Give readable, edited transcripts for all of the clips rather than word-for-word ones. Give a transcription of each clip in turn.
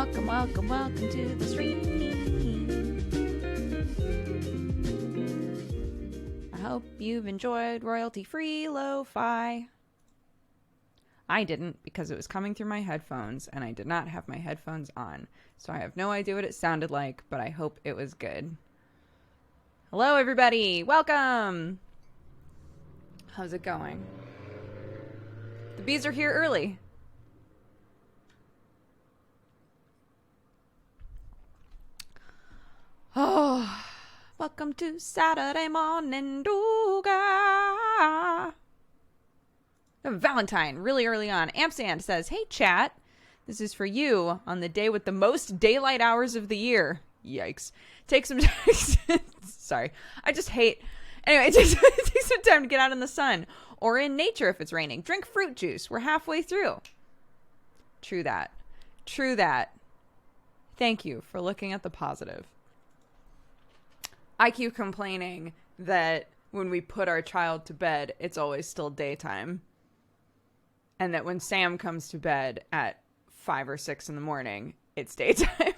Welcome, welcome, welcome to the stream. I hope you've enjoyed royalty-free lo-fi. I didn't because it was coming through my headphones and I did not have my headphones on. So I have no idea what it sounded like, but I hope it was good. Hello, everybody. Welcome. How's it going? The bees are here early. Oh, welcome to Saturday Morning Dooger. Valentine, really early on. Amsand says, hey, chat. This is for you on the day with the most daylight hours of the year. Yikes. Take some time. Sorry. I just hate. Anyway, take some time to get out in the sun or in nature if it's raining. Drink fruit juice. We're halfway through. True that. True that. Thank you for looking at the positive. I keep complaining that when we put our child to bed, it's always still daytime. And that when Sam comes to bed at 5 or 6 in the morning, it's daytime.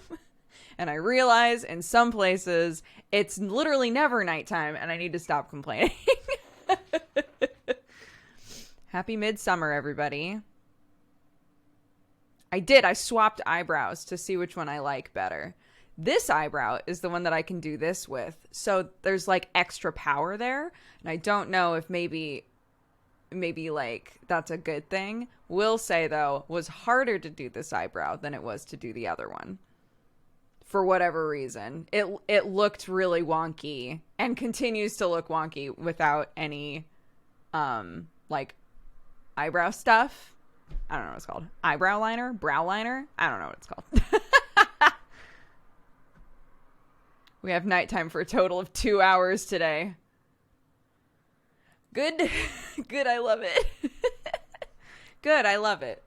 And I realize in some places, it's literally never nighttime, and I need to stop complaining. Happy midsummer, everybody. I swapped eyebrows to see which one I like better. This eyebrow is the one that I can do this with. So there's like extra power there. And I don't know if maybe like that's a good thing. Will say though, was harder to do this eyebrow than it was to do the other one. For whatever reason. It looked really wonky and continues to look wonky without any like eyebrow stuff. I don't know what it's called. Eyebrow liner? Brow liner? I don't know what it's called. We have nighttime for a total of 2 hours today. Good. Good, I love it. Good, I love it.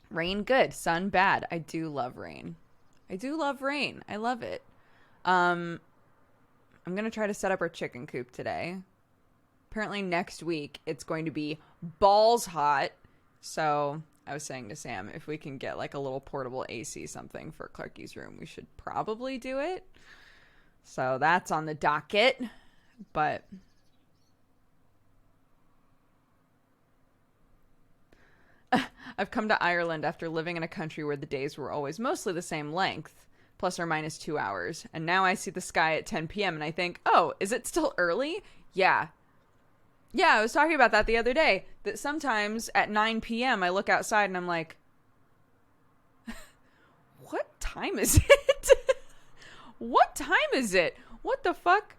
Rain, good. Sun, bad. I do love rain. I do love rain. I love it. I'm going to try to set up our chicken coop today. Apparently next week it's going to be balls hot. So I was saying to Sam, if we can get like a little portable AC something for Clarky's room, we should probably do it. So that's on the docket. But I've come to Ireland after living in a country where the days were always mostly the same length, plus or minus 2 hours. And now I see the sky at 10 p.m. and I think, oh, is it still early? Yeah. Yeah, I was talking about that the other day, that sometimes at 9 p.m. I look outside and I'm like, what time is it? What time is it? What the fuck?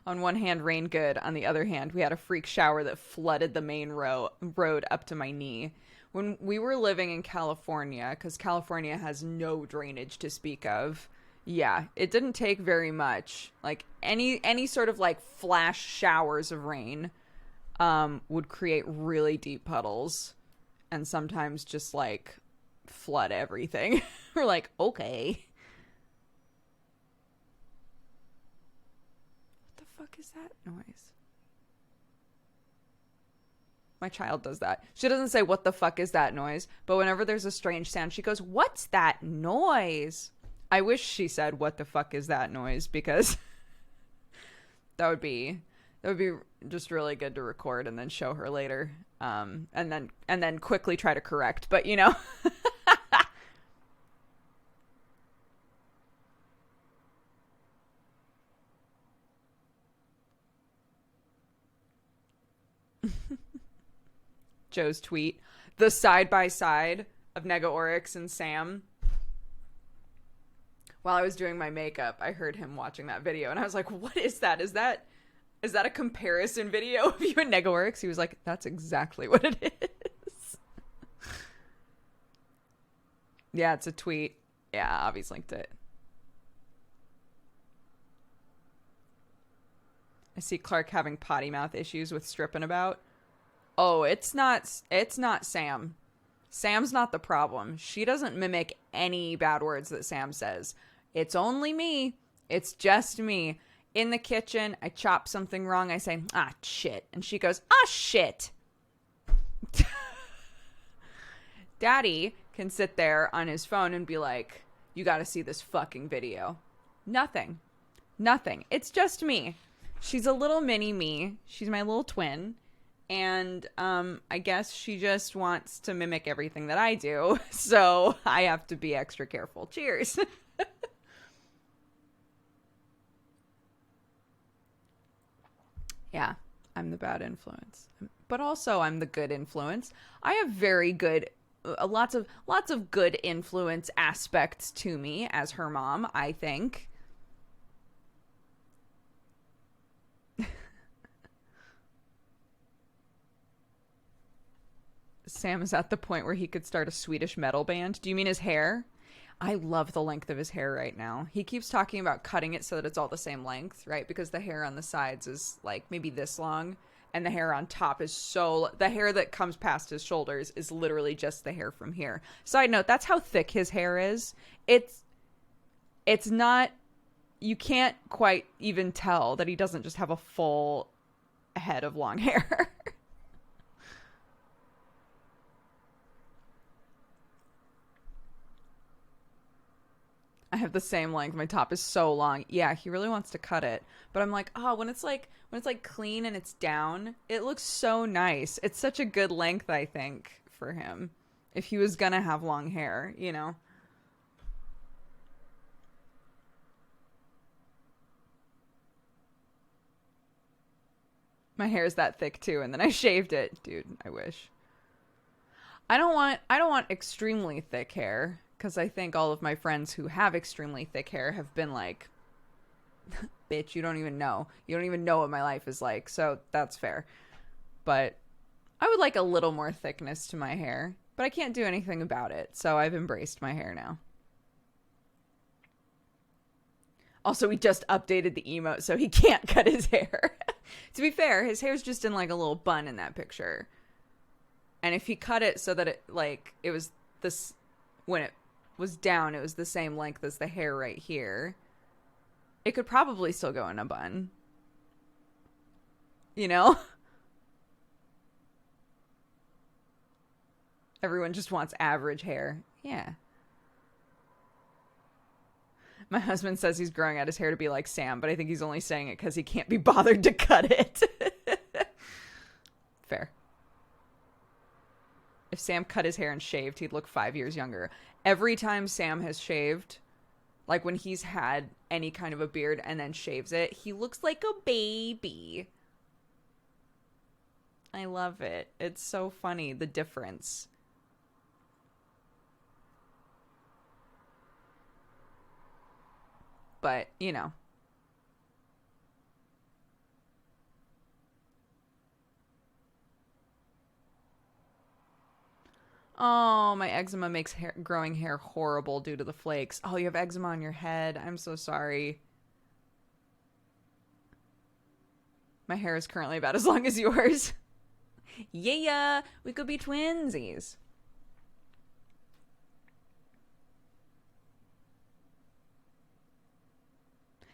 On one hand, rain good. On the other hand, we had a freak shower that flooded the main road up to my knee. When we were living in California, because California has no drainage to speak of, yeah, it didn't take very much. Like any sort of like flash showers of rain would create really deep puddles and sometimes just like flood everything. We're like, okay. What the fuck is that noise? My child does that. She doesn't say, what the fuck is that noise? But whenever there's a strange sound, she goes, what's that noise? I wish she said, what the fuck is that noise? Because that would be just really good to record and then show her later. And then quickly try to correct. But, you know. Joe's tweet, the side-by-side of Nega Oryx and Sam. While I was doing my makeup, I heard him watching that video, and I was like, what is that? Is that a comparison video of you and Nega Oryx? He was like, that's exactly what it is. Yeah, it's a tweet. Yeah, Avi's linked it. I see Clark having potty mouth issues with stripping about. Oh, it's not Sam. Sam's not the problem. She doesn't mimic any bad words that Sam says. It's only me. It's just me. In the kitchen, I chop something wrong. I say, ah, shit. And she goes, ah, shit. Daddy can sit there on his phone and be like, you got to see this fucking video. Nothing. It's just me. She's a little mini me. She's my little twin. And I guess she just wants to mimic everything that I do. So I have to be extra careful. Cheers. Yeah, I'm the bad influence. But also I'm the good influence. I have very good lots of good influence aspects to me as her mom, I think. Sam is at the point where he could start a Swedish metal band. Do you mean his hair? I love the length of his hair right now. He keeps talking about cutting it so that it's all the same length, right? Because the hair on the sides is like maybe this long, and the hair on top is the hair that comes past his shoulders is literally just the hair from here. Side note, that's how thick his hair is. It's not, you can't quite even tell that he doesn't just have a full head of long hair. I have the same length. My top is so long. Yeah, he really wants to cut it. But I'm like, oh, when it's like clean and it's down, it looks so nice. It's such a good length, I think, for him. If he was gonna have long hair, you know. My hair is that thick too, and then I shaved it. Dude, I wish. I don't want extremely thick hair. Because I think all of my friends who have extremely thick hair have been like, bitch, you don't even know. You don't even know what my life is like. So that's fair. But I would like a little more thickness to my hair. But I can't do anything about it. So I've embraced my hair now. Also, we just updated the emote, so he can't cut his hair. To be fair, his hair's just in like a little bun in that picture. And if he cut it so that it was this, when it was down, it was the same length as the hair right here, it could probably still go in a bun. You know? Everyone just wants average hair. Yeah. My husband says he's growing out his hair to be like Sam, but I think he's only saying it because he can't be bothered to cut it. Fair. If Sam cut his hair and shaved, he'd look 5 years younger. Every time Sam has shaved, like when he's had any kind of a beard and then shaves it, he looks like a baby. I love it. It's so funny, the difference. But, you know. Oh, my eczema makes growing hair horrible due to the flakes. Oh, you have eczema on your head. I'm so sorry. My hair is currently about as long as yours. Yeah, we could be twinsies.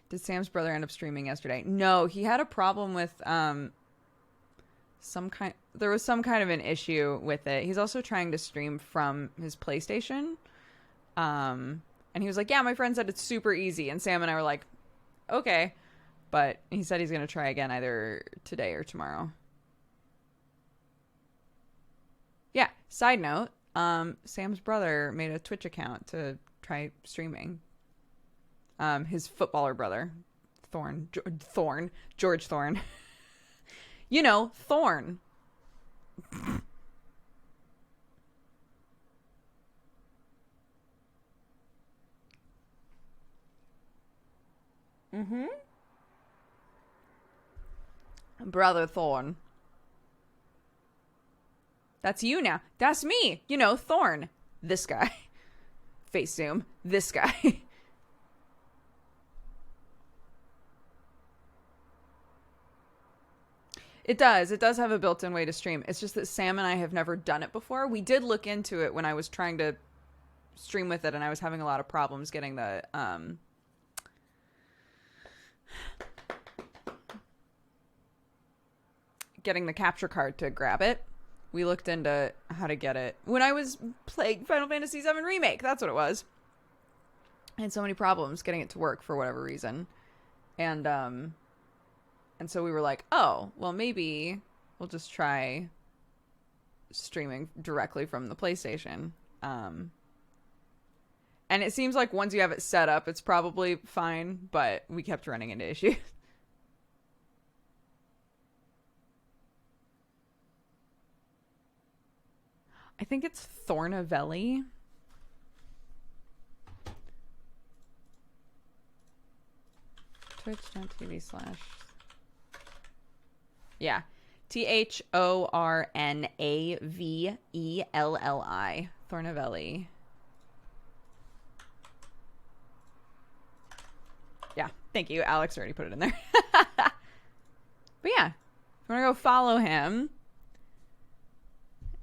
Did Sam's brother end up streaming yesterday? No, he had a problem with there was some kind of an issue with it. He's also trying to stream from his PlayStation. And he was like, yeah, my friend said it's super easy. And Sam and I were like, okay. But he said he's going to try again either today or tomorrow. Yeah, side note, Sam's brother made a Twitch account to try streaming. His footballer brother, George Thorne. You know, Thorne. Mm-hmm. Brother Thorne. That's you now. That's me. You know, Thorne. This guy. Face zoom. This guy. It does. It does have a built-in way to stream. It's just that Sam and I have never done it before. We did look into it when I was trying to stream with it, and I was having a lot of problems getting the getting the capture card to grab it. We looked into how to get it when I was playing Final Fantasy VII Remake. That's what it was. I had so many problems getting it to work for whatever reason. And so we were like, oh, well, maybe we'll just try streaming directly from the PlayStation. And it seems like once you have it set up, it's probably fine, but we kept running into issues. I think it's Thornavelli. Twitch.tv/ Yeah. THORNAVELLI. Thornavelli. Yeah. Thank you. Alex already put it in there. But yeah. If you want to go follow him.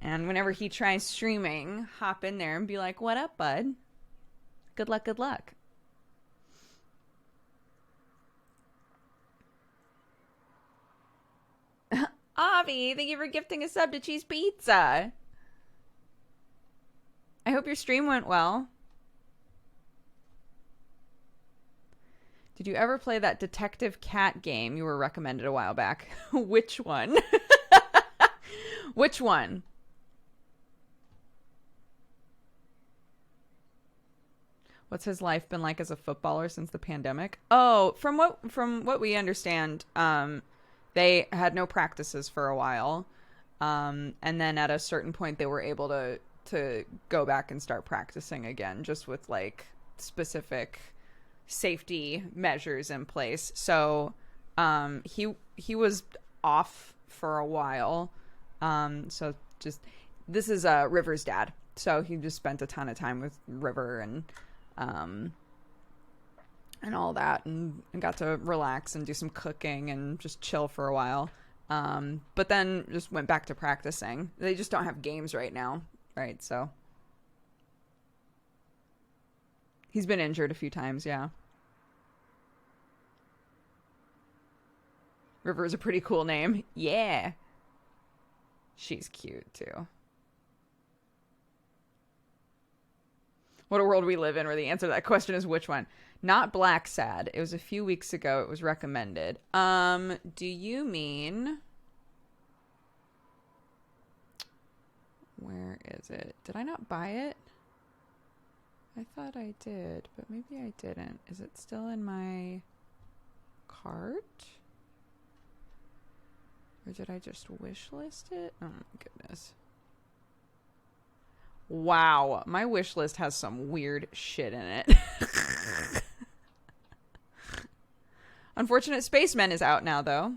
And whenever he tries streaming, hop in there and be like, what up, bud? Good luck, good luck. Avi, thank you for gifting a sub to Cheese Pizza. I hope your stream went well. Did you ever play that Detective Cat game you were recommended a while back? Which one? Which one? What's his life been like as a footballer since the pandemic? Oh, from what we understand, they had no practices for a while. And then at a certain point they were able to go back and start practicing again, just with like specific safety measures in place. So he was off for a while. So just this is River's dad. So he just spent a ton of time with River and all that, and got to relax and do some cooking and just chill for a while. But then just went back to practicing. They just don't have games right now, right? So he's been injured a few times, yeah. River is a pretty cool name. Yeah. She's cute, too. What a world we live in where the answer to that question is which one? Not Black Sad. It was a few weeks ago. It was recommended. Do you mean... Where is it? Did I not buy it? I thought I did, but maybe I didn't. Is it still in my cart? Or did I just wish list it? Oh my goodness. Wow, my wish list has some weird shit in it. Unfortunate Spacemen is out now, though.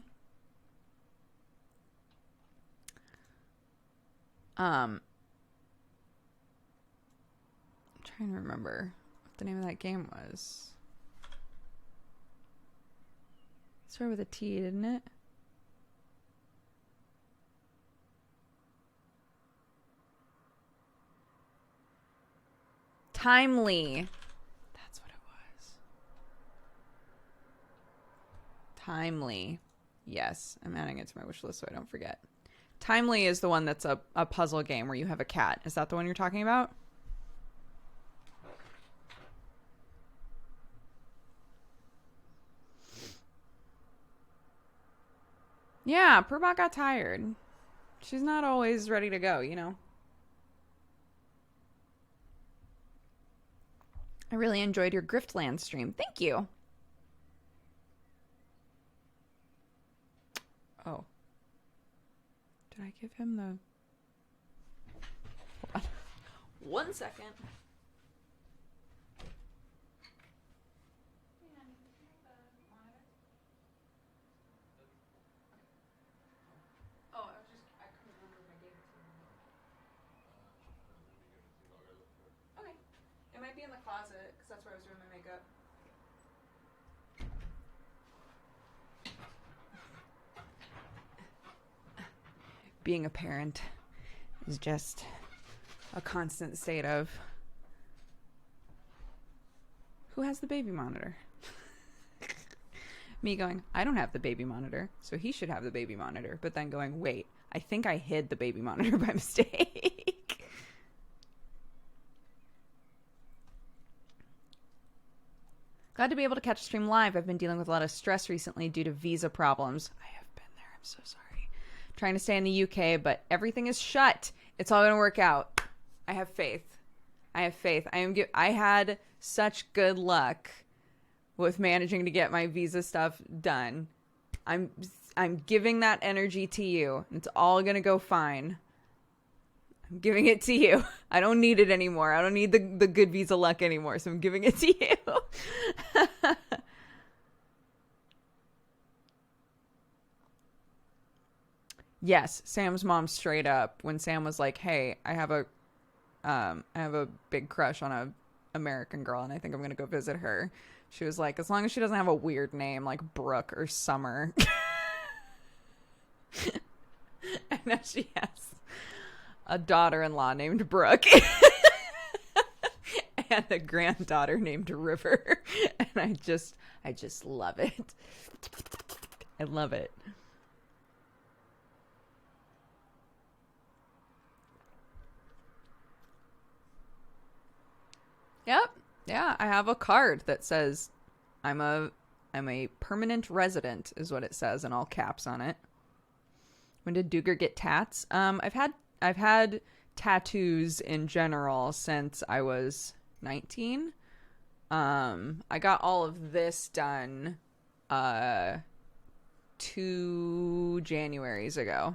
I'm trying to remember what the name of that game was. It started with a T, didn't it? Timely. That's what it was. Timely. Yes, I'm adding it to my wish list so I don't forget. Timely is the one that's a puzzle game where you have a cat. Is that the one you're talking about? Yeah, Purbot got tired. She's not always ready to go, you know? I really enjoyed your Griftland stream. Thank you. Oh. Did I give him the... Hold on. 1 second. Oh, I couldn't remember if I gave it to him. Okay. It might be in the closet, because that's where I was doing my makeup. Being a parent is just a constant state of who has the baby monitor? Me going, I don't have the baby monitor, so he should have the baby monitor. But then going, wait, I think I hid the baby monitor by mistake. Glad to be able to catch the stream live. I've been dealing with a lot of stress recently due to visa problems. I have been there. I'm so sorry. Trying to stay in the UK, but everything is shut. It's all going to work out. I have faith. I have faith. I had such good luck with managing to get my visa stuff done. I'm giving that energy to you. It's all going to go fine. I'm giving it to you. I don't need it anymore. I don't need the good visa luck anymore, so I'm giving it to you. Yes, Sam's mom straight up, when Sam was like, hey, I have a big crush on a American girl, and I think I'm going to go visit her. She was like, as long as she doesn't have a weird name like Brooke or Summer. And now she has a daughter-in-law named Brooke and a granddaughter named River. And I just love it. I love it. Yep. Yeah, I have a card that says I'm a permanent resident is what it says in all caps on it. When did Dooger get tats? I've had tattoos in general since I was 19. I got all of this done 2 Januaries ago.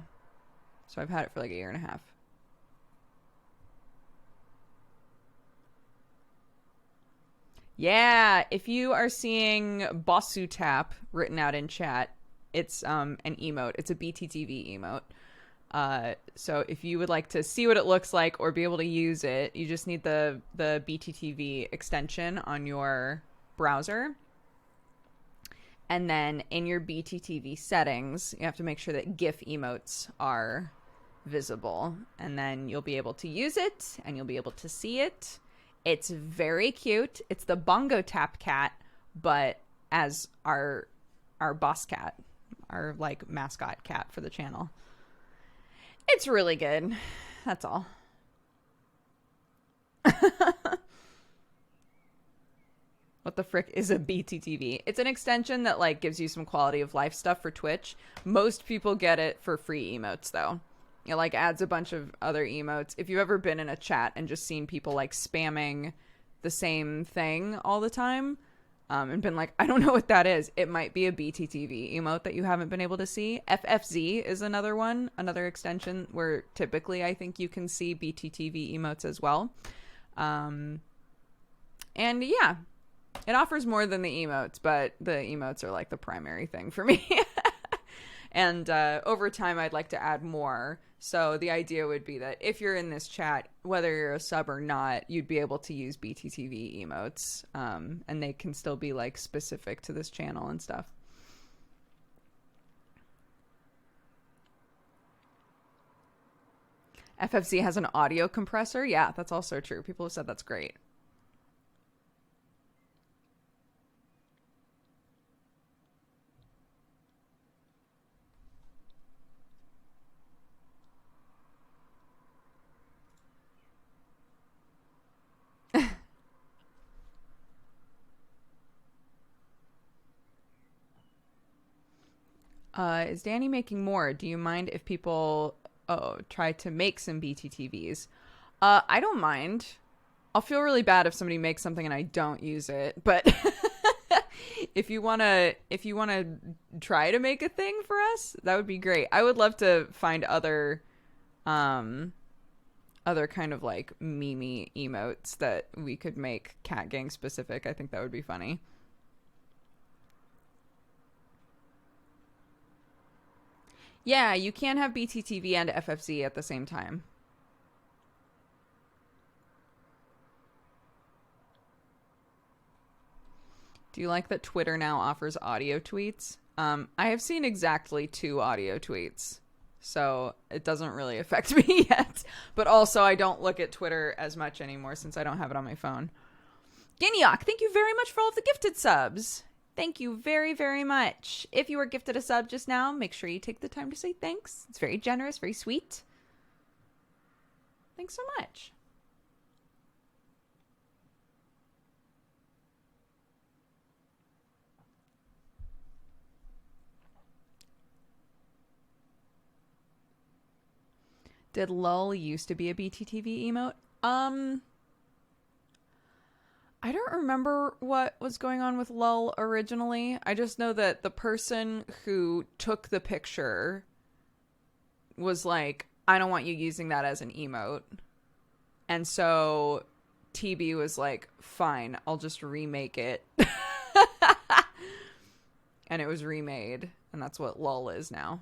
So I've had it for like a year and a half. Yeah, if you are seeing Bossu Tap written out in chat, it's an emote. It's a BTTV emote. So if you would like to see what it looks like or be able to use it, you just need the BTTV extension on your browser. And then in your BTTV settings, you have to make sure that GIF emotes are visible. And then you'll be able to use it and you'll be able to see it. It's very cute. It's the Bongo Tap cat, but as our boss cat, our like mascot cat for the channel. It's really good. That's all. What the frick is a BTTV? It's an extension that like gives you some quality of life stuff for Twitch. Most people get it for free emotes though. It like adds a bunch of other emotes. If you've ever been in a chat and just seen people like spamming the same thing all the time, and been like, I don't know what that is. It might be a BTTV emote that you haven't been able to see. FFZ is another one, another extension where typically I think you can see BTTV emotes as well. And yeah, it offers more than the emotes, but the emotes are like the primary thing for me. And over time, I'd like to add more. So the idea would be that if you're in this chat, whether you're a sub or not, you'd be able to use BTTV emotes. And they can still be like specific to this channel and stuff. FFC has an audio compressor. Yeah, that's also true. People have said that's great. Is Danny making more? Do you mind if people try to make some BTTVs? I don't mind. I'll feel really bad if somebody makes something and I don't use it, but if you wanna try to make a thing for us, that would be great. I would love to find other kind of like meme emotes that we could make Cat Gang specific. I think that would be funny. Yeah, you can't have BTTV and FFC at the same time. Do you like that Twitter now offers audio tweets? I have seen exactly 2 audio tweets, so it doesn't really affect me yet. But also, I don't look at Twitter as much anymore since I don't have it on my phone. Geniok, thank you very much for all of the gifted subs. Thank you very, very much. If you were gifted a sub just now, make sure you take the time to say thanks. It's very generous, very sweet. Thanks so much. Did lull used to be a BTTV emote? I don't remember what was going on with lull originally. I just know that the person who took the picture was like, I don't want you using that as an emote. And so TB was like, fine, I'll just remake it. And it was remade. And that's what lull is now.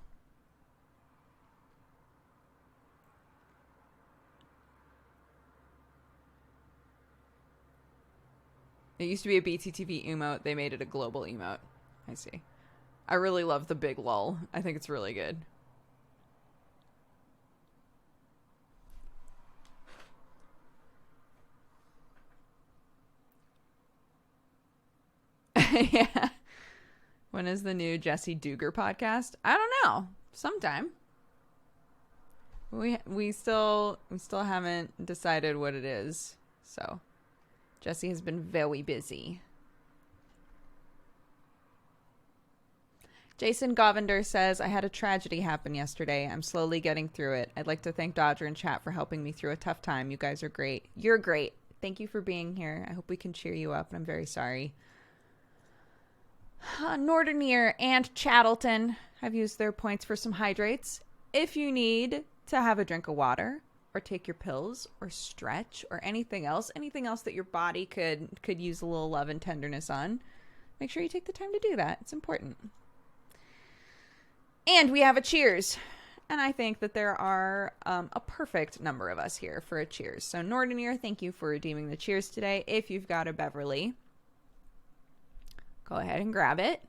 It used to be a BTTV emote. They made it a global emote. I see. I really love the big lull. I think it's really good. Yeah. When is the new Jesse Dooger podcast? I don't know. Sometime. We still haven't decided what it is. So Jesse has been very busy. Jason Govender says, I had a tragedy happen yesterday. I'm slowly getting through it. I'd like to thank Dodger and chat for helping me through a tough time. You guys are great. You're great. Thank you for being here. I hope we can cheer you up, and I'm very sorry. Norderneer and Chattleton have used their points for some hydrates. If you need to have a drink of water or take your pills or stretch or anything else that your body could use a little love and tenderness on, make sure you take the time to do that. It's important. And we have a cheers. And I think that there are a perfect number of us here for a cheers. So Norderneer, thank you for redeeming the cheers today. If you've got a Beverly, go ahead and grab it.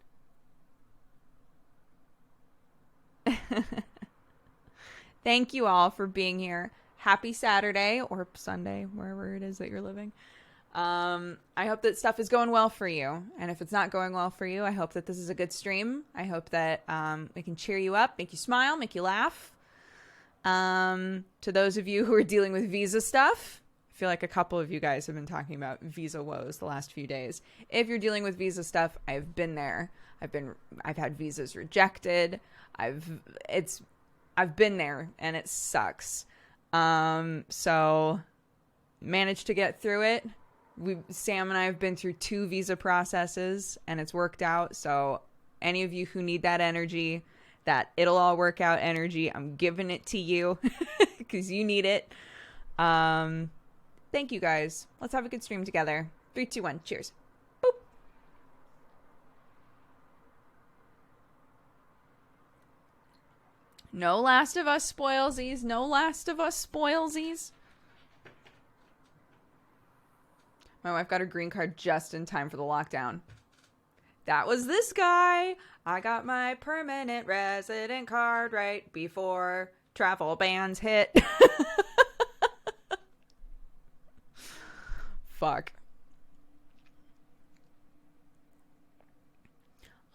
Thank you all for being here. Happy Saturday or Sunday, wherever it is that you're living. I hope that stuff is going well for you. And if it's not going well for you, I hope that this is a good stream. I hope that we can cheer you up, make you smile, make you laugh. To those of you who are dealing with visa stuff, I feel like a couple of you guys have been talking about visa woes the last few days. If you're dealing with visa stuff, I've been there. I've had visas rejected. I've been there, and it sucks. So managed to get through it. Sam and I have been through 2 visa processes, and it's worked out. So any of you who need that energy, that it'll all work out energy, I'm giving it to you because you need it. Thank you guys. Let's have a good stream together. 3, 2, 1. Cheers. Boop. No Last of Us spoilsies. No Last of Us spoilsies. My wife got her green card just in time for the lockdown. That was this guy. I got my permanent resident card right before travel bans hit. Fuck.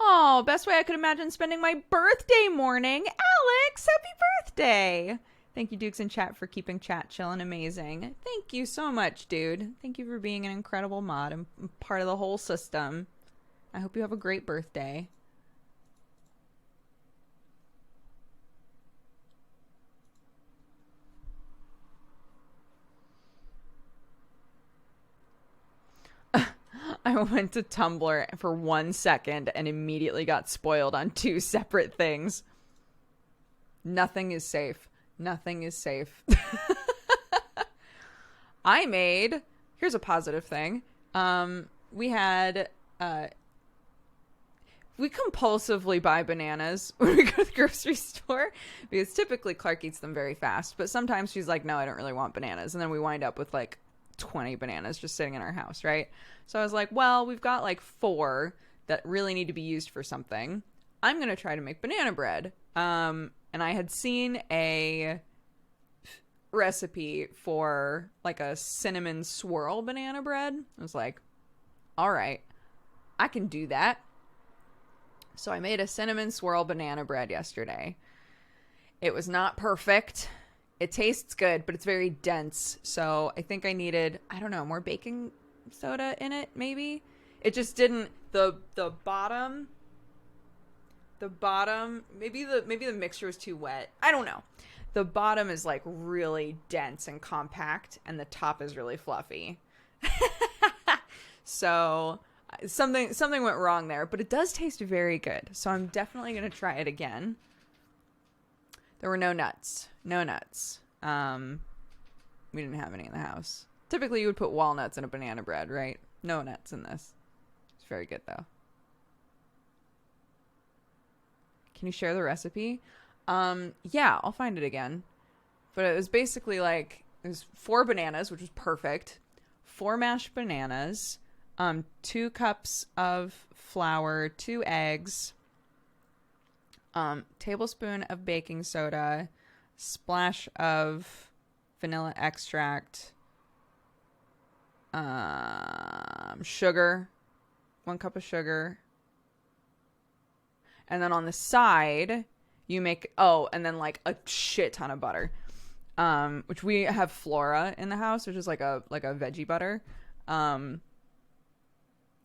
Oh, best way I could imagine spending my birthday morning. Alex, happy birthday. Thank you, Dukes in chat, for keeping chat chill and amazing. Thank you so much, dude. Thank you for being an incredible mod and part of the whole system. I hope you have a great birthday. I went to Tumblr for 1 second and immediately got spoiled on 2 separate things. Nothing is safe. Nothing is safe. Here's a positive thing. We compulsively buy bananas when we go to the grocery store because typically Clark eats them very fast, but sometimes she's like, no, I don't really want bananas. And then we wind up with like 20 bananas just sitting in our house, right? So I was like, well, we've got like 4 that really need to be used for something. I'm going to try to make banana bread. And I had seen a recipe for like a cinnamon swirl banana bread. I was like, all right, I can do that. So I made a cinnamon swirl banana bread yesterday. It was not perfect. It tastes good, but it's very dense. So I think I needed, I don't know, more baking soda in it, maybe? It just didn't, the bottom, maybe the mixture was too wet. I don't know. The bottom is like really dense and compact, and the top is really fluffy. So something went wrong there, but it does taste very good. So I'm definitely going to try it again. There were no nuts. We didn't have any in the house. Typically you would put walnuts in a banana bread, right? No nuts in this. It's very good though. Can you share the recipe? Yeah, I'll find it again. But it was basically like, it was 4 bananas, which was perfect. 4 mashed bananas, 2 cups of flour, 2 eggs, tablespoon of baking soda, splash of vanilla extract, sugar, 1 cup of sugar. And then on the side, you make, and then like a shit ton of butter. Which we have Flora in the house, which is like a veggie butter. I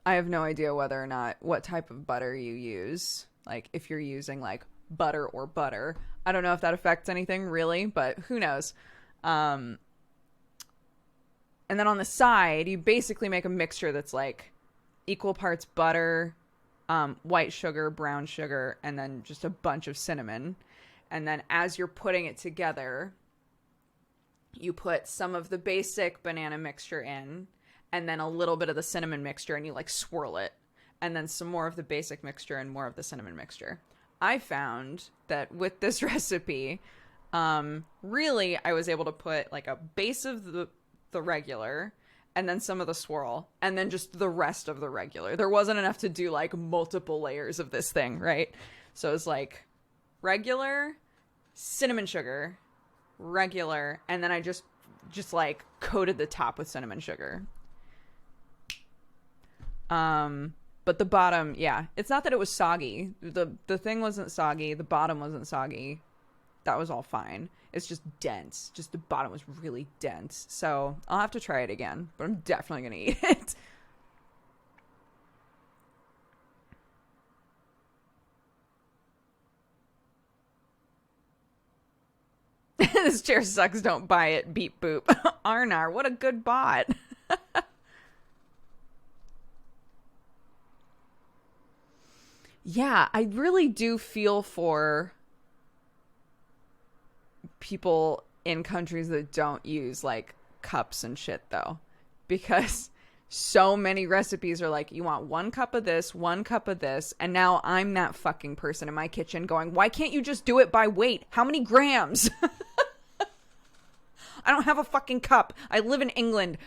have no idea whether or not what type of butter you use. Like if you're using like butter or butter. I don't know if that affects anything really, but who knows. And then on the side, you basically make a mixture that's like equal parts butter, white sugar, brown sugar, and then just a bunch of cinnamon. And then as you're putting it together, you put some of the basic banana mixture in, and then a little bit of the cinnamon mixture, and you like swirl it. And then some more of the basic mixture and more of the cinnamon mixture. I found that with this recipe, really I was able to put like a base of the regular, and then some of the swirl, and then just the rest of the regular. There wasn't enough to do like multiple layers of this thing, right? So it was like regular, cinnamon sugar, regular, and then I just like coated the top with cinnamon sugar. But the bottom, yeah, it's not that it was soggy. The thing wasn't soggy. The bottom wasn't soggy. That was all fine. It's just dense. Just the bottom was really dense. So I'll have to try it again, but I'm definitely going to eat it. This chair sucks. Don't buy it. Beep boop. Arnar, what a good bot. Yeah, I really do feel for people in countries that don't use like cups and shit though, because so many recipes are like, you want 1 cup of this, 1 cup of this, and now I'm that fucking person in my kitchen going, why can't you just do it by weight? How many grams? I don't have a fucking cup. I live in England.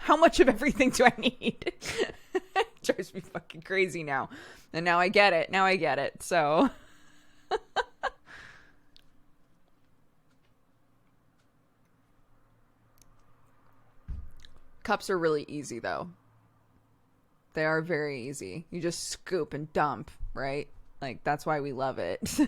How much of everything do I need? It drives me fucking crazy now. And now I get it. So cups are really easy though. They are very easy. You just scoop and dump, right? Like that's why we love it.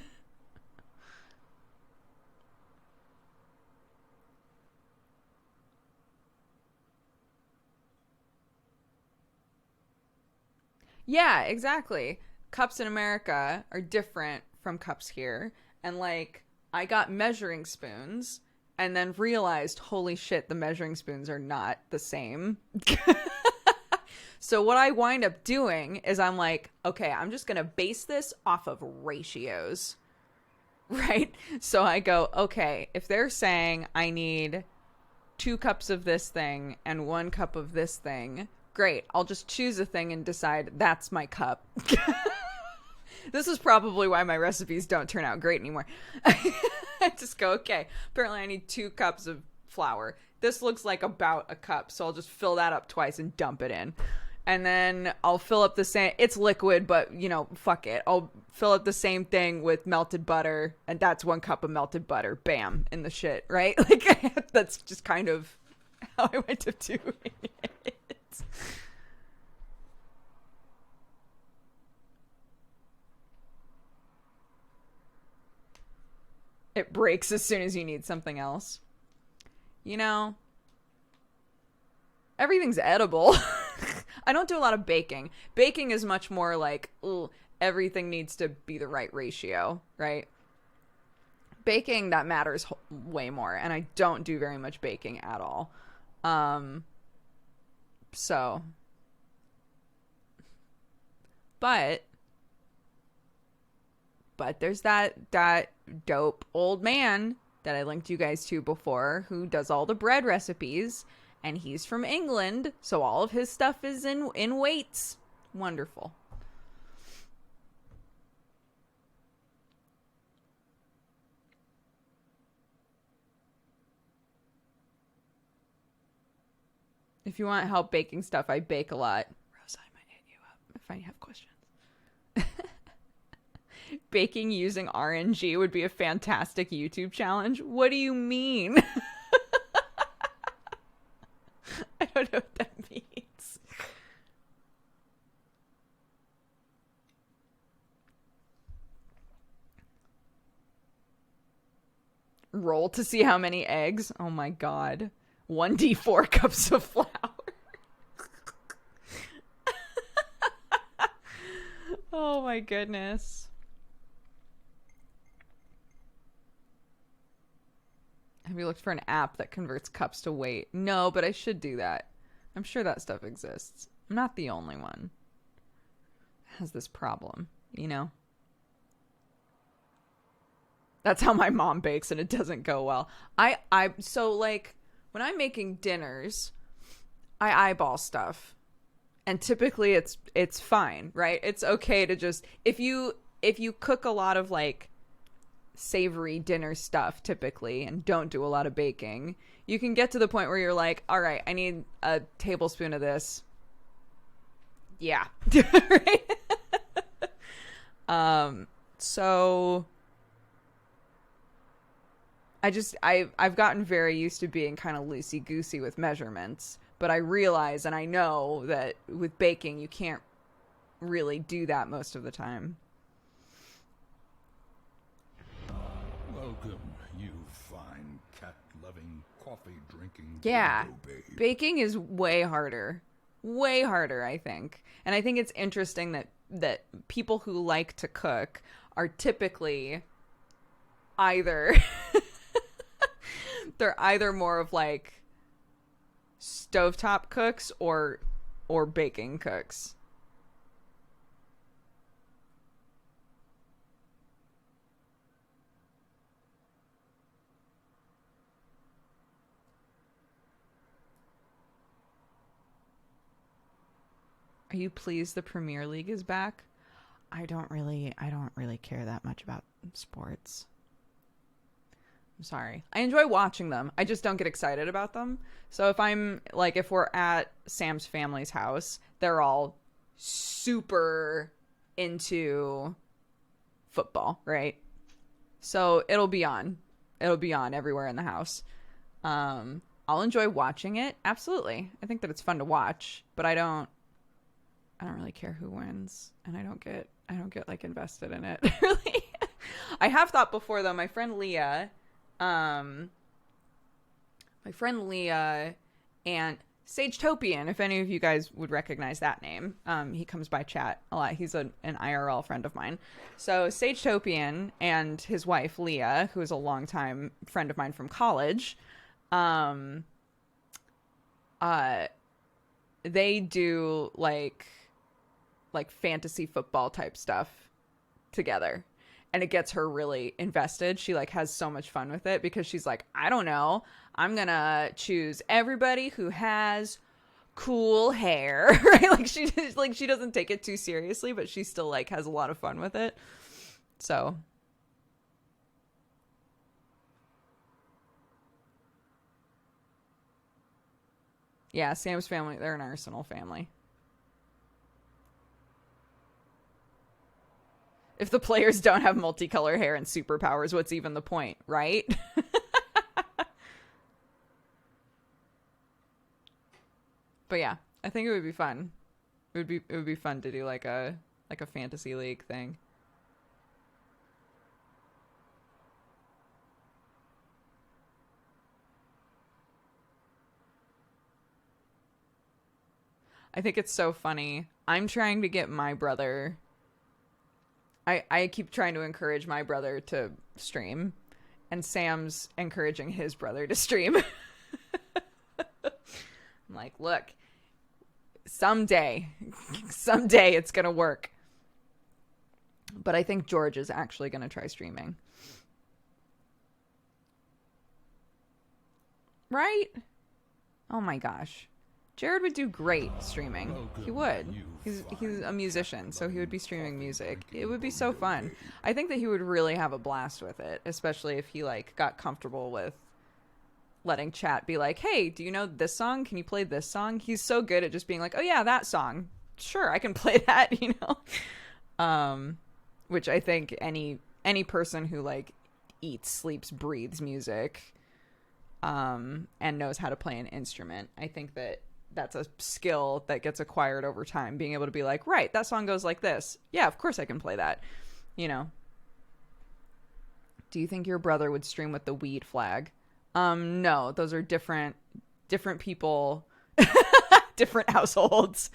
Yeah, exactly. Cups in America are different from cups here. And like, I got measuring spoons and then realized, holy shit, the measuring spoons are not the same. So what I wind up doing is I'm like, okay, I'm just going to base this off of ratios, right? So I go, okay, if they're saying I need 2 cups of this thing and 1 cup of this thing, great. I'll just choose a thing and decide that's my cup. This is probably why my recipes don't turn out great anymore. I just go, okay, apparently I need 2 cups of flour. This looks like about a cup, so I'll just fill that up twice and dump it in. And then I'll fill up the same, it's liquid, but you know, fuck it. I'll fill up the same thing with melted butter, and that's 1 cup of melted butter. Bam, in the shit, right? Like, that's just kind of how I went up doing it. It breaks as soon as you need something else. You know, everything's edible. I don't do a lot of baking. Baking is much more like, ooh, everything needs to be the right ratio, right? Baking, that matters way more, and I don't do very much baking at all. So, but there's that dope old man that I linked you guys to before who does all the bread recipes, and he's from England, so all of his stuff is in weights. Wonderful. If you want help baking stuff, I bake a lot. Rosa, I might hit you up if I have questions. Baking using RNG would be a fantastic YouTube challenge. What do you mean? I don't know what that means. Roll to see how many eggs. Oh my god. 1d4 cups of flour. Oh my goodness. Have you looked for an app that converts cups to weight? No, but I should do that. I'm sure that stuff exists. I'm not the only one that has this problem, you know? That's how my mom bakes and it doesn't go well. So like when I'm making dinners, I eyeball stuff. And typically it's fine, right? It's okay to just if you cook a lot of like savory dinner stuff typically and don't do a lot of baking, you can get to the point where you're like, all right, I need a tablespoon of this. Yeah. Right? So I've gotten very used to being kind of loosey-goosey with measurements, but I realize and I know that with baking you can't really do that most of the time. Welcome, you fine cat-loving, coffee-drinking... Yeah, babe. baking is way harder. Way harder, I think. And I think it's interesting that people who like to cook are typically either... they're either more of like stovetop cooks or baking cooks. Are you pleased the Premier League is back? I don't really care that much about sports. I'm sorry. I enjoy watching them. I just don't get excited about them. So if we're at Sam's family's house, they're all super into football, right? So it'll be on everywhere in the house. I'll enjoy watching it. Absolutely. I think that it's fun to watch, but I don't really care who wins, and I don't get like invested in it. Really. I have thought before though, my friend Leah and Sagetopian, if any of you guys would recognize that name. He comes by chat a lot. He's an IRL friend of mine. So Sagetopian and his wife Leah, who is a longtime friend of mine from college, they do like fantasy football type stuff together, and it gets her really invested. She like has so much fun with it because she's like, I don't know, I'm gonna choose everybody who has cool hair. Right? She doesn't take it too seriously, but she still like has a lot of fun with it. So yeah, Sam's family, they're an Arsenal family. If the players don't have multicolor hair and superpowers, what's even the point, right? But yeah, I think it would be fun. It would be fun to do like a fantasy league thing. I think it's so funny. I'm trying to get my brother. I keep trying to encourage my brother to stream, and Sam's encouraging his brother to stream. I'm like, look, someday it's going to work. But I think George is actually going to try streaming. Right? Oh my gosh. Jared would do great streaming. He would. He's a musician, so he would be streaming music. It would be so fun. I think that he would really have a blast with it, especially if he like got comfortable with letting chat be like, hey, do you know this song? Can you play this song? He's so good at just being like, oh yeah, that song. Sure, I can play that, you know? Which I think any person who like eats, sleeps, breathes music, and knows how to play an instrument, I think that that's a skill that gets acquired over time. Being able to be like, right, that song goes like this. Yeah, of course I can play that, you know? Do you think your brother would stream with the weed flag? No, those are different people, different households.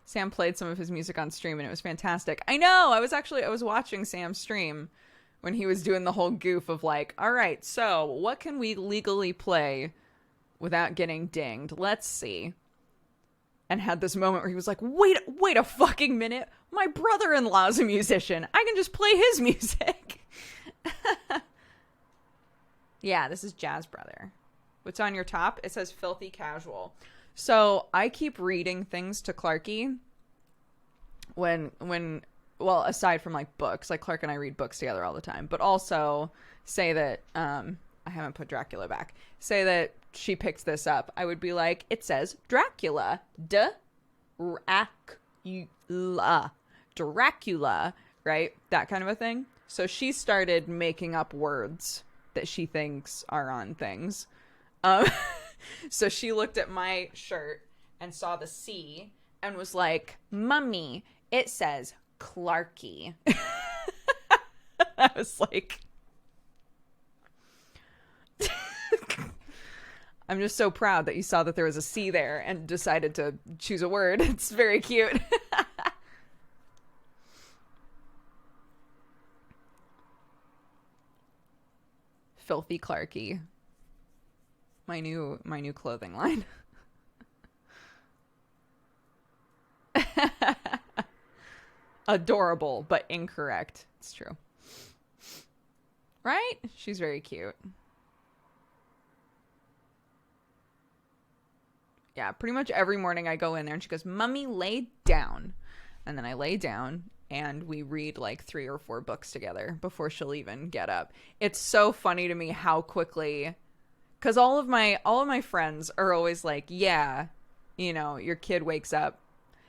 Sam played some of his music on stream and it was fantastic. I know. I was watching Sam stream when he was doing the whole goof of like, all right, so what can we legally play without getting dinged? Let's see. And had this moment where he was like, wait a fucking minute. My brother-in-law's a musician. I can just play his music. Yeah, this is Jazz Brother. What's on your top? It says filthy casual. So I keep reading things to Clarky when well, aside from like books, like Clark and I read books together all the time, but also say that, I haven't put Dracula back, say that she picked this up. I would be like, it says Dracula, Dracula, right? That kind of a thing. So she started making up words that she thinks are on things. So she looked at my shirt and saw the C and was like, Mummy, it says Clarky. I was like, I'm just so proud that you saw that there was a C there and decided to choose a word. It's very cute. Filthy Clarky. My new clothing line. Adorable, but incorrect. It's true. Right? She's very cute. Yeah, pretty much every morning I go in there and she goes, Mummy, lay down. And then I lay down and we read like 3 or 4 books together before she'll even get up. It's so funny to me how quickly... Because all of my friends are always like, yeah, you know, your kid wakes up.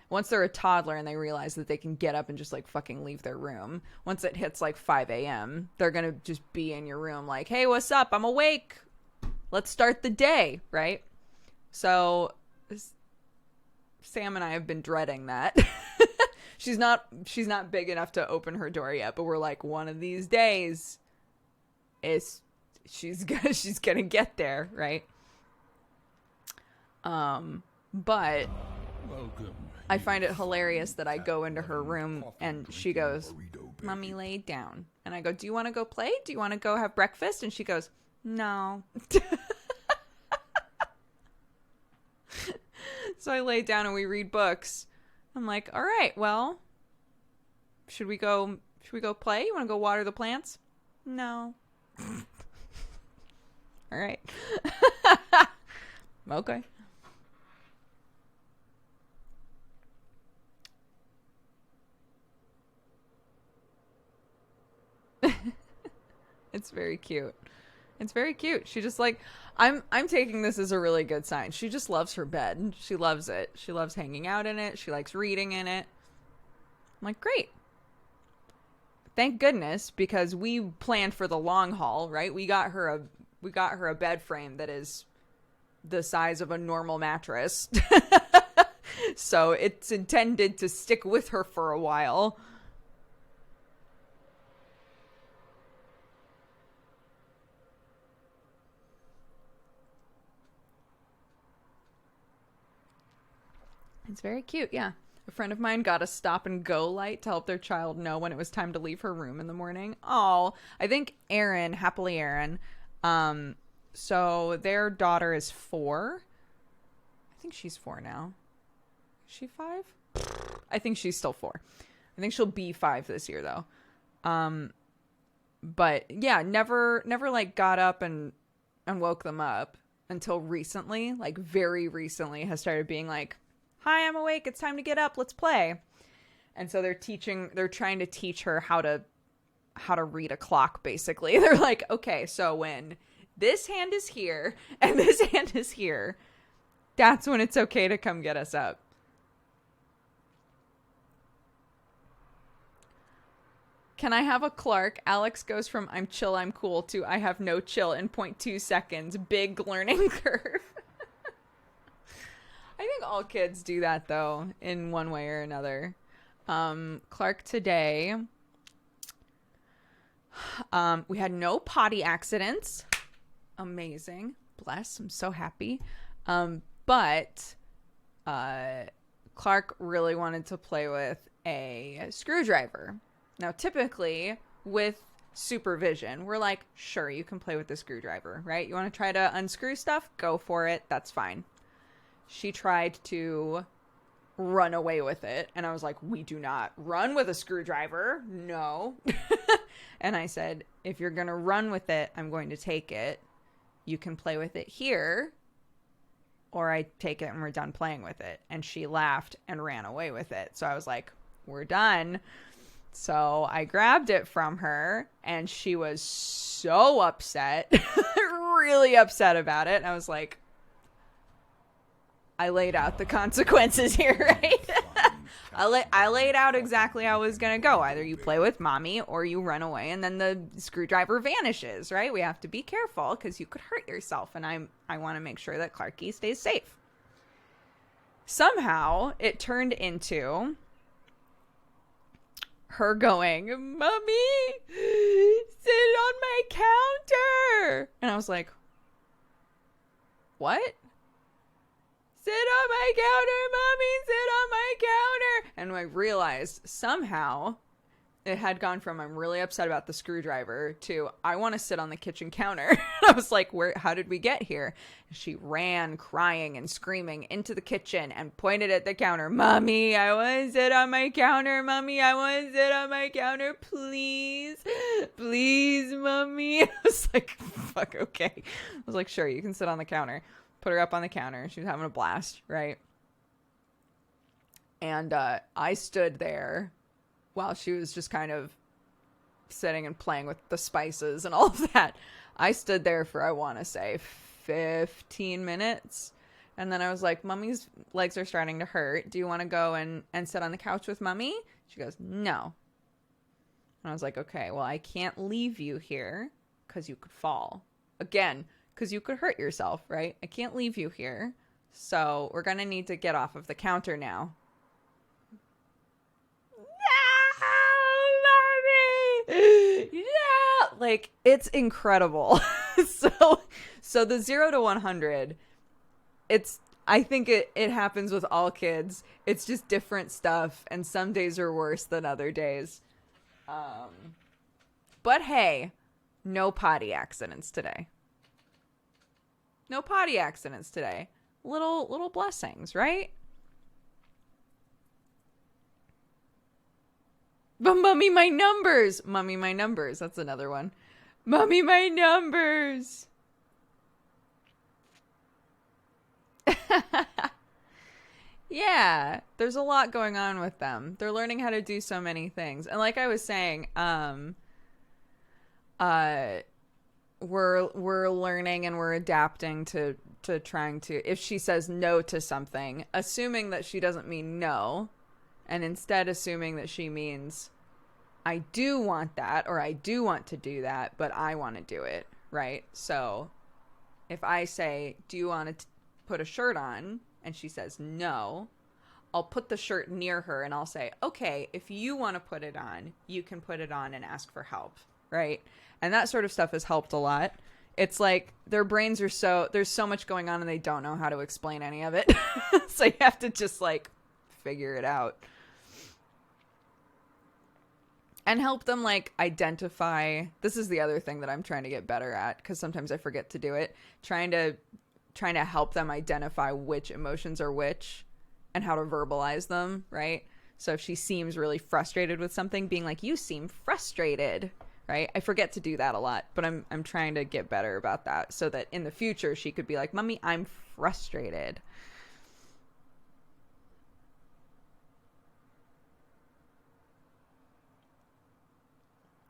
Once they're a toddler and they realize that they can get up and just like fucking leave their room. Once it hits like 5 a.m., they're going to just be in your room like, hey, what's up? I'm awake. Let's start the day, right? So Sam and I have been dreading that. She's not big enough to open her door yet, but we're like, one of these days she's gonna get there, right? But I find it hilarious that I go into her room and she goes, Mommy, lay down. And I go, do you want to go play? Do you want to go have breakfast? And she goes, no. So I lay down and we read books. I'm like, all right, well, should we go play? You want to go water the plants? No. All right. Okay. It's very cute. It's very cute. She just like, I'm taking this as a really good sign. She just loves her bed. She loves it. She loves hanging out in it. She likes reading in it. I'm like, great. Thank goodness, because we planned for the long haul, right? We got her a bed frame that is the size of a normal mattress. So it's intended to stick with her for a while. It's very cute, yeah. A friend of mine got a stop and go light to help their child know when it was time to leave her room in the morning. Oh, I think Erin, happily Erin, so their daughter is 4. I think she's 4 now. Is she 5? I think she's still 4. I think she'll be 5 this year though. But yeah, never like got up and woke them up until recently, like very recently has started being like, hi, I'm awake. It's time to get up. Let's play. And so they're trying to teach her how to read a clock, basically. They're like, okay, so when this hand is here and this hand is here, that's when it's okay to come get us up. Can I have a Clark? Alex goes from I'm chill, I'm cool to I have no chill in 0.2 seconds. Big learning curve. I think all kids do that, though, in one way or another. Clark today, we had no potty accidents. Amazing. Bless. I'm so happy. But Clark really wanted to play with a screwdriver. Now, typically, with supervision, we're like, sure, you can play with the screwdriver, right? You want to try to unscrew stuff? Go for it. That's fine. She tried to run away with it. And I was like, we do not run with a screwdriver. No. And I said, if you're going to run with it, I'm going to take it. You can play with it here. Or I take it and we're done playing with it. And she laughed and ran away with it. So I was like, we're done. So I grabbed it from her and she was so upset, really upset about it. And I was like, I laid out the consequences here, right? I laid out exactly how it was going to go. Either you play with mommy or you run away and then the screwdriver vanishes, right? We have to be careful because you could hurt yourself. And I want to make sure that Clarky stays safe. Somehow it turned into her going, Mommy, sit on my counter. And I was like, what? Sit on my counter, Mommy, sit on my counter. And I realized somehow it had gone from I'm really upset about the screwdriver to I want to sit on the kitchen counter. I was like, how did we get here? She ran crying and screaming into the kitchen and pointed at the counter. Mommy, I want to sit on my counter. Mommy, I want to sit on my counter. Please, please, Mommy. I was like, fuck, okay. I was like, sure, you can sit on the counter. Put her up on the counter. She was having a blast, right? And I stood there while she was just kind of sitting and playing with the spices and all of that. I stood there for, I want to say, 15 minutes. And then I was like, Mommy's legs are starting to hurt. Do you want to go and sit on the couch with Mommy? She goes, no. And I was like, okay, well, I can't leave you here because you could fall. Again, because you could hurt yourself, right? I can't leave you here. So we're going to need to get off of the counter now. No, Mommy! No! Like, it's incredible. So the 0 to 100, I think it happens with all kids. It's just different stuff. And some days are worse than other days. But hey, no potty accidents today. No potty accidents today. Little blessings, right? But Mommy, my numbers. Mommy, my numbers. That's another one. Mommy, my numbers. Yeah, there's a lot going on with them. They're learning how to do so many things. And like I was saying, we're learning and we're adapting to trying to, if she says no to something, assuming that she doesn't mean no, and instead assuming that she means I do want that, or I do want to do that, but I want to do it, right? So if I say, do you want to put a shirt on and she says no, I'll put the shirt near her and I'll say, okay, if you want to put it on, you can put it on and ask for help, right? And that sort of stuff has helped a lot. It's like their brains are there's so much going on and they don't know how to explain any of it. So you have to just like figure it out. And help them like identify. This is the other thing that I'm trying to get better at, because sometimes I forget to do it. Trying to help them identify which emotions are which and how to verbalize them, right? So if she seems really frustrated with something, being like, you seem frustrated, right? I forget to do that a lot, but I'm trying to get better about that so that in the future she could be like, Mommy, I'm frustrated.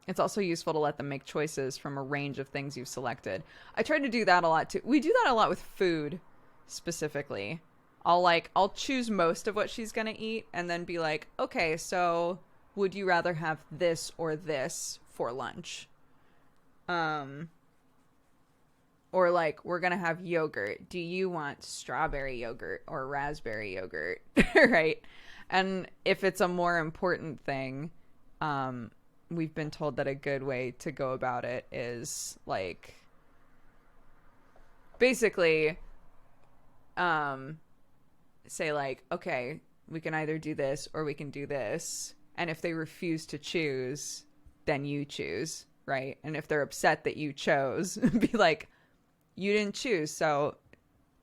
It's also useful to let them make choices from a range of things you've selected. I try to do that a lot too. We do that a lot with food specifically. I'll choose most of what she's going to eat and then be like, okay, so would you rather have this or this for lunch? Or like, we're going to have yogurt. Do you want strawberry yogurt or raspberry yogurt? Right? And if it's a more important thing, we've been told that a good way to go about it is like basically say like, okay, we can either do this or we can do this. And if they refuse to choose, then you choose, right? And if they're upset that you chose, be like, you didn't choose, so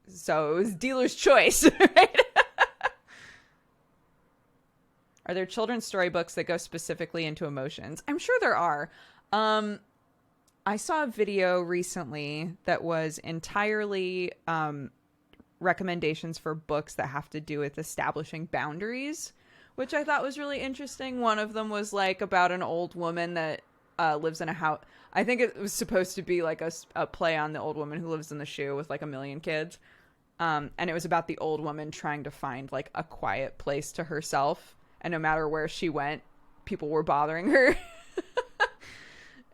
it was dealer's choice, right? Are there children's storybooks that go specifically into emotions? I'm sure there are. I saw a video recently that was entirely recommendations for books that have to do with establishing boundaries, which I thought was really interesting. One of them was like about an old woman that lives in a house. I think it was supposed to be like a play on the old woman who lives in the shoe with like 1 million kids. And it was about the old woman trying to find like a quiet place to herself. And no matter where she went, people were bothering her.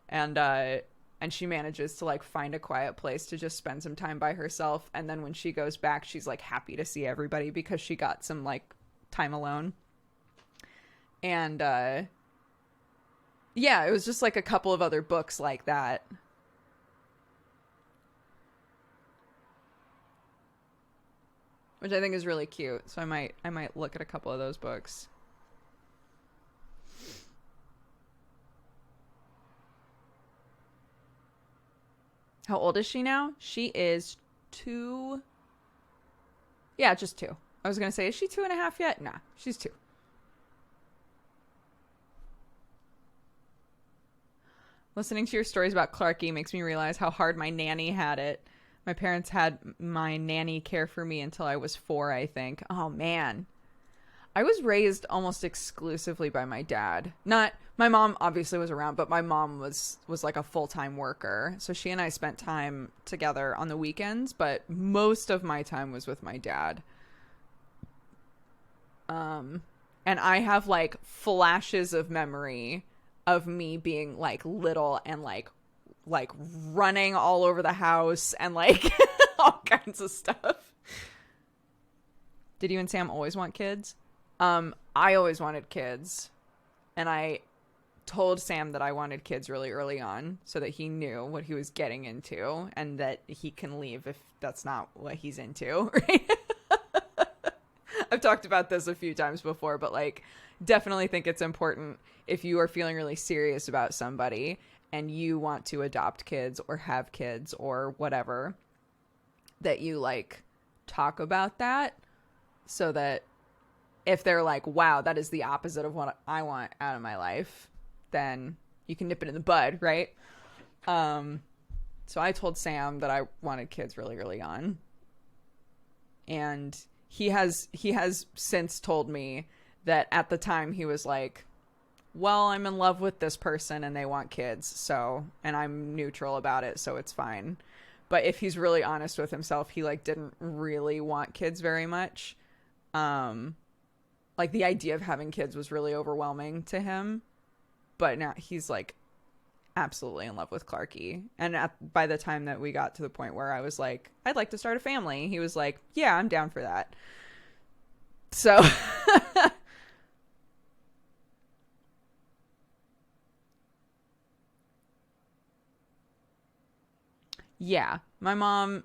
And she manages to like find a quiet place to just spend some time by herself. And then when she goes back, she's like happy to see everybody because she got some like time alone. And yeah, it was just like a couple of other books like that. Which I think is really cute. So I might look at a couple of those books. How old is she now? She is 2. Yeah, just 2. I was going to say, is she 2.5 yet? Nah, she's 2. Listening to your stories about Clarky makes me realize how hard my nanny had it. My parents had my nanny care for me until I was 4, I think. Oh, man. I was raised almost exclusively by my dad. Not my mom obviously was around, but my mom was like a full-time worker. So she and I spent time together on the weekends, but most of my time was with my dad. And I have like flashes of memory of me being like little and like running all over the house and like all kinds of stuff. Did you and Sam always want kids? I always wanted kids, and I told Sam that I wanted kids really early on so that he knew what he was getting into and that he can leave if that's not what he's into, right? I've talked about this a few times before, but like definitely think it's important if you are feeling really serious about somebody and you want to adopt kids or have kids or whatever, that you like talk about that so that if they're like, wow, that is the opposite of what I want out of my life, then you can nip it in the bud, right? So I told Sam that I wanted kids really early on. And he has since told me that at the time he was like, well, I'm in love with this person and they want kids, so, and I'm neutral about it, so it's fine. But if he's really honest with himself, he like didn't really want kids very much. Like the idea of having kids was really overwhelming to him, but now he's like absolutely in love with Clarky. And by the time that we got to the point where I was like, I'd like to start a family, he was like, yeah, I'm down for that. So yeah, my mom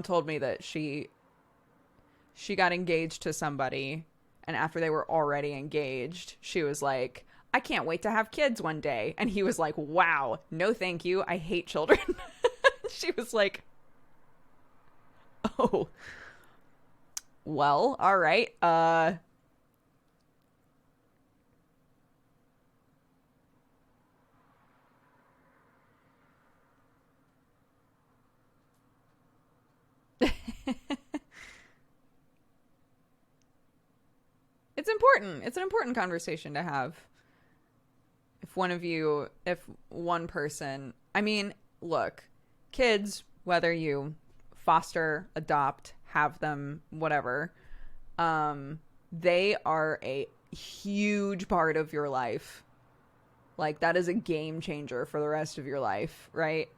told me that she got engaged to somebody, and after they were already engaged, she was like, I can't wait to have kids one day. And he was like, wow, no thank you, I hate children. She was like, oh, well, all right. It's important. It's an important conversation to have. If one person, I mean, look, kids, whether you foster, adopt, have them, whatever, they are a huge part of your life. Like, that is a game changer for the rest of your life, right?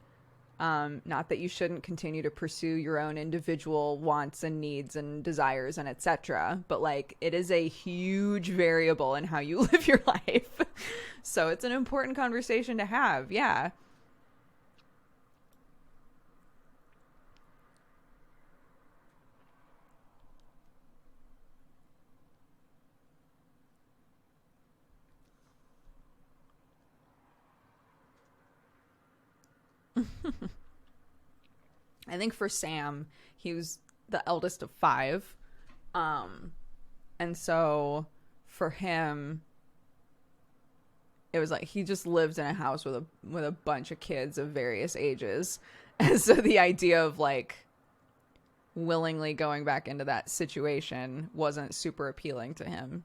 Not that you shouldn't continue to pursue your own individual wants and needs and desires and etc. But like, it is a huge variable in how you live your life. So it's an important conversation to have. Yeah. I think for Sam, he was the eldest of 5. And so for him, it was like he just lived in a house with a bunch of kids of various ages. And so the idea of like willingly going back into that situation wasn't super appealing to him.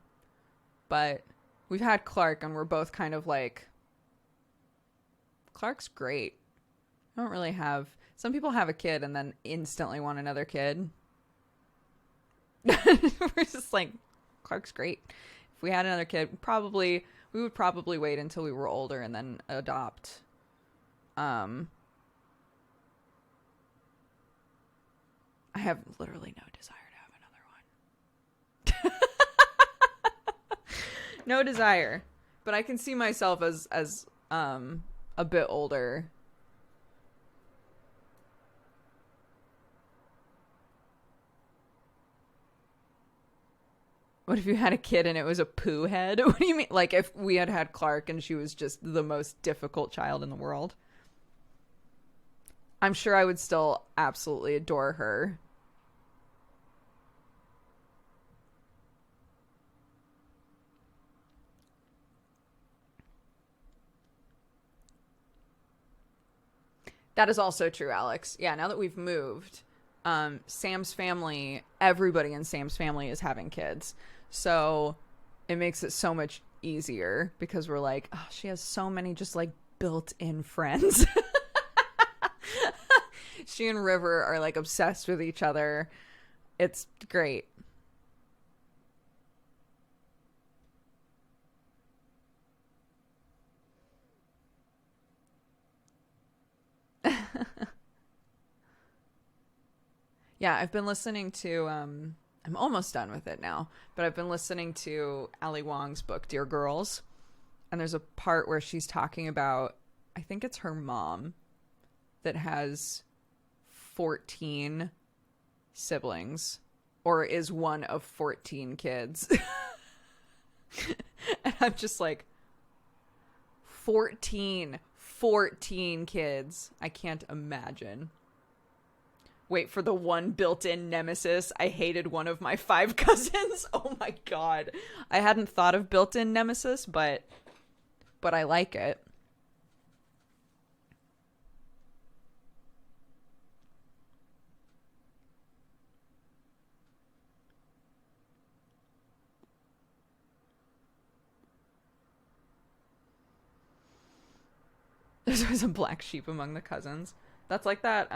But we've had Clark, and we're both kind of like, Clark's great. I don't really have... Some people have a kid and then instantly want another kid. We're just like, Clark's great. If we had another kid, we would probably wait until we were older and then adopt. I have literally no desire to have another one. No desire. But I can see myself as a bit older. What if you had a kid and it was a poo head? What do you mean? Like if we had Clark and she was just the most difficult child in the world? I'm sure I would still absolutely adore her. That is also true, Alex. Yeah, now that we've moved, Sam's family, everybody in Sam's family is having kids. So it makes it so much easier because we're like, oh, she has so many just like built-in friends. She and River are like obsessed with each other. It's great. Yeah, I've been listening to I'm almost done with it now, but I've been listening to Ali Wong's book, Dear Girls. And there's a part where she's talking about, I think it's her mom that has 14 siblings or is one of 14 kids. And I'm just like, 14 kids. I can't imagine. Wait for the one built-in nemesis. I hated one of my 5 cousins. Oh my god. I hadn't thought of built-in nemesis, but I like it. There's always a black sheep among the cousins. That's like that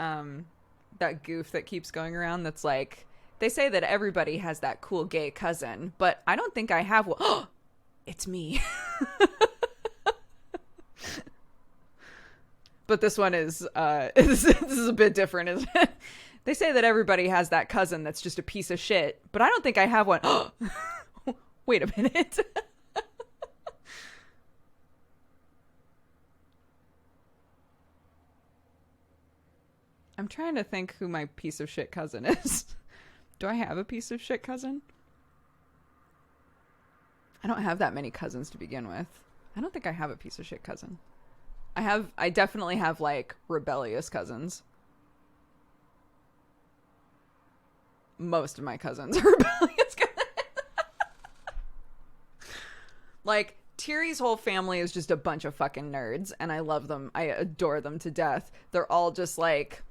goof that keeps going around that's like, they say that everybody has that cool gay cousin, but I don't think I have one. It's me. but this one is this is a bit different, isn't it? They say that everybody has that cousin that's just a piece of shit, but I don't think I have one. Wait a minute. I'm trying to think who my piece of shit cousin is. Do I have a piece of shit cousin? I don't have that many cousins to begin with. I don't think I have a piece of shit cousin. I definitely have like rebellious cousins. Most of my cousins are rebellious cousins. Like, Tiri's whole family is just a bunch of fucking nerds, and I love them. I adore them to death. They're all just like,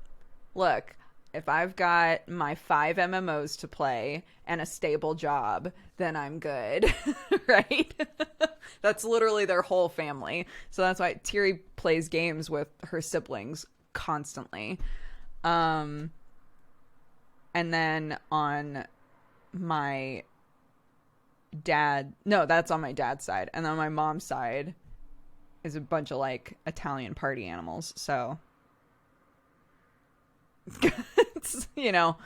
look, if I've got my 5 MMOs to play and a stable job, then I'm good. Right? That's literally their whole family. So that's why Tiri plays games with her siblings constantly. And then on my dad, no, that's on my dad's side. And on my mom's side is a bunch of like Italian party animals. So it's, you know,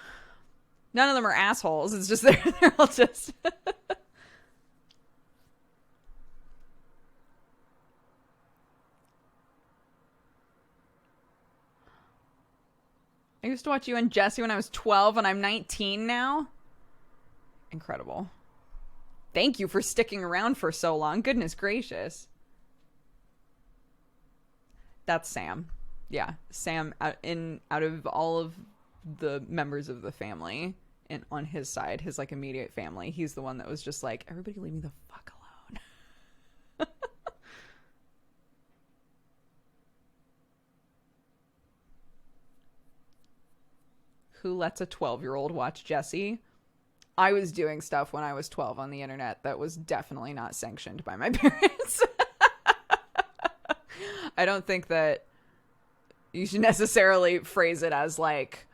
none of them are assholes. It's just they're all just I used to watch you and Jesse when I was 12 and I'm 19 now. Incredible. Thank you for sticking around for so long. Goodness gracious. That's Sam. Yeah, Sam out of all of the members of the family and on his side, his like immediate family, he's the one that was just like, everybody leave me the fuck alone. Who lets a 12-year-old watch Jesse? I was doing stuff when I was 12 on the internet that was definitely not sanctioned by my parents. I don't think that you should necessarily phrase it as like,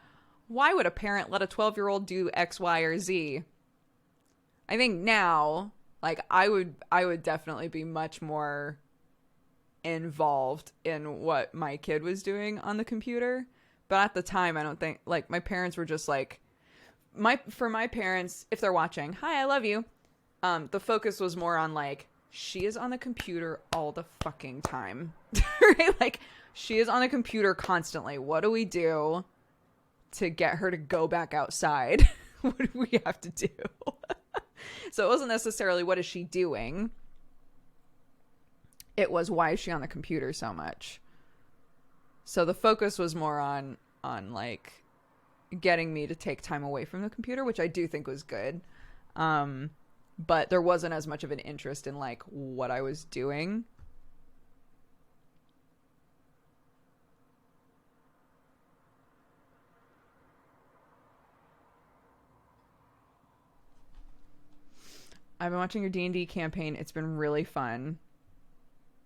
why would a parent let a 12-year-old do X, Y, or Z? I think now, like, I would definitely be much more involved in what my kid was doing on the computer. But at the time, I don't think, like, my parents were just like, for my parents, if they're watching, hi, I love you. The focus was more on like, she is on the computer all the fucking time. Right? Like, she is on the computer constantly. What do we do to get her to go back outside? What do we have to do? So it wasn't necessarily what is she doing. It was, why is she on the computer so much? So the focus was more on like getting me to take time away from the computer, which I do think was good. But there wasn't as much of an interest in like what I was doing. I've been watching your D&D campaign. It's been really fun.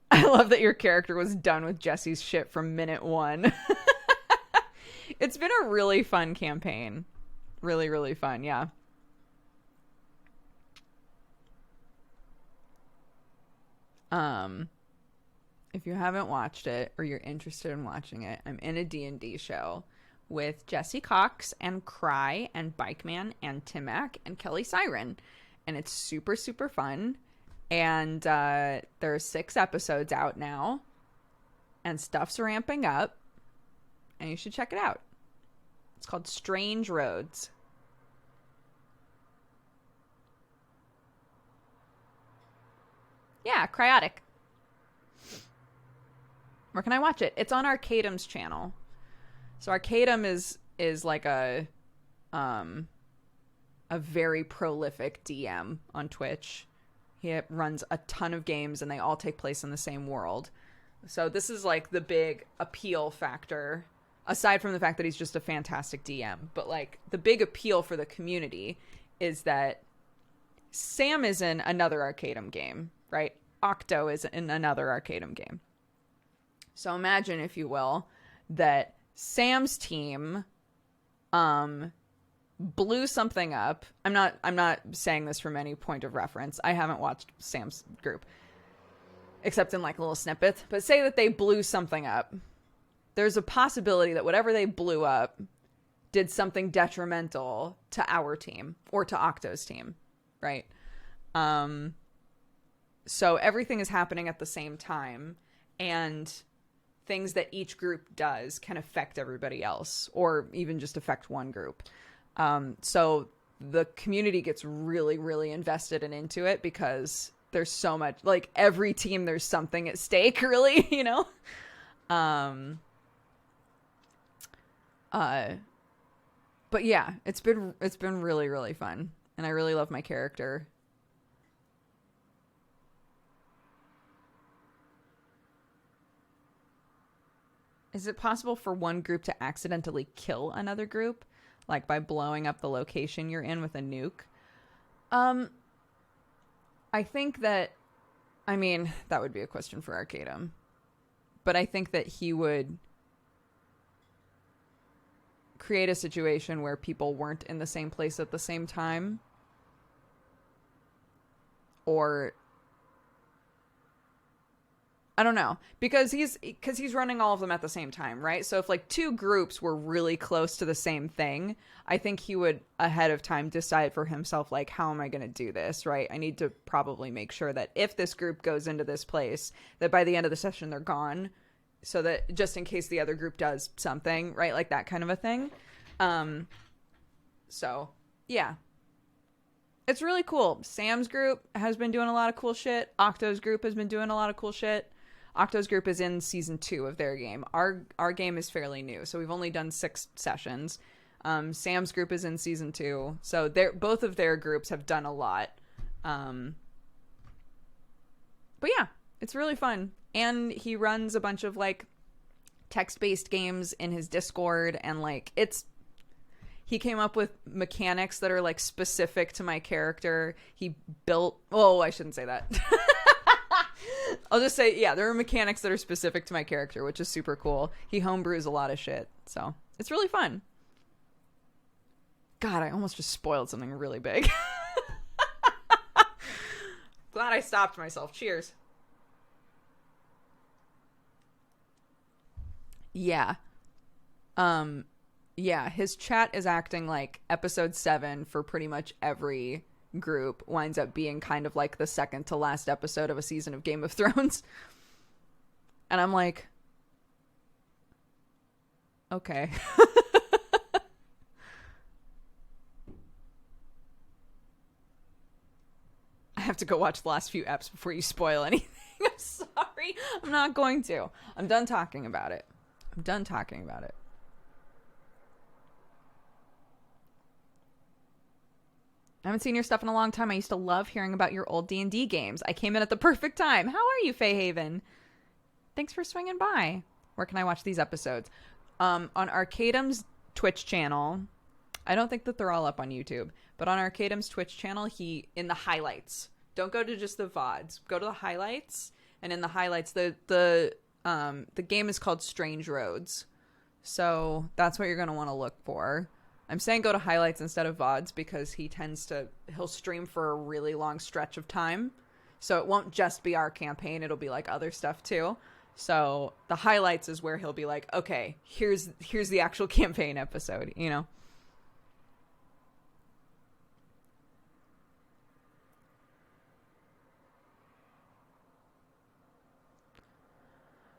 I love that your character was done with Jesse's shit from minute 1. It's been a really fun campaign. Really, really fun, yeah. If you haven't watched it or you're interested in watching it, I'm in a D&D show with Jesse Cox and Cry and Bikeman and Timac and Kelly Siren. And it's super, super fun. And there are 6 episodes out now. And stuff's ramping up. And you should check it out. It's called Strange Roads. Yeah, Cryotic. Where can I watch it? It's on Arcadum's channel. So Arcadum is like a very prolific DM on Twitch. He runs a ton of games and they all take place in the same world. So this is like the big appeal factor, aside from the fact that he's just a fantastic DM. But like the big appeal for the community is that Sam is in another Arcadum game, right? Octo is in another Arcadum game. So imagine, if you will, that Sam's team blew something up. I'm not saying this from any point of reference. I haven't watched Sam's group except in like little snippets, but say that they blew something up there's a possibility that whatever they blew up did something detrimental to our team or to Octo's team, right? So everything is happening at the same time, and things that each group does can affect everybody else, or even just affect one group. So the community gets really, really invested and into it because there's so much, like, every team, there's something at stake, really, you know? But yeah, it's been really, really fun, and I really love my character. Is it possible for one group to accidentally kill another group, like by blowing up the location you're in with a nuke? I think that, I mean, that would be a question for Arcadum, but I think that he would create a situation where people weren't in the same place at the same time, or I don't know, because he's running all of them at the same time, right? So if like two groups were really close to the same thing, I think he would ahead of time decide for himself, like, how am I going to do this, right? I need to probably make sure that if this group goes into this place, that by the end of the session they're gone, so that just in case the other group does something, right? Like that kind of a thing. So yeah, it's really cool. Sam's group has been doing a lot of cool shit. Octo's group has been doing a lot of cool shit. Octo's group is in season 2 of their game. Our game is fairly new, so we've only done 6 sessions. Sam's group is in season 2, so both of their groups have done a lot. But yeah, it's really fun. And he runs a bunch of like text-based games in his Discord, and like he came up with mechanics that are like specific to my character. He built, oh, I shouldn't say that. I'll just say, yeah, there are mechanics that are specific to my character, which is super cool. He homebrews a lot of shit, so it's really fun. God, I almost just spoiled something really big. Glad I stopped myself. Cheers. Yeah. Yeah, his chat is acting like episode 7 for pretty much every group winds up being kind of like the second to last episode of a season of Game of Thrones. And I'm like, okay. I have to go watch the last few eps before you spoil anything. I'm sorry. I'm not going to. I'm done talking about it. I haven't seen your stuff in a long time. I used to love hearing about your old D&D games. I came in at the perfect time. How are you, Fayhaven? Thanks for swinging by. Where can I watch these episodes? On Arcadum's Twitch channel. I don't think that they're all up on YouTube. But on Arcadum's Twitch channel, in the highlights. Don't go to just the VODs. Go to the highlights. And in the highlights, the game is called Strange Roads. So that's what you're going to want to look for. I'm saying go to highlights instead of VODs because he'll stream for a really long stretch of time. So it won't just be our campaign. It'll be like other stuff too. So the highlights is where he'll be like, okay, here's the actual campaign episode, you know?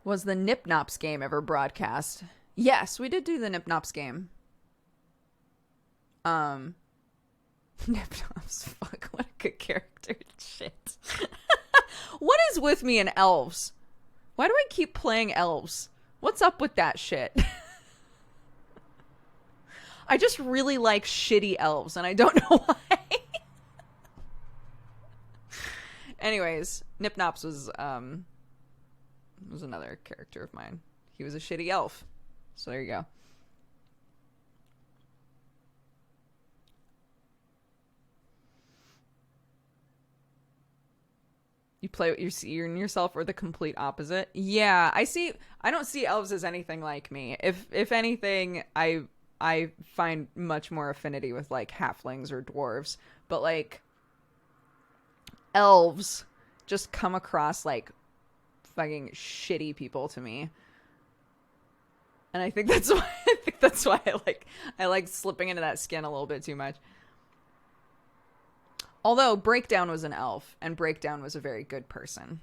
Was the Nip Nops game ever broadcast? Yes, we did do the Nip Nops game. Nip Nops, fuck, what a good character. Shit. What is with me and elves? Why do I keep playing elves? What's up with that shit? I just really like shitty elves, and I don't know why. Anyways, Nip Nops was another character of mine. He was a shitty elf. So there you go. You play what you see in yourself, or the complete opposite. Yeah, I don't see elves as anything like me. If anything, I find much more affinity with like halflings or dwarves, but like elves just come across like fucking shitty people to me. And I think that's why I like slipping into that skin a little bit too much. Although Breakdown was an elf, and Breakdown was a very good person.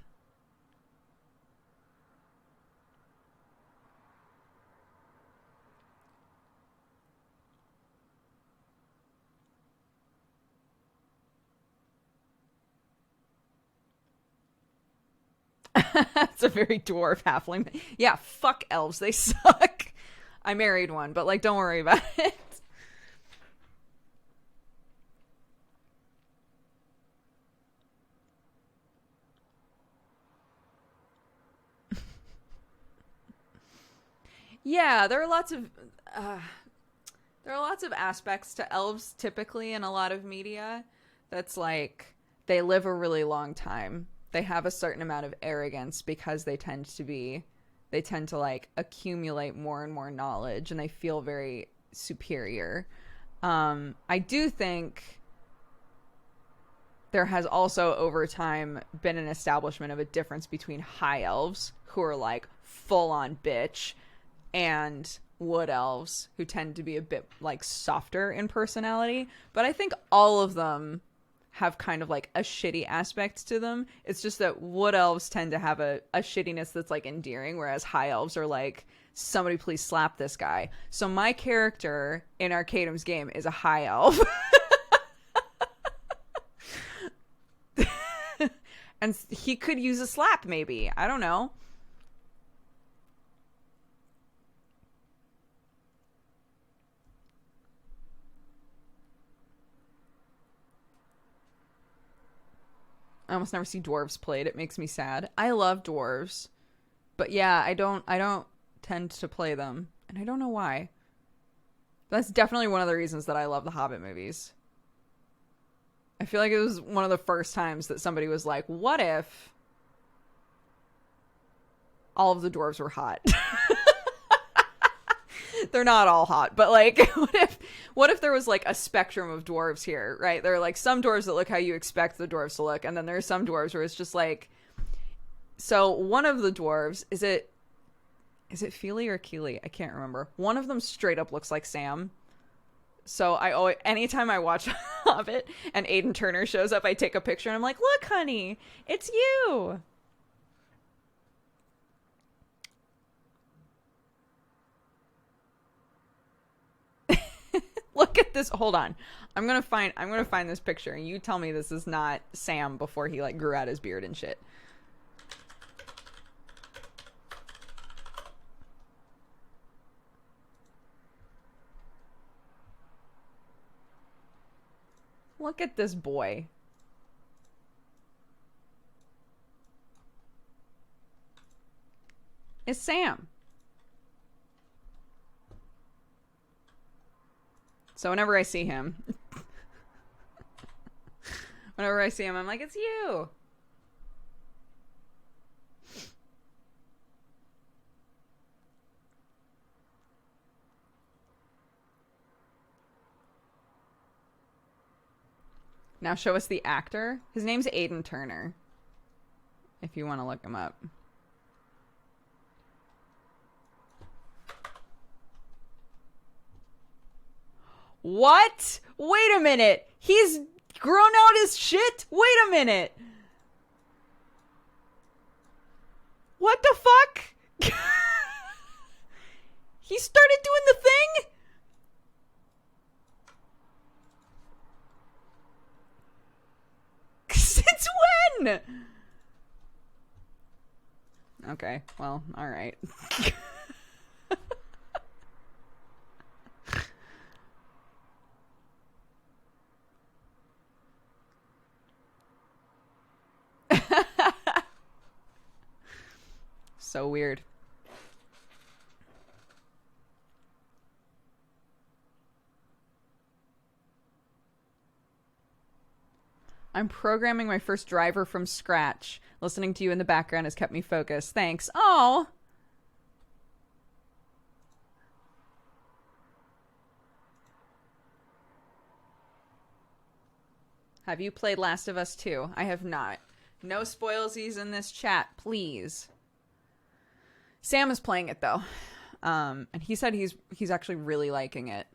It's a very dwarf halfling. Yeah, fuck elves. They suck. I married one, but like, don't worry about it. Yeah, there are lots of aspects to elves typically in a lot of media that's like they live a really long time. They have a certain amount of arrogance because they tend to like accumulate more and more knowledge, and they feel very superior. I do think there has also over time been an establishment of a difference between high elves, who are like full on bitch, and wood elves, who tend to be a bit like softer in personality. But I think all of them have kind of like a shitty aspect to them. It's just that wood elves tend to have a shittiness that's like endearing, whereas high elves are like, somebody please slap this guy. So my character in Arcadum's game is a high elf. And he could use a slap, maybe. I don't know. I almost never see dwarves played. It makes me sad. I love dwarves. But yeah, I don't tend to play them. And I don't know why. That's definitely one of the reasons that I love the Hobbit movies. I feel like it was one of the first times that somebody was like, what if all of the dwarves were hot? They're not all hot, but like, what if there was like a spectrum of dwarves here, right? There are like some dwarves that look how you expect the dwarves to look, and then there are some dwarves where it's just like, so one of the dwarves, is it Feely or Keely? I can't remember. One of them straight up looks like Sam. So anytime I watch Hobbit and Aidan Turner shows up, I take a picture and I'm like, look, honey, it's you. Look at this. Hold on. I'm gonna find this picture, and you tell me this is not Sam before he like grew out his beard and shit. Look at this boy. It's Sam. So whenever I see him, I'm like, it's you. Now show us the actor. His name's Aidan Turner, if you want to look him up. What? Wait a minute. He's grown out his shit? Wait a minute. What the fuck? He started doing the thing? Since when? Okay, well, alright. So weird. I'm programming my first driver from scratch. Listening to you in the background has kept me focused. Thanks. Oh. Have you played Last of Us 2? I have not. No spoilsies in this chat, please. Sam is playing it, though. And he said he's actually really liking it.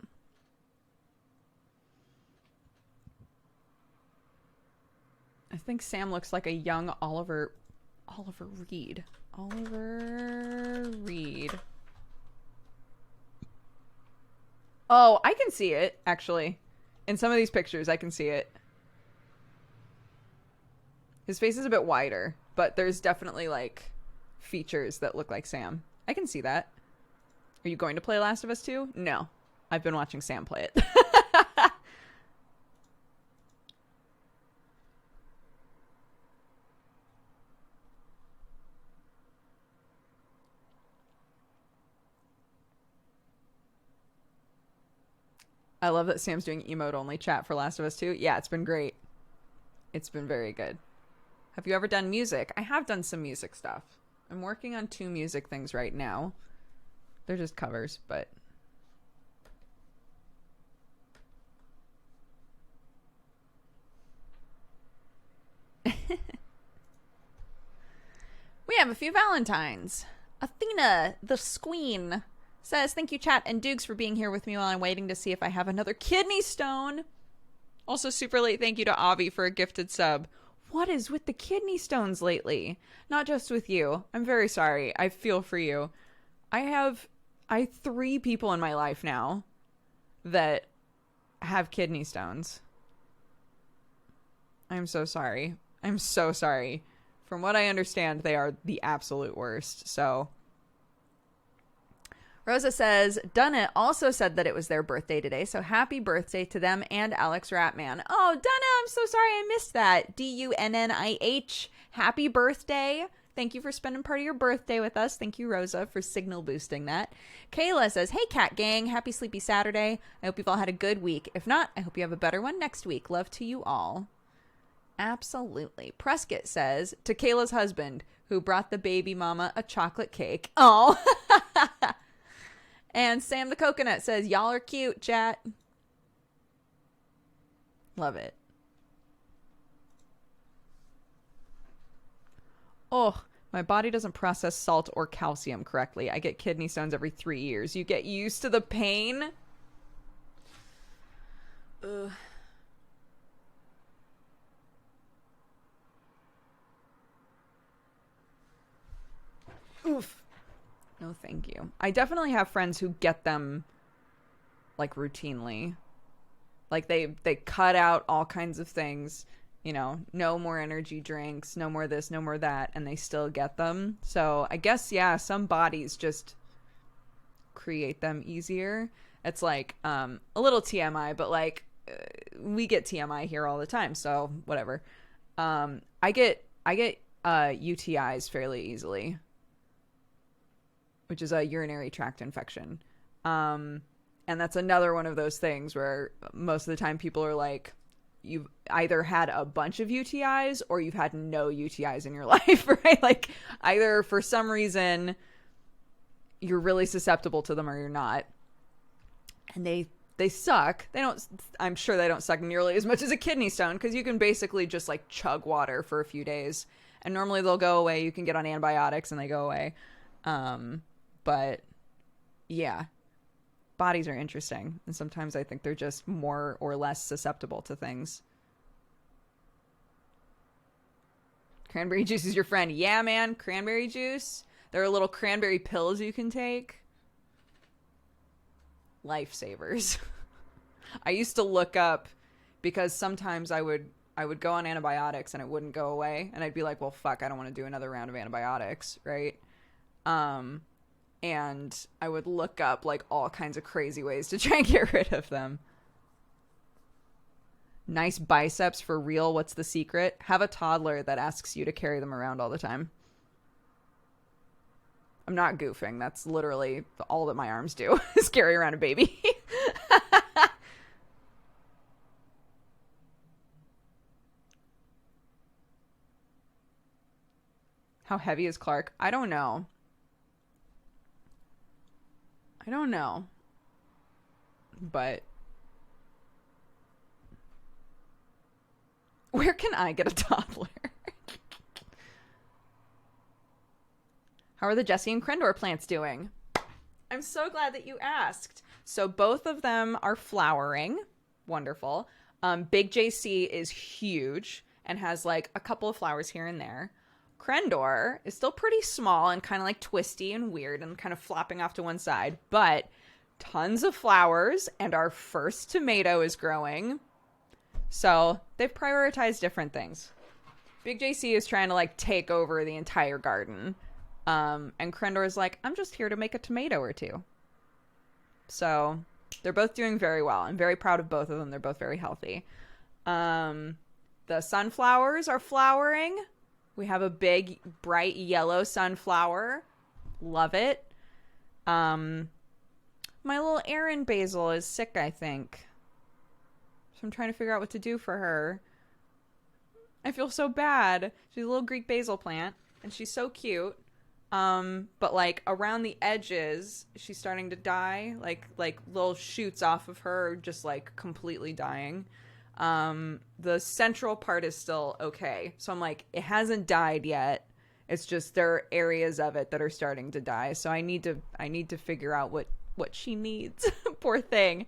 I think Sam looks like a young Oliver Reed. Oliver Reed. Oh, I can see it, actually. In some of these pictures, I can see it. His face is a bit wider, but there's definitely, like, features that look like Sam. I can see that. Are you going to play Last of Us 2? No. I've been watching Sam play it. I love that Sam's doing emote-only chat for Last of Us 2. Yeah, it's been great. It's been very good. Have you ever done music? I have done some music stuff. I'm working on 2 music things right now. They're just covers, but... We have a few Valentines. Athena, the Squeen, says, thank you, chat and Dukes, for being here with me while I'm waiting to see if I have another kidney stone. Also, super late thank you to Avi for a gifted sub. What is with the kidney stones lately? Not just with you. I'm very sorry. I feel for you. I have 3 people in my life now that have kidney stones. I'm so sorry. I'm so sorry. From what I understand, they are the absolute worst. So... Rosa says, Dunna also said that it was their birthday today, so happy birthday to them and Alex Ratman. Oh, Dunna, I'm so sorry I missed that. Dunnih. Happy birthday. Thank you for spending part of your birthday with us. Thank you, Rosa, for signal boosting that. Kayla says, hey, Cat Gang. Happy Sleepy Saturday. I hope you've all had a good week. If not, I hope you have a better one next week. Love to you all. Absolutely. Prescott says, to Kayla's husband, who brought the baby mama a chocolate cake. Oh, And Sam the Coconut says, y'all are cute, chat. Love it. Oh, my body doesn't process salt or calcium correctly. I get kidney stones every 3 years. You get used to the pain? Ugh. Oof. No, thank you. I definitely have friends who get them, like, routinely. Like, they cut out all kinds of things. You know, no more energy drinks, no more this, no more that, and they still get them. So, I guess, yeah, some bodies just create them easier. It's like, a little TMI, but, like, we get TMI here all the time, so whatever. I get UTIs fairly easily, which is a urinary tract infection. And that's another one of those things where most of the time people are like, you've either had a bunch of UTIs or you've had no UTIs in your life, right? Like, either for some reason you're really susceptible to them or you're not. And they suck. I'm sure they don't suck nearly as much as a kidney stone, because you can basically just, like, chug water for a few days. And normally they'll go away. You can get on antibiotics and they go away. But yeah, bodies are interesting. And sometimes I think they're just more or less susceptible to things. Cranberry juice is your friend. Yeah, man. Cranberry juice. There are little cranberry pills you can take. Lifesavers. I used to look up, because sometimes I would go on antibiotics and it wouldn't go away. And I'd be like, well, fuck, I don't want to do another round of antibiotics. Right. And I would look up, like, all kinds of crazy ways to try and get rid of them. Nice biceps for real. What's the secret? Have a toddler that asks you to carry them around all the time. I'm not goofing. That's literally all that my arms do is carry around a baby. How heavy is Clark? I don't know. But where can I get a toddler? How are the Jesse and Crendor plants doing? I'm so glad that you asked. So both of them are flowering. Wonderful. Big JC is huge and has like a couple of flowers here and there. Crendor is still pretty small and kind of like twisty and weird and kind of flopping off to one side, but tons of flowers, and our first tomato is growing. So they've prioritized different things. Big JC is trying to like take over the entire garden. And Crendor is like, I'm just here to make a tomato or two. So they're both doing very well. I'm very proud of both of them. They're both very healthy. The sunflowers are flowering. We have a big, bright yellow sunflower. Love it. My little Erin basil is sick, I think. So I'm trying to figure out what to do for her. I feel so bad. She's a little Greek basil plant, and she's so cute. But like around the edges, she's starting to die. Like little shoots off of her are just like completely dying. The central part is still okay. So I'm like, it hasn't died yet. It's just there are areas of it that are starting to die. So I need to figure out what she needs. Poor thing.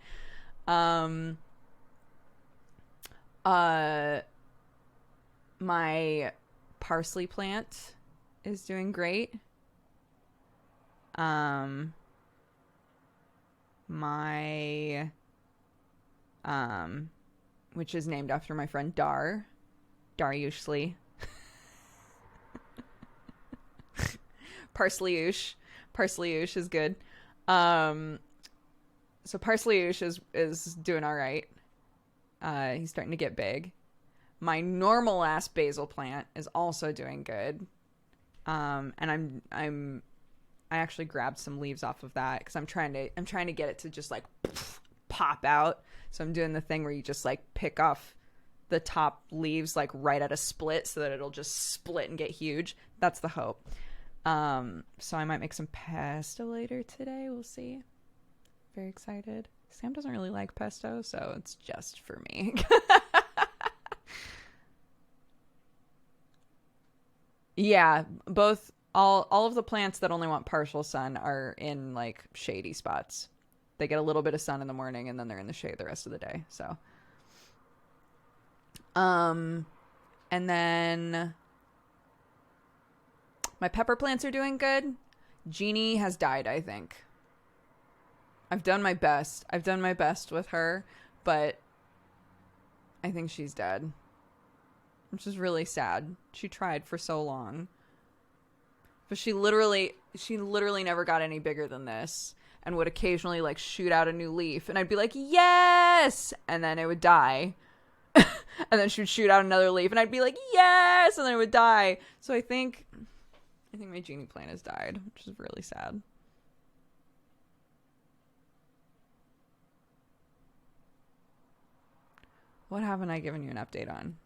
My parsley plant is doing great. Which is named after my friend Dariushli. Parsleyush is good. So Parsleyush is doing all right. He's starting to get big. My normal ass basil plant is also doing good. And I actually grabbed some leaves off of that because I'm trying to get it to just like pop out. So I'm doing the thing where you just like pick off the top leaves like right at a split so that it'll just split and get huge. That's the hope. So I might make some pesto later today. We'll see. Very excited. Sam doesn't really like pesto, so it's just for me. Yeah, all of the plants that only want partial sun are in like shady spots. They get a little bit of sun in the morning and then they're in the shade the rest of the day. So, and then my pepper plants are doing good. Jeannie has died, I think. I've done my best with her, but I think she's dead. Which is really sad. She tried for so long. But she literally never got any bigger than this and would occasionally like shoot out a new leaf and I'd be like, "Yes!" and then it would die. And then she would shoot out another leaf and I'd be like, "Yes!" and then it would die. So I think my Jeannie plant has died, which is really sad. What haven't I given you an update on?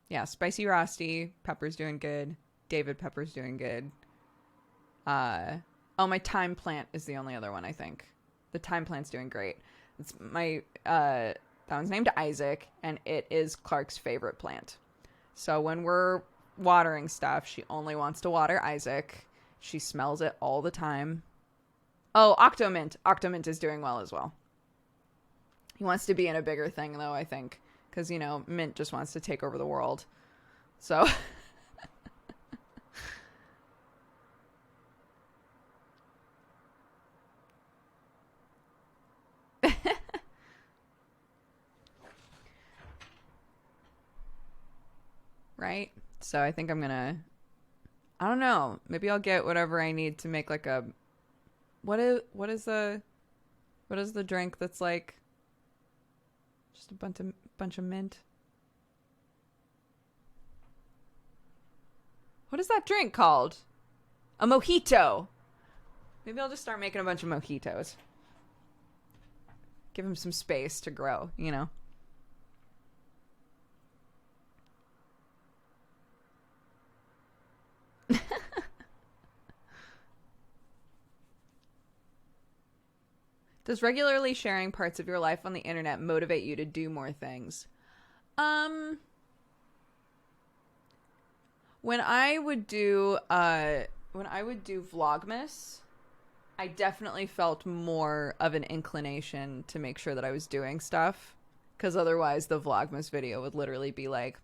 Yeah, Spicy Rosti, Pepper's doing good. David Pepper's doing good. My thyme plant is the only other one, I think. The thyme plant's doing great. It's that one's named Isaac, and it is Clark's favorite plant. So when we're watering stuff, she only wants to water Isaac. She smells it all the time. Oh, Octomint. Octomint is doing well as well. He wants to be in a bigger thing, though, I think. Because, Mint just wants to take over the world. So. Right? So I think I'm going to. I don't know. Maybe I'll get whatever I need to make like a. What is the drink that's like. Just a bunch of mint. What is that drink called? A mojito. Maybe I'll just start making a bunch of mojitos. Give him some space to grow, Does regularly sharing parts of your life on the internet motivate you to do more things? When I would do when I would do Vlogmas, I definitely felt more of an inclination to make sure that I was doing stuff, because otherwise the Vlogmas video would literally be like,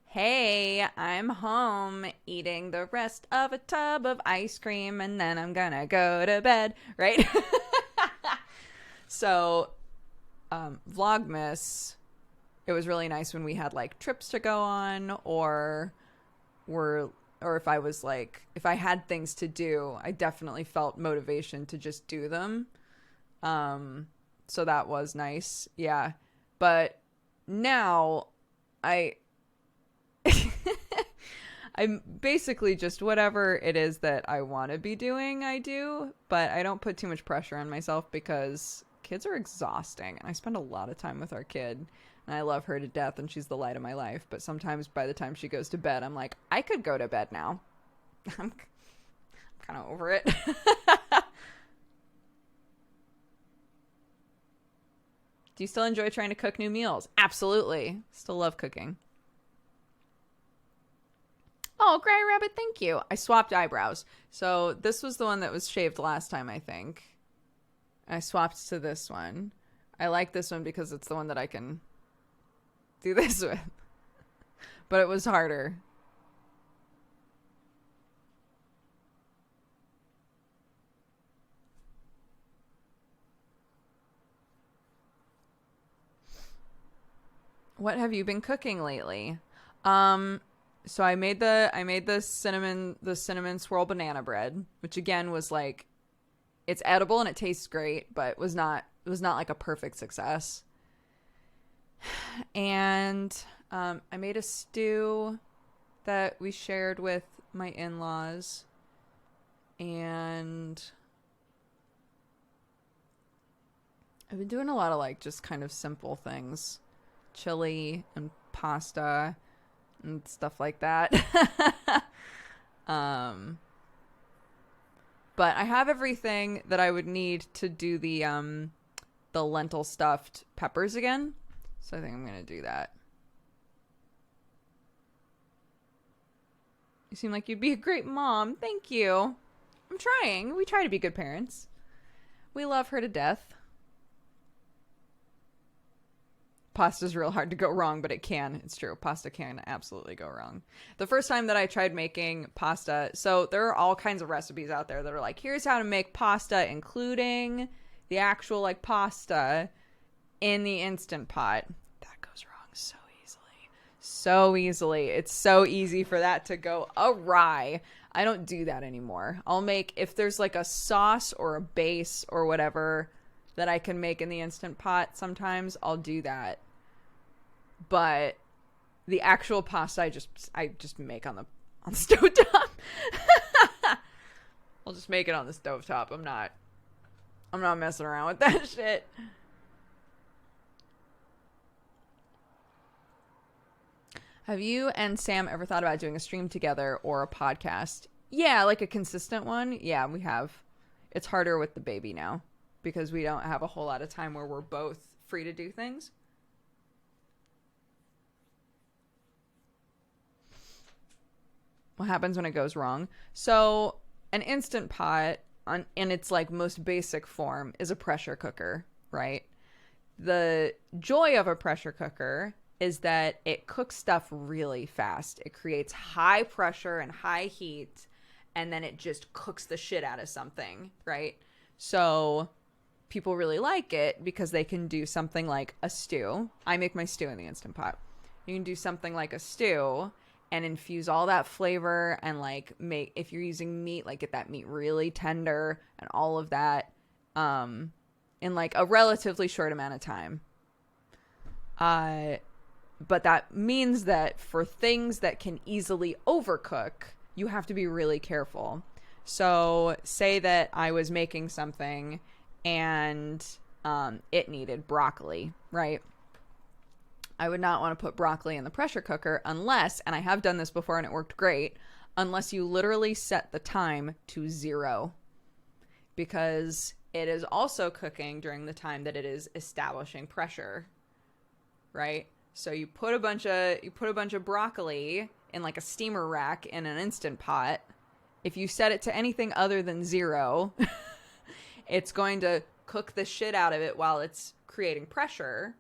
hey, I'm home eating the rest of a tub of ice cream and then I'm gonna go to bed, right? So Vlogmas, it was really nice when we had like trips to go on, or if I was like, if I had things to do, I definitely felt motivation to just do them. So that was nice. Yeah. But now I'm basically just whatever it is that I want to be doing, I do, but I don't put too much pressure on myself because kids are exhausting and I spend a lot of time with our kid and I love her to death and she's the light of my life. But sometimes by the time she goes to bed, I'm like, I could go to bed now. I'm kind of over it. Do you still enjoy trying to cook new meals? Absolutely. Still love cooking. Oh, Gray Rabbit, thank you. I swapped eyebrows. So this was the one that was shaved last time, I think. I swapped to this one. I like this one because it's the one that I can do this with. But it was harder. What have you been cooking lately? So I made the cinnamon swirl banana bread, which again was like, it's edible and it tastes great, but was not like a perfect success. And I made a stew that we shared with my in-laws, and I've been doing a lot of like just kind of simple things, chili and pasta and stuff like that. But I have everything that I would need to do the lentil stuffed peppers again. So I think I'm going to do that. You seem like you'd be a great mom. Thank you. I'm trying. We try to be good parents. We love her to death. Pasta's real hard to go wrong, but it can. It's true. Pasta can absolutely go wrong. The first time that I tried making pasta, so there are all kinds of recipes out there that are like, here's how to make pasta, including the actual like pasta in the Instant Pot. That goes wrong so easily. So easily. It's so easy for that to go awry. I don't do that anymore. I'll make, if there's like a sauce or a base or whatever that I can make in the Instant Pot, sometimes I'll do that. But the actual pasta I just make on the stovetop. I'll just make it on the stovetop. I'm not messing around with that shit. Have you and Sam ever thought about doing a stream together or a podcast? Yeah, like a consistent one. Yeah, we have. It's harder with the baby now because we don't have a whole lot of time where we're both free to do things. What happens when it goes wrong? So an Instant Pot in its like most basic form is a pressure cooker, right? The joy of a pressure cooker is that it cooks stuff really fast. It creates high pressure and high heat, and then it just cooks the shit out of something, right? So people really like it because they can do something like a stew. I make my stew in the Instant Pot. You can do something like a stew and infuse all that flavor and like make, if you're using meat, like get that meat really tender and all of that in like a relatively short amount of time. But that means that for things that can easily overcook, you have to be really careful. So say that I was making something and it needed broccoli, right? I would not want to put broccoli in the pressure cooker unless, and I have done this before and it worked great, unless you literally set the time to 0. Because it is also cooking during the time that it is establishing pressure, right? So you put a bunch of broccoli in like a steamer rack in an Instant Pot, If you set it to anything other than 0, it's going to cook the shit out of it while it's creating pressure.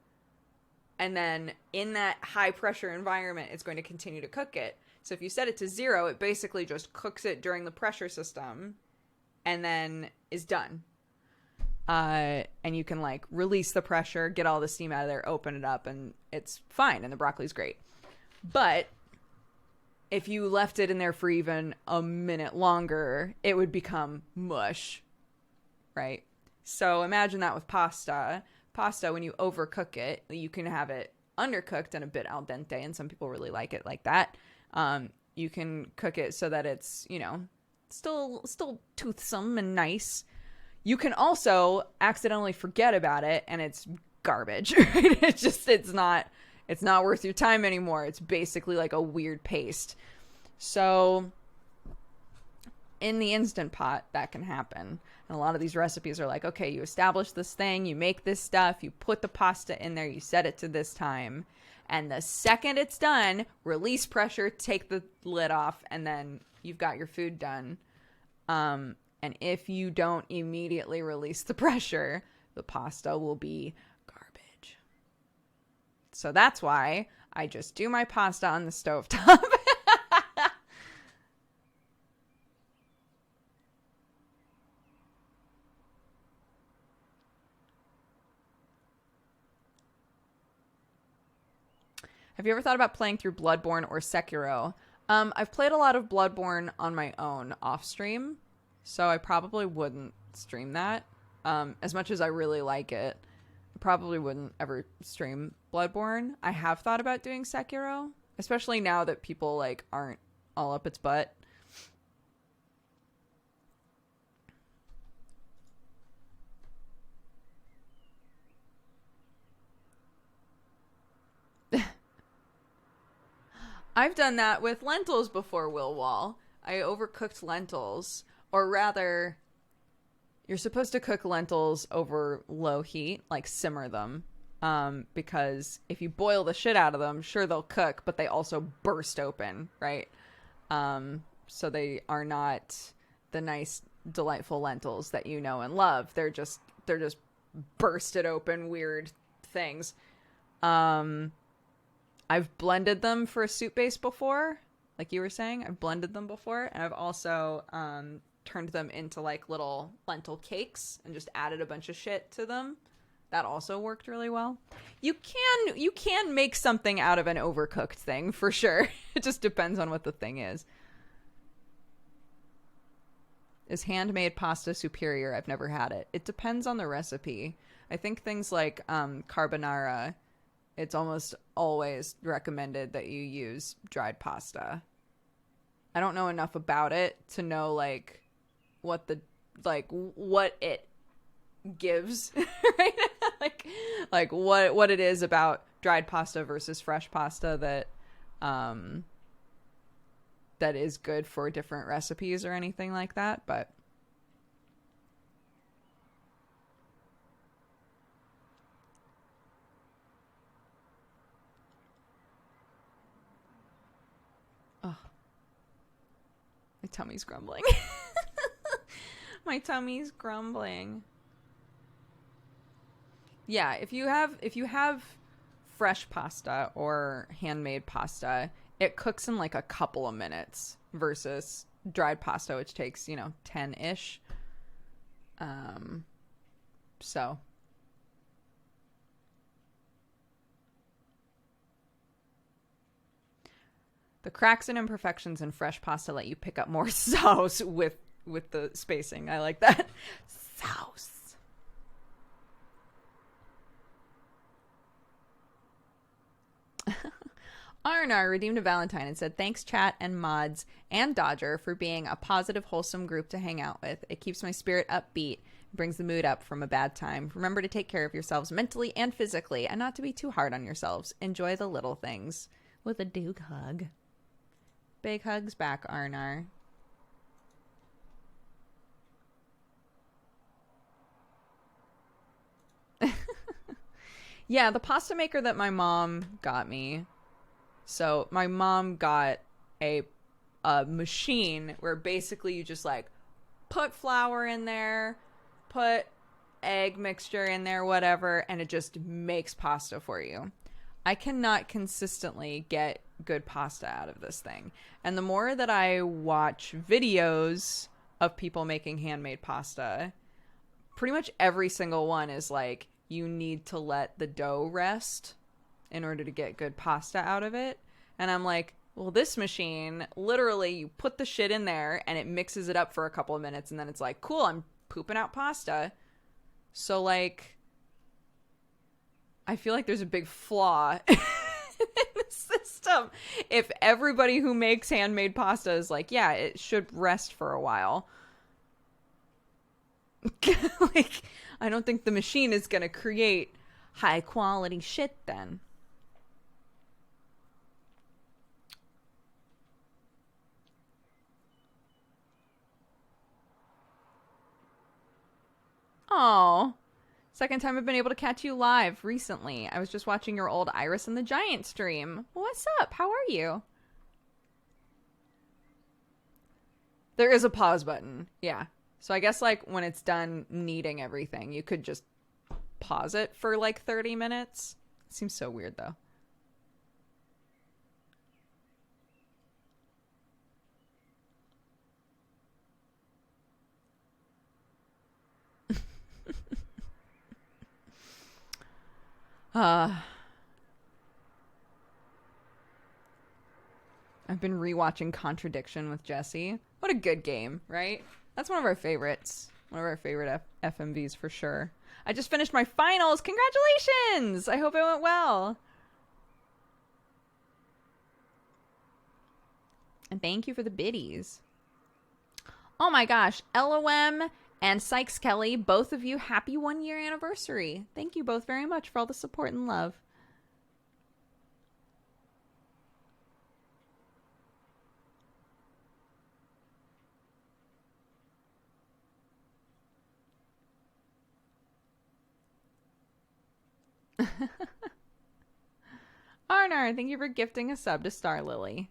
And then in that high pressure environment, it's going to continue to cook it. So if you set it to 0, it basically just cooks it during the pressure system and then is done. And you can like release the pressure, get all the steam out of there, open it up, and it's fine. And the broccoli's great. But if you left it in there for even a minute longer, it would become mush, right? So imagine that with pasta. Pasta, when you overcook it, you can have it undercooked and a bit al dente, and some people really like it like that. You can cook it so that it's, you know, still toothsome and nice. You can also accidentally forget about it and it's garbage, right? It's not worth your time anymore. It's basically like a weird paste. So in the Instant Pot, that can happen. And a lot of these recipes are like, okay, you establish this thing, you make this stuff, you put the pasta in there, you set it to this time. And the second it's done, release pressure, take the lid off, and then you've got your food done. And if you don't immediately release the pressure, the pasta will be garbage. So that's why I just do my pasta on the stovetop. Have you ever thought about playing through Bloodborne or Sekiro? I've played a lot of Bloodborne on my own off stream, so I probably wouldn't stream that. As much as I really like it, I probably wouldn't ever stream Bloodborne. I have thought about doing Sekiro, especially now that people like aren't all up its butt. I've done that with lentils before, Will Wall. I overcooked lentils, or rather, you're supposed to cook lentils over low heat, like simmer them, because if you boil the shit out of them, sure they'll cook, but they also burst open, right? So they are not the nice, delightful lentils that you know and love. They're just bursted open weird things. I've blended them for a soup base before, like you were saying. I've blended them before, and I've also turned them into like little lentil cakes and just added a bunch of shit to them. That also worked really well. You can make something out of an overcooked thing for sure. It just depends on what the thing is. Is handmade pasta superior? I've never had it. It depends on the recipe. I think things like carbonara, it's almost always recommended that you use dried pasta. I don't know enough about it to know like what it gives, right? like what it is about dried pasta versus fresh pasta that is good for different recipes or anything like that, but my tummy's grumbling. My tummy's grumbling. Yeah, if you have fresh pasta or handmade pasta, it cooks in like a couple of minutes versus dried pasta, which takes, 10-ish. So the cracks and imperfections in fresh pasta let you pick up more sauce with the spacing. I like that. Sauce. Arnar redeemed a Valentine and said, thanks chat and mods and Dodger for being a positive, wholesome group to hang out with. It keeps my spirit upbeat, brings the mood up from a bad time. Remember to take care of yourselves mentally and physically and not to be too hard on yourselves. Enjoy the little things. With a Duke hug. Big hugs back, Arnar. Yeah, the pasta maker that my mom got me. So my mom got a a machine where basically you just like put flour in there, put egg mixture in there, whatever, and it just makes pasta for you. I cannot consistently get good pasta out of this thing. And the more that I watch videos of people making handmade pasta, pretty much every single one is like, you need to let the dough rest in order to get good pasta out of it. And I'm like, well, this machine, literally, you put the shit in there and it mixes it up for a couple of minutes and then it's like, cool, I'm pooping out pasta. So, like, I feel like there's a big flaw in the system. If everybody who makes handmade pasta is like, yeah, it should rest for a while. Like, I don't think the machine is going to create high quality shit then. Oh, second time I've been able to catch you live recently. I was just watching your old Iris and the Giant stream. What's up? How are you? There is a pause button. Yeah. So I guess like when it's done kneading everything, you could just pause it for like 30 minutes. Seems so weird though. I've been rewatching Contradiction with Jesse. What a good game, right? That's one of our favorites. One of our favorite FMVs for sure. I just finished my finals. Congratulations! I hope it went well. And thank you for the biddies. Oh my gosh. LOM and Sykes Kelly, both of you, happy 1-year anniversary. Thank you both very much for all the support and love. Arnar, thank you for gifting a sub to Star Lily.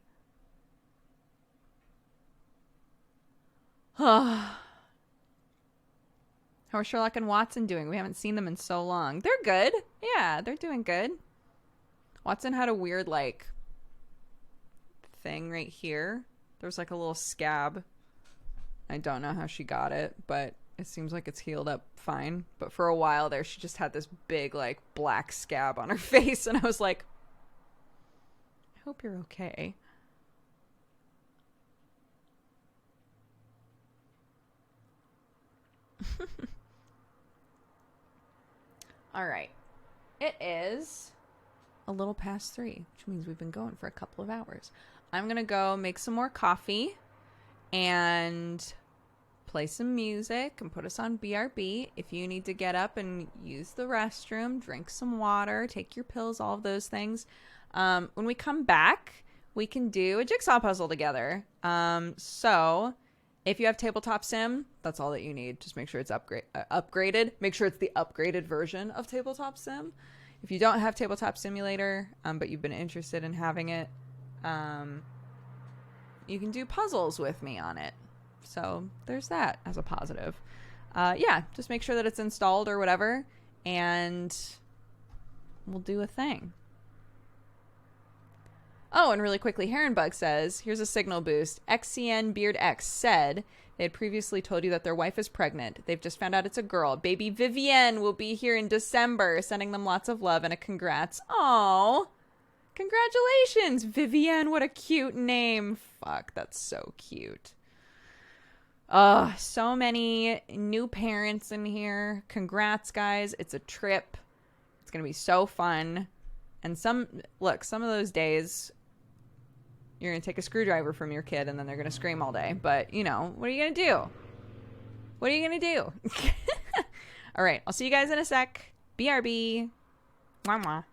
How are Sherlock and Watson doing? We haven't seen them in so long. They're good. Yeah, they're doing good. Watson had a weird, like, thing right here. There was, like, a little scab. I don't know how she got it, but it seems like it's healed up fine. But for a while there, she just had this big, like, black scab on her face. And I was like, I hope you're okay. All right. It is a little past 3, which means we've been going for a couple of hours. I'm going to go make some more coffee and play some music and put us on BRB. If you need to get up and use the restroom, drink some water, take your pills, all of those things. When we come back, we can do a jigsaw puzzle together. So if you have Tabletop Sim, that's all that you need. Just make sure it's upgraded. Make sure it's the upgraded version of Tabletop Sim. If you don't have Tabletop Simulator, but you've been interested in having it, you can do puzzles with me on it. So there's that as a positive. Yeah, just make sure that it's installed or whatever, and we'll do a thing. Oh, and really quickly, Heronbug says, here's a signal boost. XCN Beard X said they had previously told you that their wife is pregnant. They've just found out it's a girl. Baby Vivienne will be here in December. Sending them lots of love and a congrats. Aww. Congratulations, Vivienne. What a cute name. Fuck, that's so cute. So many new parents in here. Congrats, guys. It's a trip. It's going to be so fun. And some of those days, you're going to take a screwdriver from your kid and then they're going to scream all day. But, you know, what are you going to do? What are you going to do? All right. I'll see you guys in a sec. BRB. Mwah, mwah.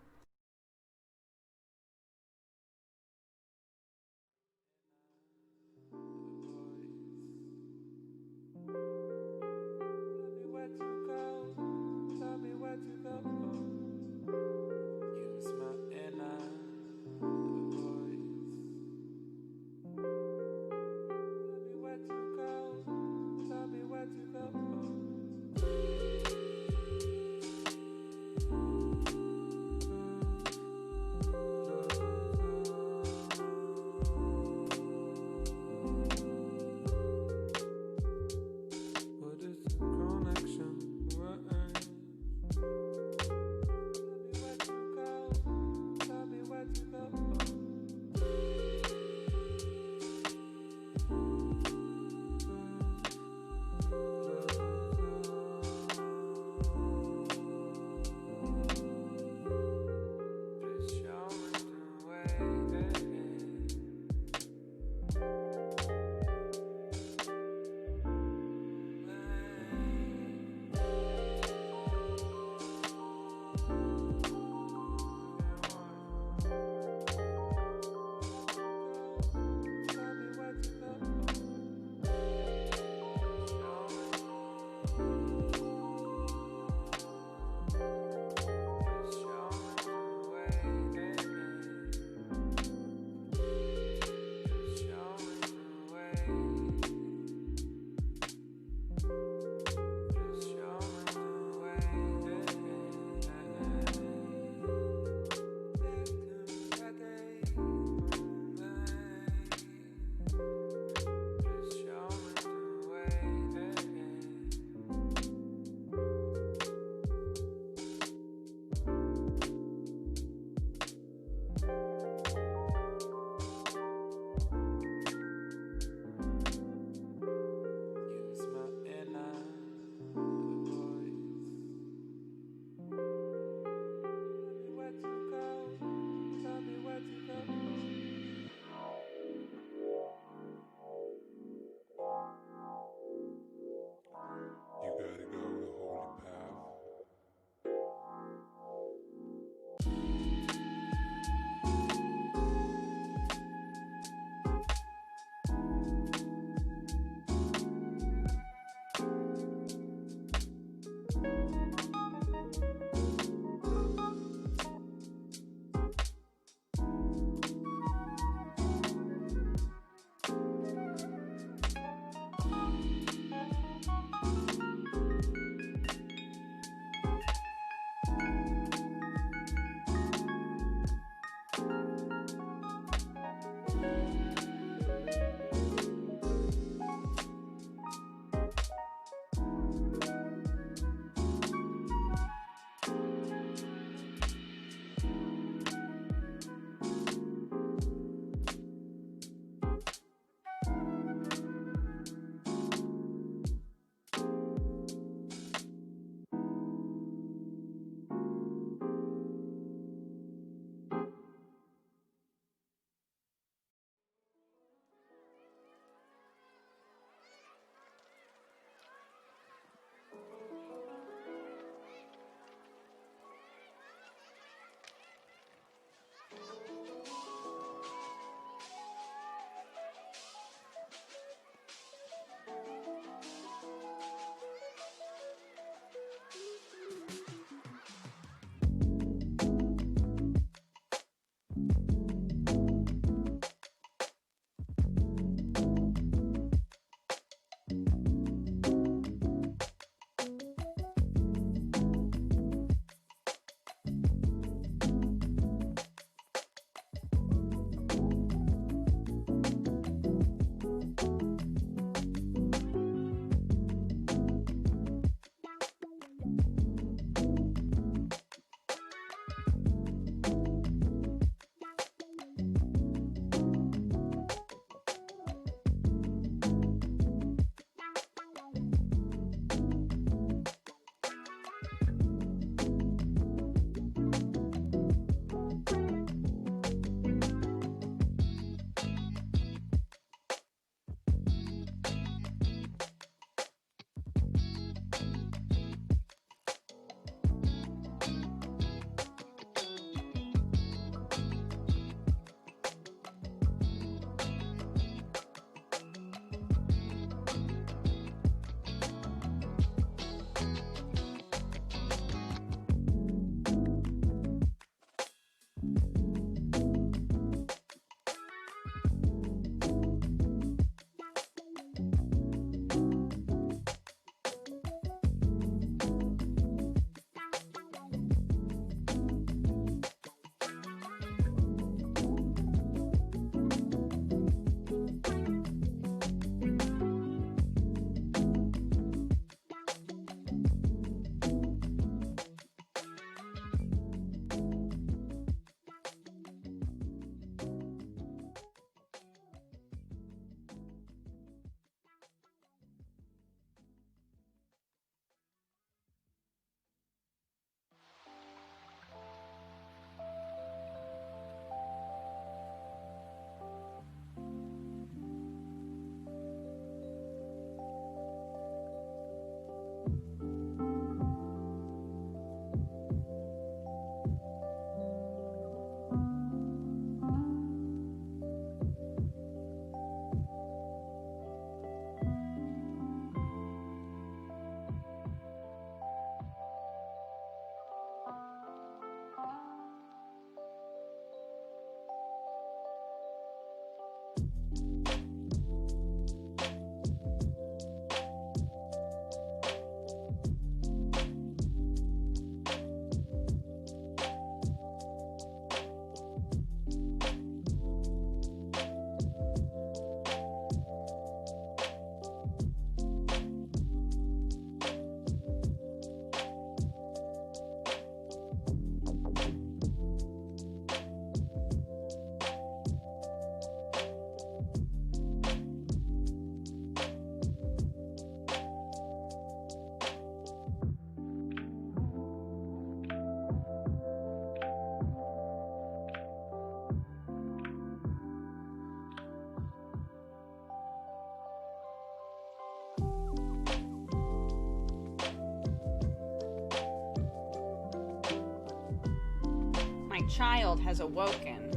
child has awoken.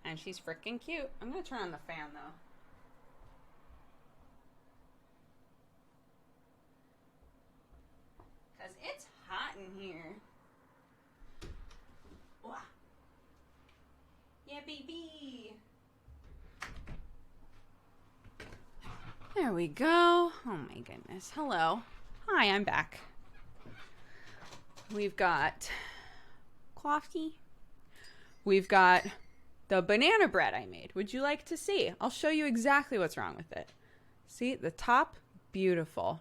And she's freaking cute. I'm gonna turn on the fan though. Because it's hot in here. Wah. Yeah, baby. There we go. Oh my goodness. Hello. Hi, I'm back. We've got coffee. We've got the banana bread I made. Would you like to see? I'll show you exactly what's wrong with it. See, the top, beautiful.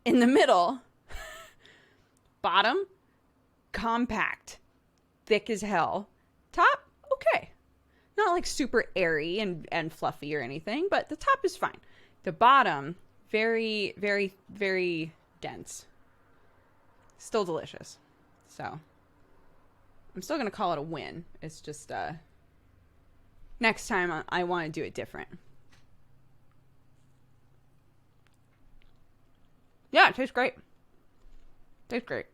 In the middle, bottom, compact, thick as hell. Top, okay. Not like super airy and fluffy or anything, but the top is fine. The bottom, very, very, very dense. Still delicious. So, I'm still going to call it a win. It's just, next time I want to do it different. Yeah, it tastes great. Tastes great.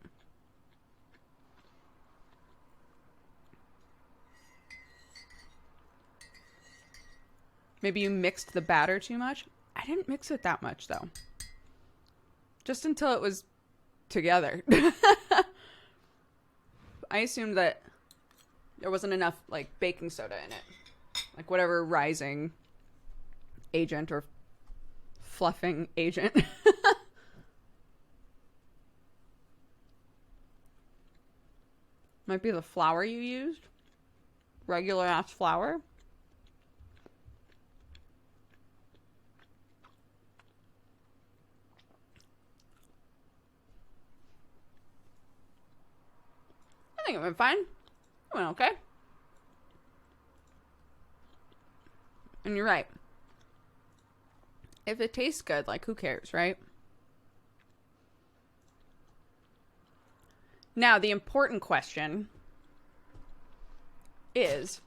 Maybe you mixed the batter too much. I didn't mix it that much, though. Just until it was together. I assumed that there wasn't enough, like, baking soda in it. Like, whatever rising agent or fluffing agent. Might be the flour you used. Regular ass flour. I think it went fine. It went okay. And you're right. If it tastes good, like, who cares, right? Now, the important question is,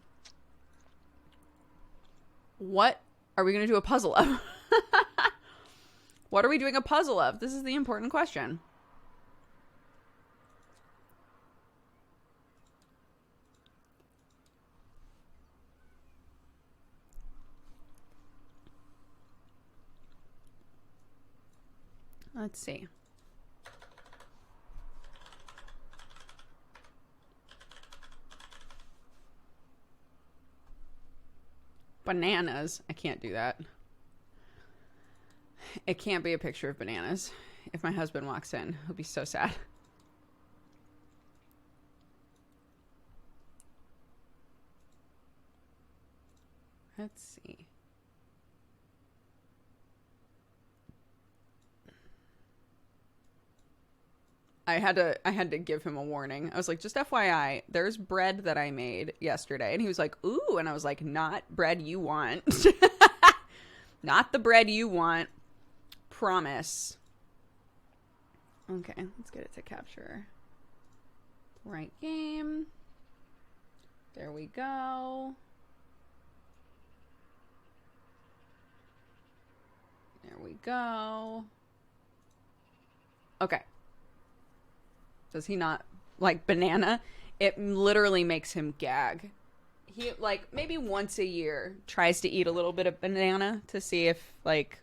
what are we going to do a puzzle of? What are we doing a puzzle of? This is the important question. Let's see. Bananas. I can't do that. It can't be a picture of bananas. If my husband walks in, he'll be so sad. Let's see. I had to give him a warning. I was like, just FYI, there's bread that I made yesterday. And he was like, ooh. And I was like, not bread you want. Not the bread you want. Promise. Okay, let's get it to capture. Right game. There we go. There we go. Okay. Does he not like banana? It literally makes him gag. He, like, maybe once a year tries to eat a little bit of banana to see if, like,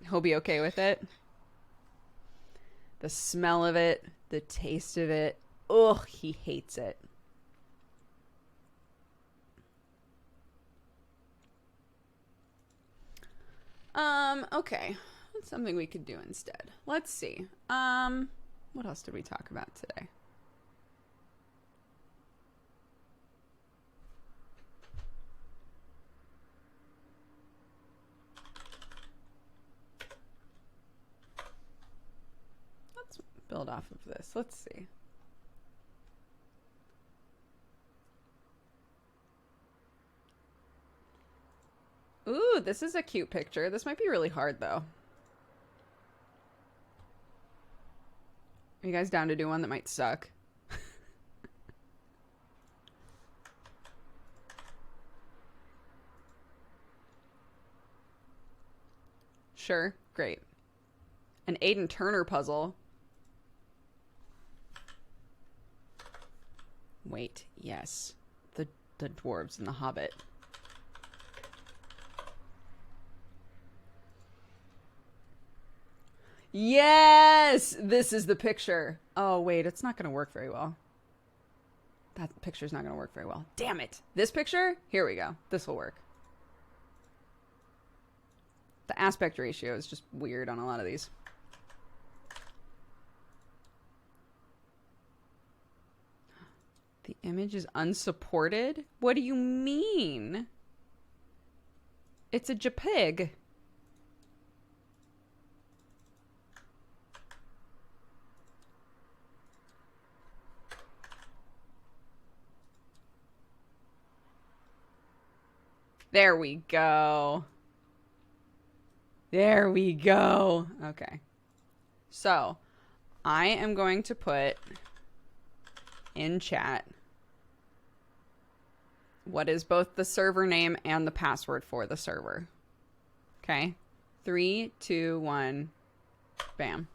he'll be okay with it. The smell of it, the taste of it. Ugh, he hates it. Okay. That's something we could do instead. Let's see. What else did we talk about today? Let's build off of this. Let's see. Ooh, this is a cute picture. This might be really hard, though. Are you guys down to do one that might suck? Sure, great. An Aiden Turner puzzle. Wait, yes. The dwarves and the hobbit. Yes! This is the picture. Oh, wait, it's not going to work very well. That picture's not going to work very well. Damn it. This picture? Here we go. This will work. The aspect ratio is just weird on a lot of these. The image is unsupported? What do you mean? It's a JPEG. There we go. There we go. Okay. So, I am going to put in chat what is both the server name and the password for the server. Okay? 3, 2, 1, bam.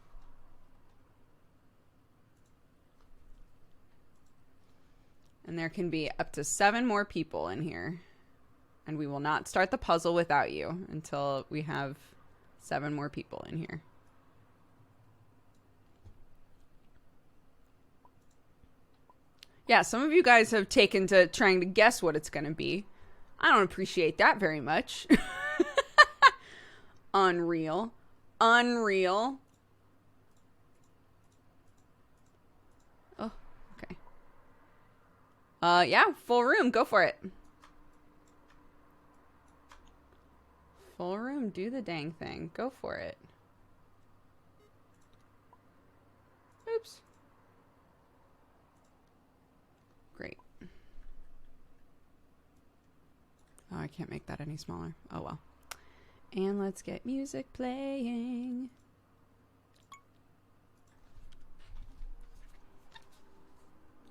And there can be up to 7 more people in here. And we will not start the puzzle without you until we have 7 more people in here. Yeah, some of you guys have taken to trying to guess what it's going to be. I don't appreciate that very much. Unreal. Unreal. Oh, okay. Yeah, full room. Go for it. Full room. Do the dang thing. Go for it. Oops. Great. Oh, I can't make that any smaller. Oh, well. And let's get music playing.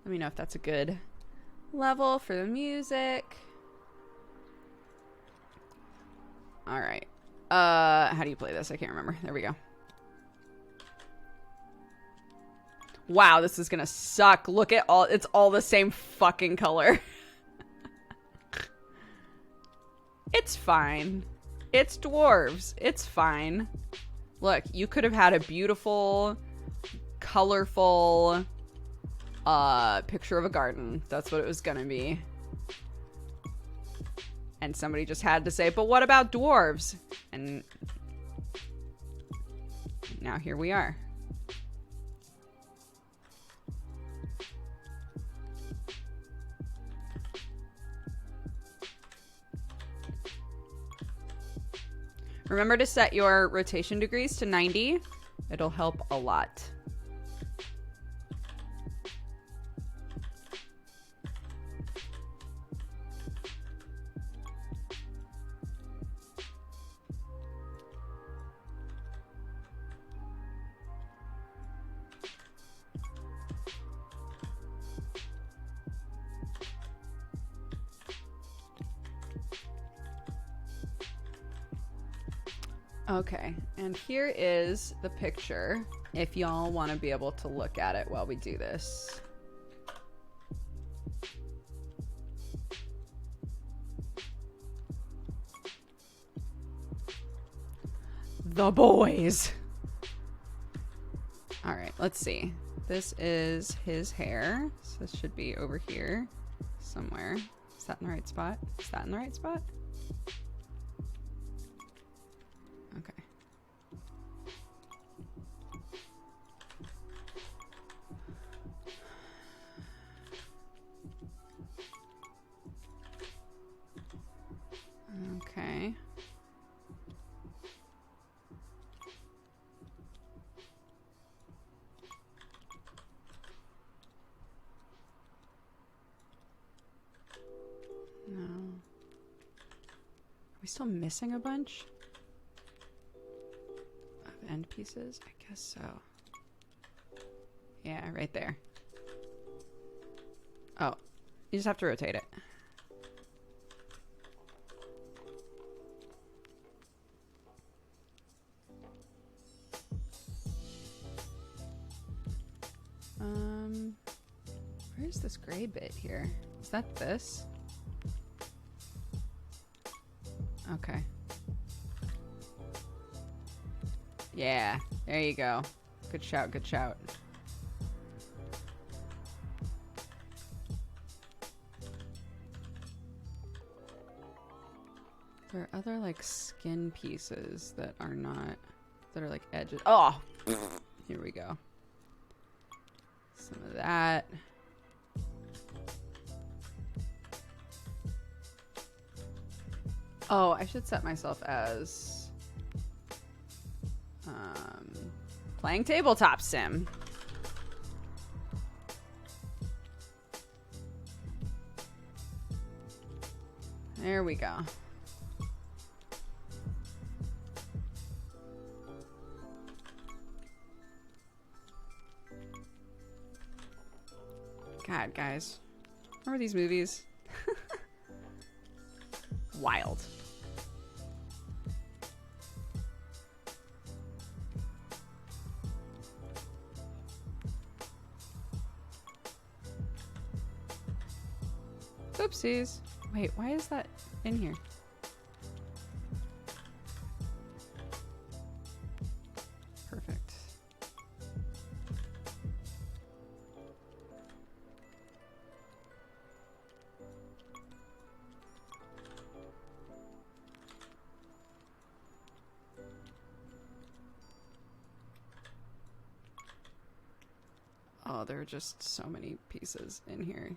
Let me know if that's a good level for the music. All right. How do you play this? I can't remember. There we go. Wow, this is gonna suck. Look at all, it's all the same fucking color. It's fine. It's dwarves. It's fine. Look, you could have had a beautiful, colorful, picture of a garden. That's what it was gonna be. And somebody just had to say, but what about dwarves? And now here we are. Remember to set your rotation degrees to 90. It'll help a lot. Okay, and here is the picture, if y'all want to be able to look at it while we do this. The boys! Alright, let's see. This is his hair, so this should be over here somewhere. Is that in the right spot? Is that in the right spot? Okay. Okay. No. Are we still missing a bunch? End pieces? I guess so. Yeah, right there. Oh, you just have to rotate it. Where's this gray bit here? Is that this? Okay. Yeah, there you go. Good shout, good shout. There are other like skin pieces that are not, that are like edges. Oh, here we go. Some of that. Oh, I should set myself as playing tabletop sim. There we go. God, guys. Remember these movies? Wild. Oopsies. Wait, why is that in here? Perfect. Oh, there are just so many pieces in here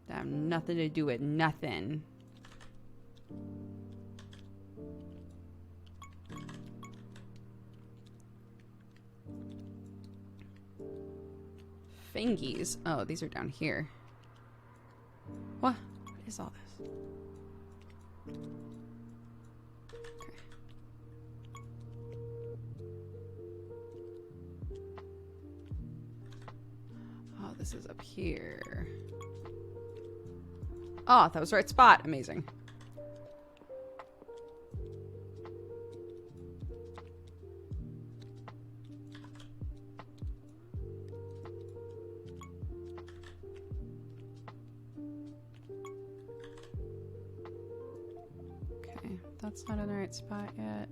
that have nothing to do with nothing. Fingies. Oh, these are down here. What? What is all this? Okay. Oh, this is up here. Oh, that was the right spot. Amazing. Okay, that's not in the right spot yet.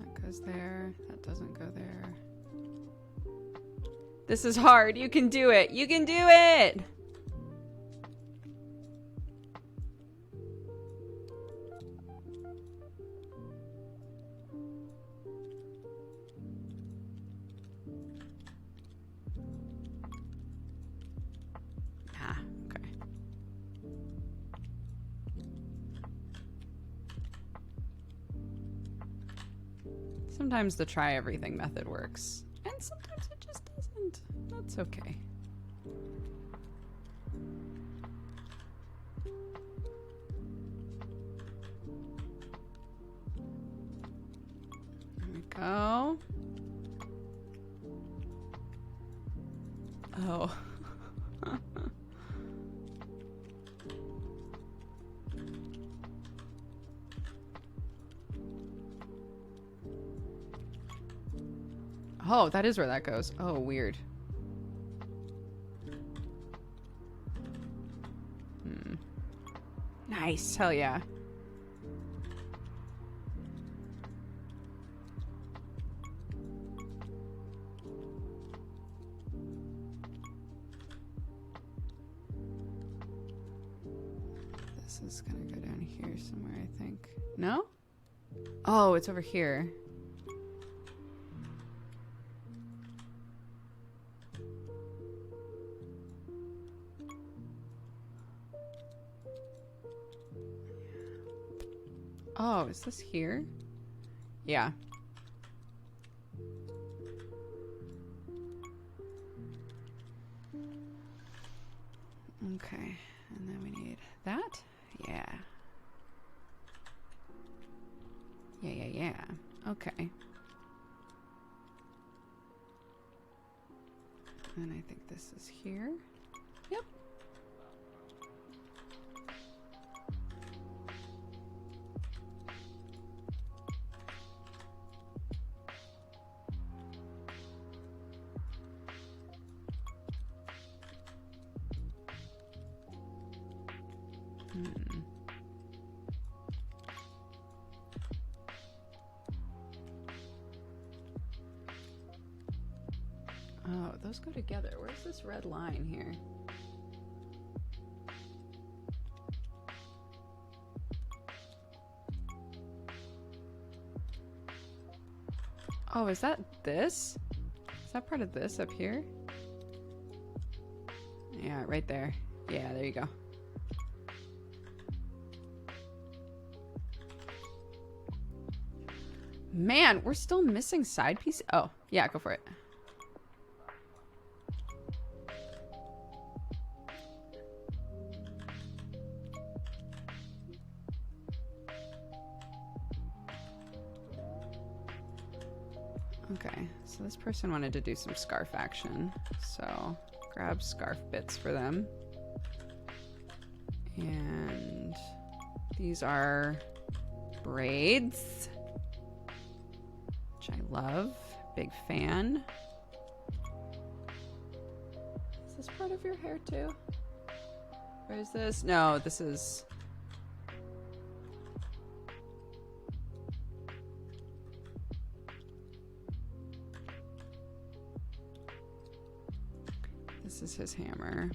That goes there. That doesn't go there. This is hard. You can do it. You can do it. Ah, okay. Sometimes the try everything method works, and sometimes it just doesn't. That's okay. There we go. Oh. Oh, that is where that goes. Oh, weird. Nice. Hell yeah. This is gonna go down here somewhere, I think. No? Oh, it's over here. Oh, is this here? Yeah. Okay, and then we need that. Yeah. Yeah. Okay. And I think this is here. Yep. Oh, those go together. Where's this red line here? Oh, is that this? Is that part of this up here? Yeah, right there. Yeah, there you go. Man, we're still missing side piece. Oh, yeah, go for it. Okay, so this person wanted to do some scarf action, so grab scarf bits for them. And these are braids, which I love. Big fan. Is this part of your hair too? Or is this? No, this is... This is his hammer.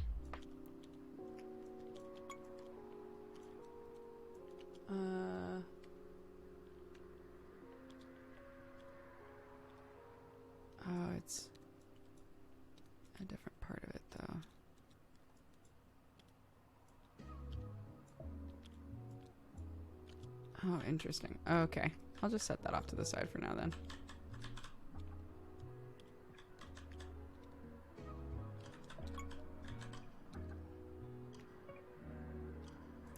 Oh, it's a different part of it, though. Oh, interesting. Okay. I'll just set that off to the side for now, then.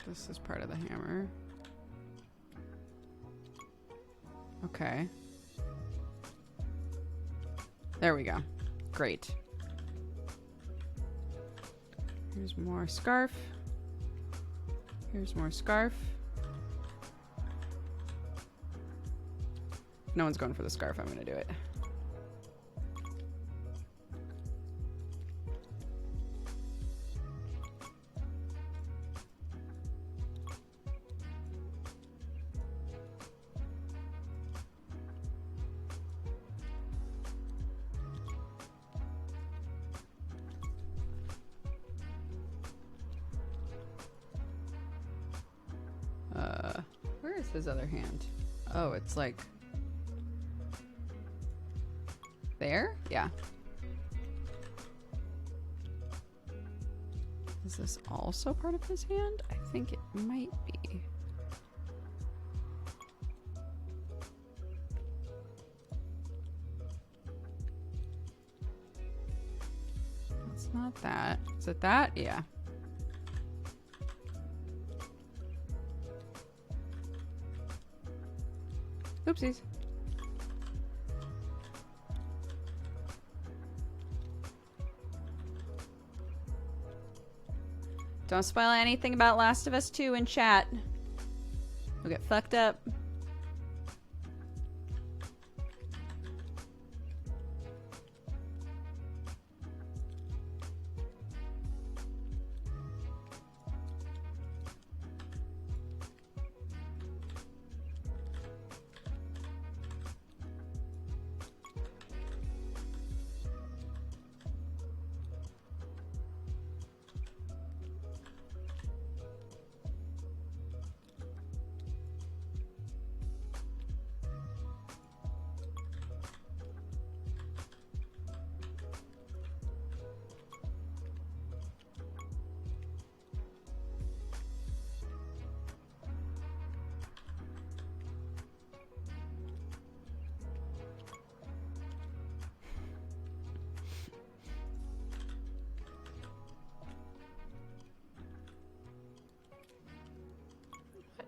This is part of the hammer. Okay. There we go. Great. Here's more scarf. Here's more scarf. If no one's going for the scarf, I'm going to do it. Where is his other hand? Oh, it's like... there? Yeah. Is this also part of his hand? I think it might be. It's not that. Is it that? Yeah. Oopsies. Don't spoil anything about Last of Us 2 in chat. We'll get fucked up.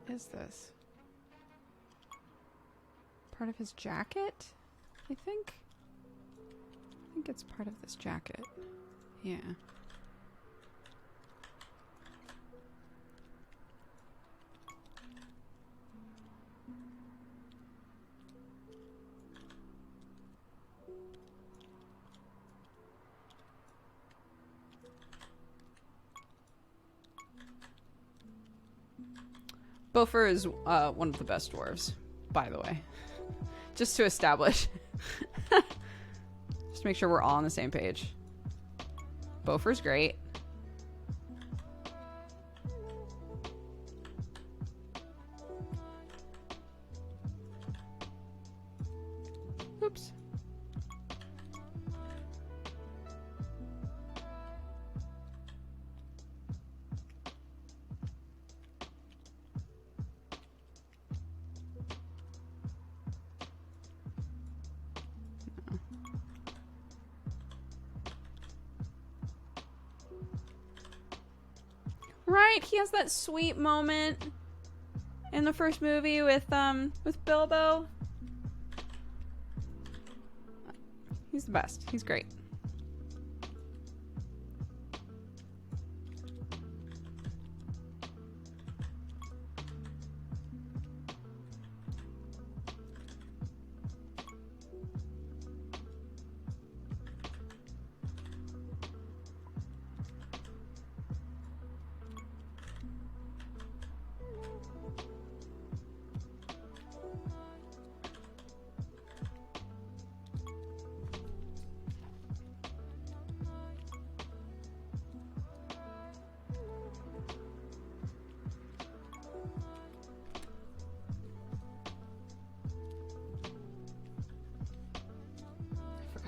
What is this? Part of his jacket? I think it's part of this jacket. Yeah. Bofur is one of the best dwarves, by the way. Just to establish. Just to make sure we're all on the same page. Bofur's great. Oops. Right, he has that sweet moment in the first movie with Bilbo. He's the best. He's great.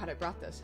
I brought this.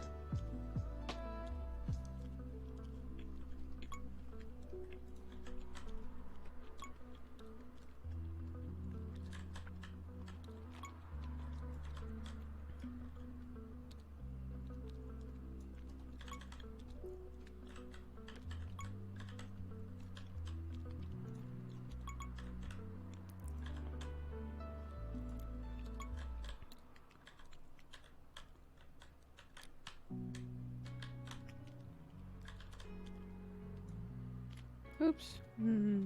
Oops. Mm-hmm.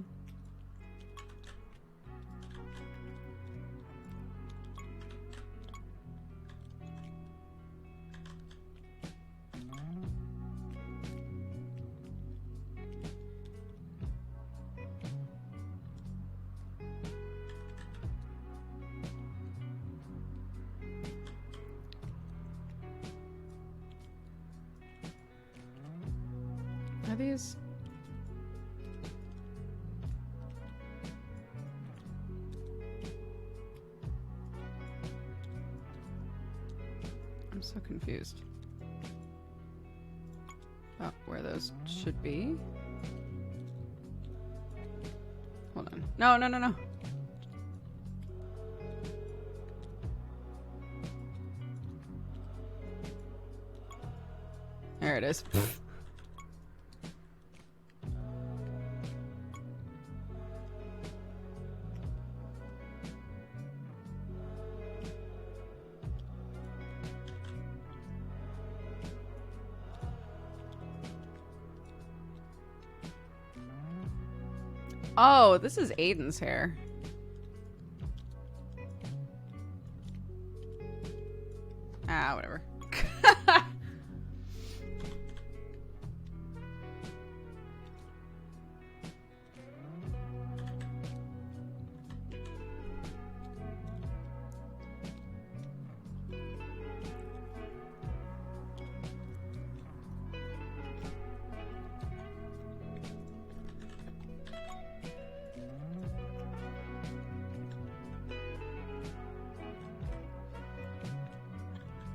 Are these? I'm so confused about where those should be. Hold on. No, no, no, no. There it is. Oh, this is Aiden's hair. Ah, whatever.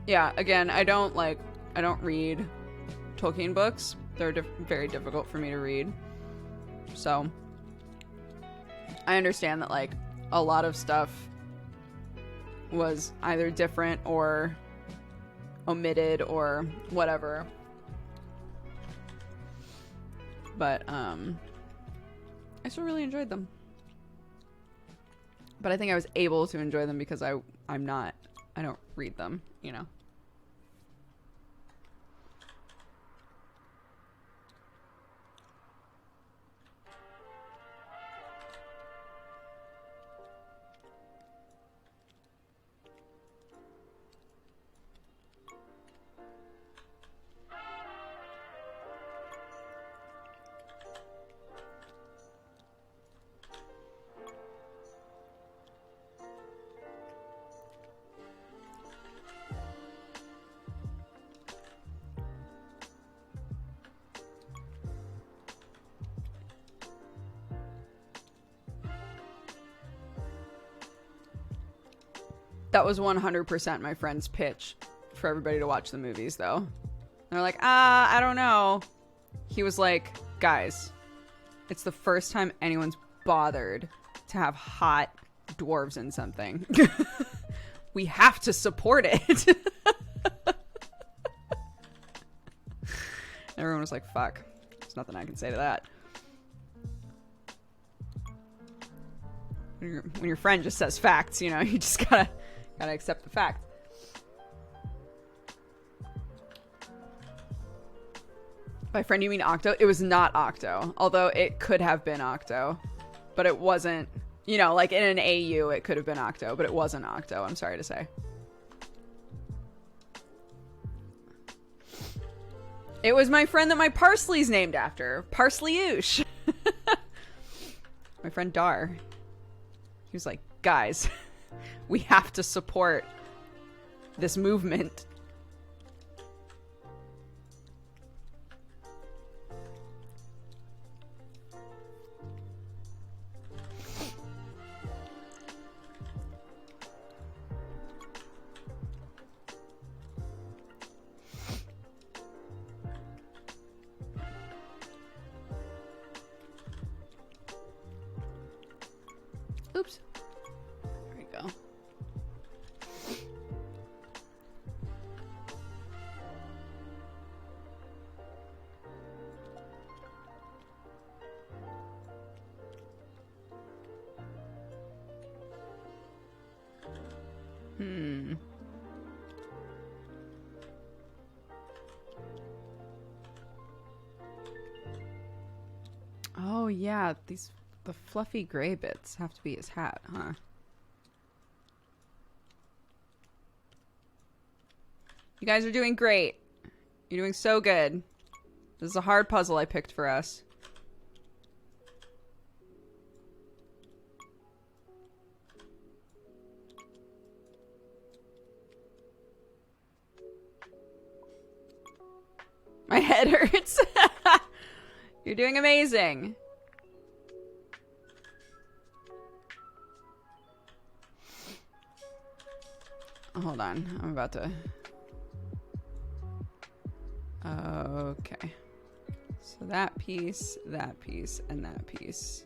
Yeah, again, I don't read Tolkien books. They're very difficult for me to read. So, I understand that, like, a lot of stuff was either different or omitted or whatever. But, I still really enjoyed them. But I think I was able to enjoy them because I don't read them, you know? That was 100% my friend's pitch for everybody to watch the movies, though. And they're like, I don't know. He was like, guys, it's the first time anyone's bothered to have hot dwarves in something. We have to support it. Everyone was like, fuck. There's nothing I can say to that. When your friend just says facts, you know, you just gotta accept the fact. By friend, you mean Octo? It was not Octo. Although it could have been Octo. But it wasn't. You know, like in an AU, it could have been Octo. But it wasn't Octo, I'm sorry to say. It was my friend that my parsley's named after. Parsley-oosh. My friend Dar. He was like, guys, we have to support this movement. Oops. There we go. Oh yeah, the fluffy gray bits have to be his hat, huh? You guys are doing great. You're doing so good. This is a hard puzzle I picked for us. My head hurts. You're doing amazing. Hold on. I'm about to... Okay. So that piece, and that piece.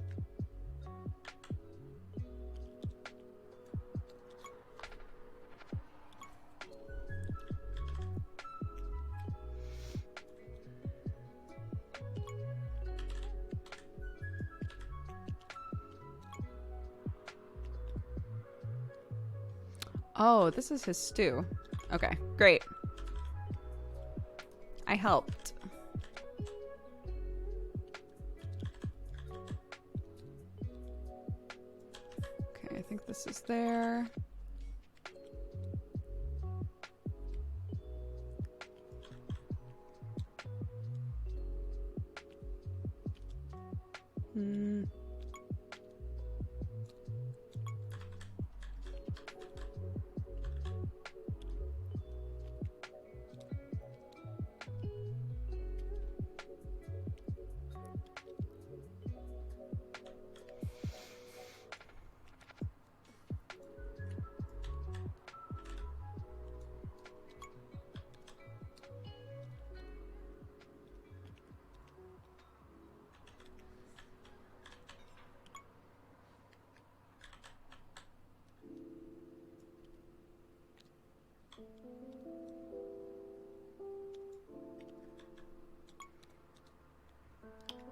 Oh, this is his stew. Okay, great. I helped. Okay, I think this is there.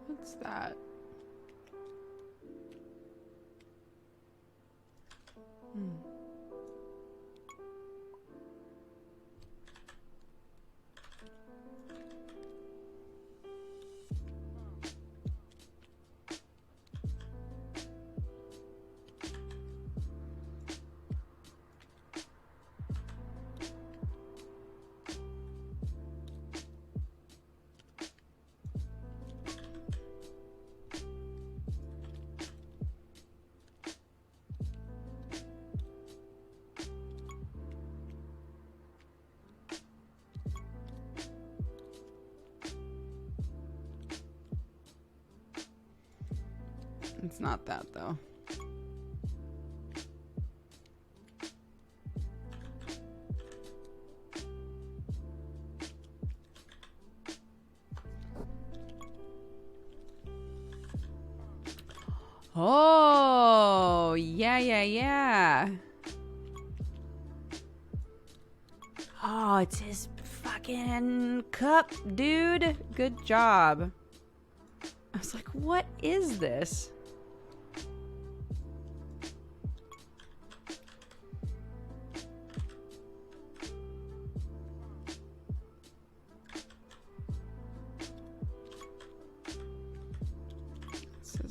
What's that? It's not that, though. Oh, yeah. Oh, it's his fucking cup, dude. Good job. I was like, what is this?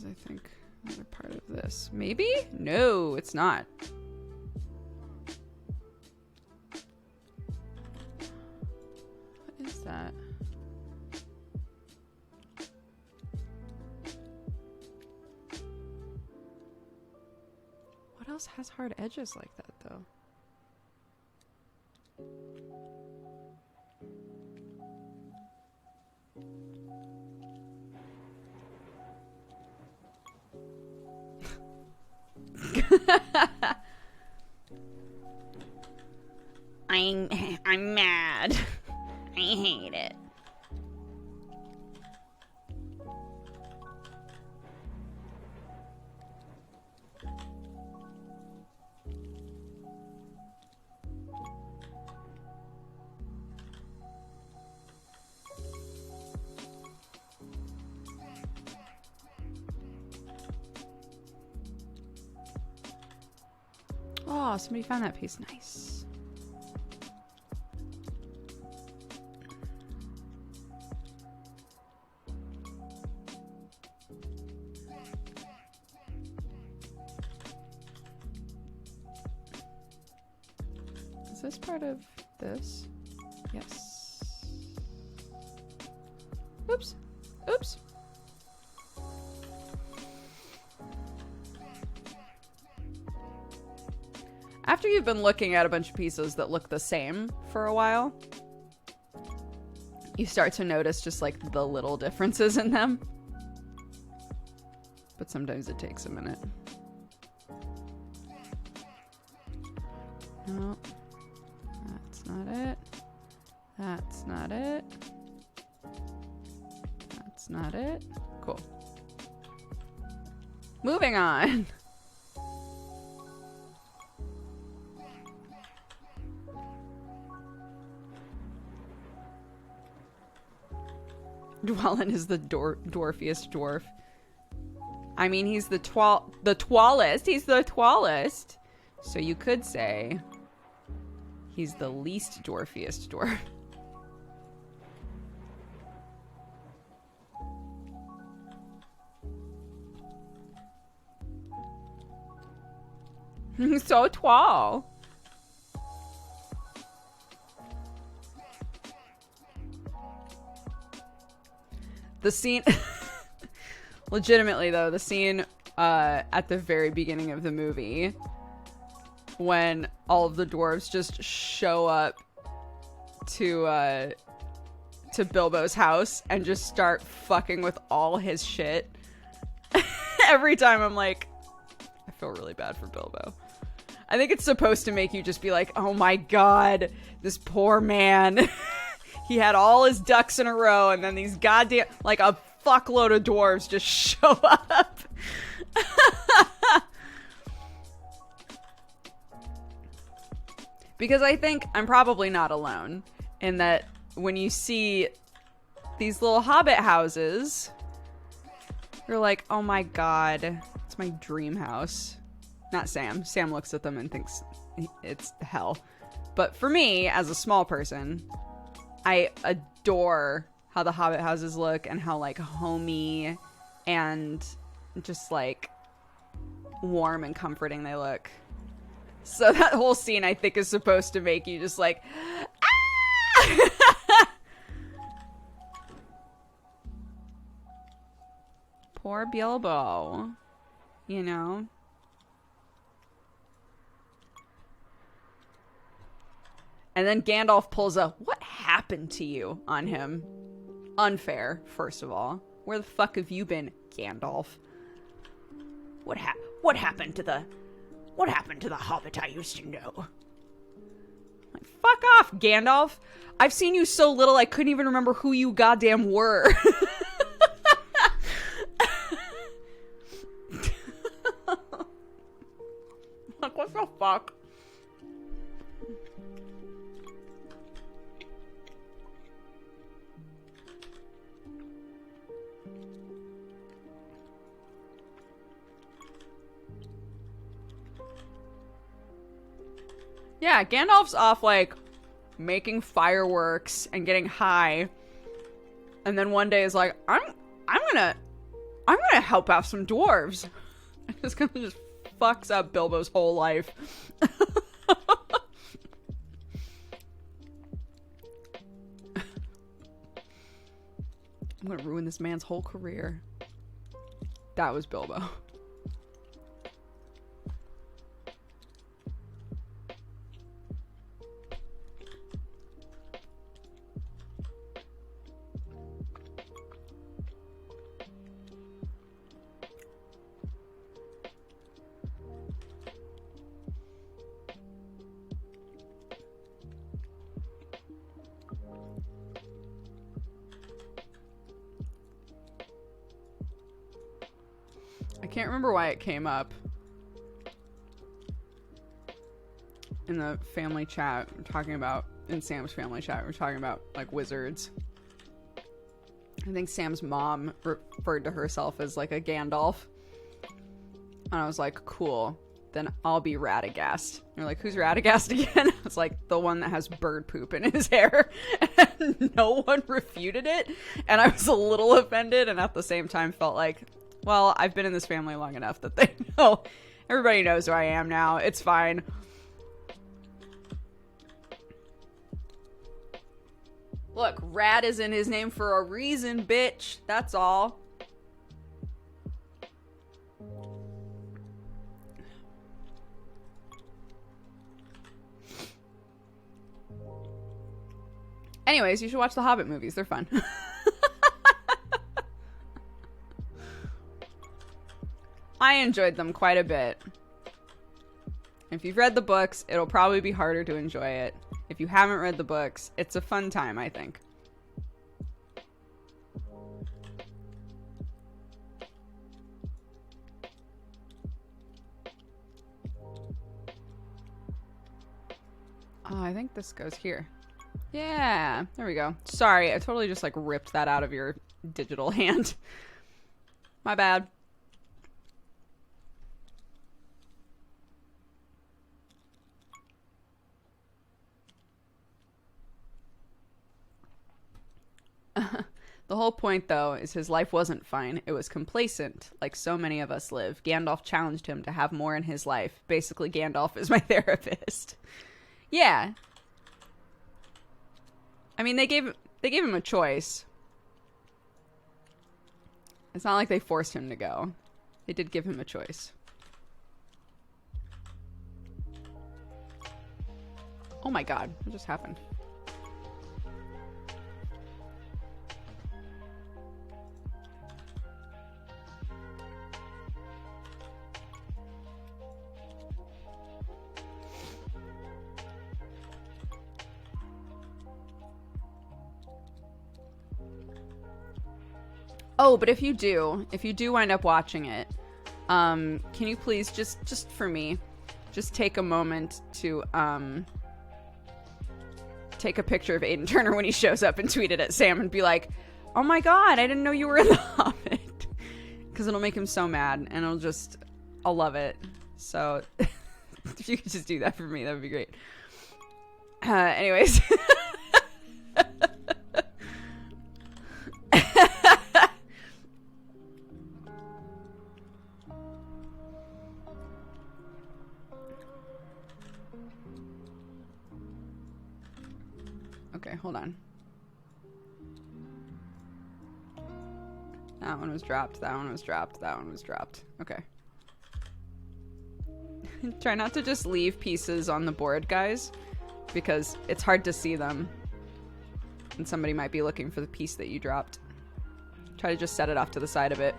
I think another part of this. Maybe? No, it's not. What is that? What else has hard edges like that, though? I'm mad. I hate it. Oh, somebody found that piece. Nice. Is this part of this? Yes. Oops. Oops. After you've been looking at a bunch of pieces that look the same for a while, you start to notice just like the little differences in them. But sometimes it takes a minute. No, that's not it. That's not it. That's not it. Cool. Moving on. Dwellin is the dwarfiest dwarf. I mean, he's the twallest. He's the twallest. So you could say he's the least dwarfiest dwarf. He's so tall. The scene, legitimately though, the scene at the very beginning of the movie when all of the dwarves just show up to Bilbo's house and just start fucking with all his shit. Every time I'm like, I feel really bad for Bilbo. I think it's supposed to make you just be like, oh my god, this poor man. He had all his ducks in a row, and then these goddamn, like, a fuckload of dwarves just show up. Because I think I'm probably not alone in that when you see these little hobbit houses, you're like, oh my god, it's my dream house. Not Sam. Sam looks at them and thinks it's hell. But for me, as a small person, I adore how the hobbit houses look and how like homey and just like warm and comforting they look. So that whole scene I think is supposed to make you just like, ah! Poor Bilbo, you know? And then Gandalf pulls a "what happened to you" on him. Unfair, first of all. Where the fuck have you been, Gandalf? What happened to the hobbit I used to know? Like, fuck off, Gandalf. I've seen you so little I couldn't even remember who you goddamn were. like, what the fuck? Yeah, Gandalf's off, like, making fireworks and getting high. And then one day is like, I'm gonna help out some dwarves. And this kind of just fucks up Bilbo's whole life. I'm gonna ruin this man's whole career. That was Bilbo. I can't remember why it came up in the family chat. We're talking about, in Sam's family chat, we're talking about, like, wizards. I think Sam's mom referred to herself as, like, a Gandalf. And I was like, cool. Then I'll be Radagast. And you're like, who's Radagast again? I was like, the one that has bird poop in his hair. And no one refuted it. And I was a little offended, and at the same time felt like, well, I've been in this family long enough that they know. Everybody knows who I am now. It's fine. Look, Rad is in his name for a reason, bitch. That's all. Anyways, you should watch the Hobbit movies. They're fun. I enjoyed them quite a bit. If you've read the books, it'll probably be harder to enjoy it. If you haven't read the books, it's a fun time, I think. Oh, I think this goes here. Yeah, there we go. Sorry, I totally just, like, ripped that out of your digital hand. My bad. The whole point, though, is his life wasn't fine. It was complacent, like so many of us live. Gandalf challenged him to have more in his life. Basically, Gandalf is my therapist. Yeah. I mean, they gave him a choice. It's not like they forced him to go. They did give him a choice. Oh my god, what just happened? Oh, but if you do wind up watching it, can you please just for me, just take a moment to take a picture of Aiden Turner when he shows up and tweet it at Sam and be like, "Oh my god, I didn't know you were in the Hobbit," because it'll make him so mad, and I'll love it. So if you could just do that for me, that would be great. Anyways. Okay, hold on. That one was dropped. That one was dropped. That one was dropped. Okay. Try not to just leave pieces on the board, guys, because it's hard to see them. And somebody might be looking for the piece that you dropped. Try to just set it off to the side of it.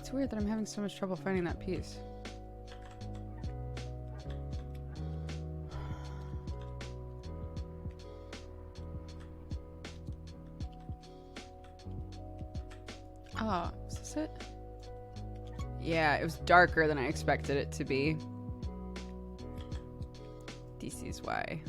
It's weird that I'm having so much trouble finding that piece. Oh, is this it? Yeah, it was darker than I expected it to be. DC's why.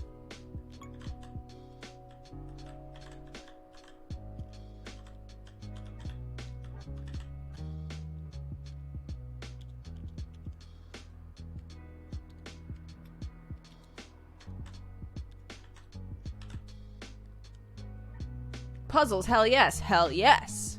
Puzzles, hell yes, hell yes.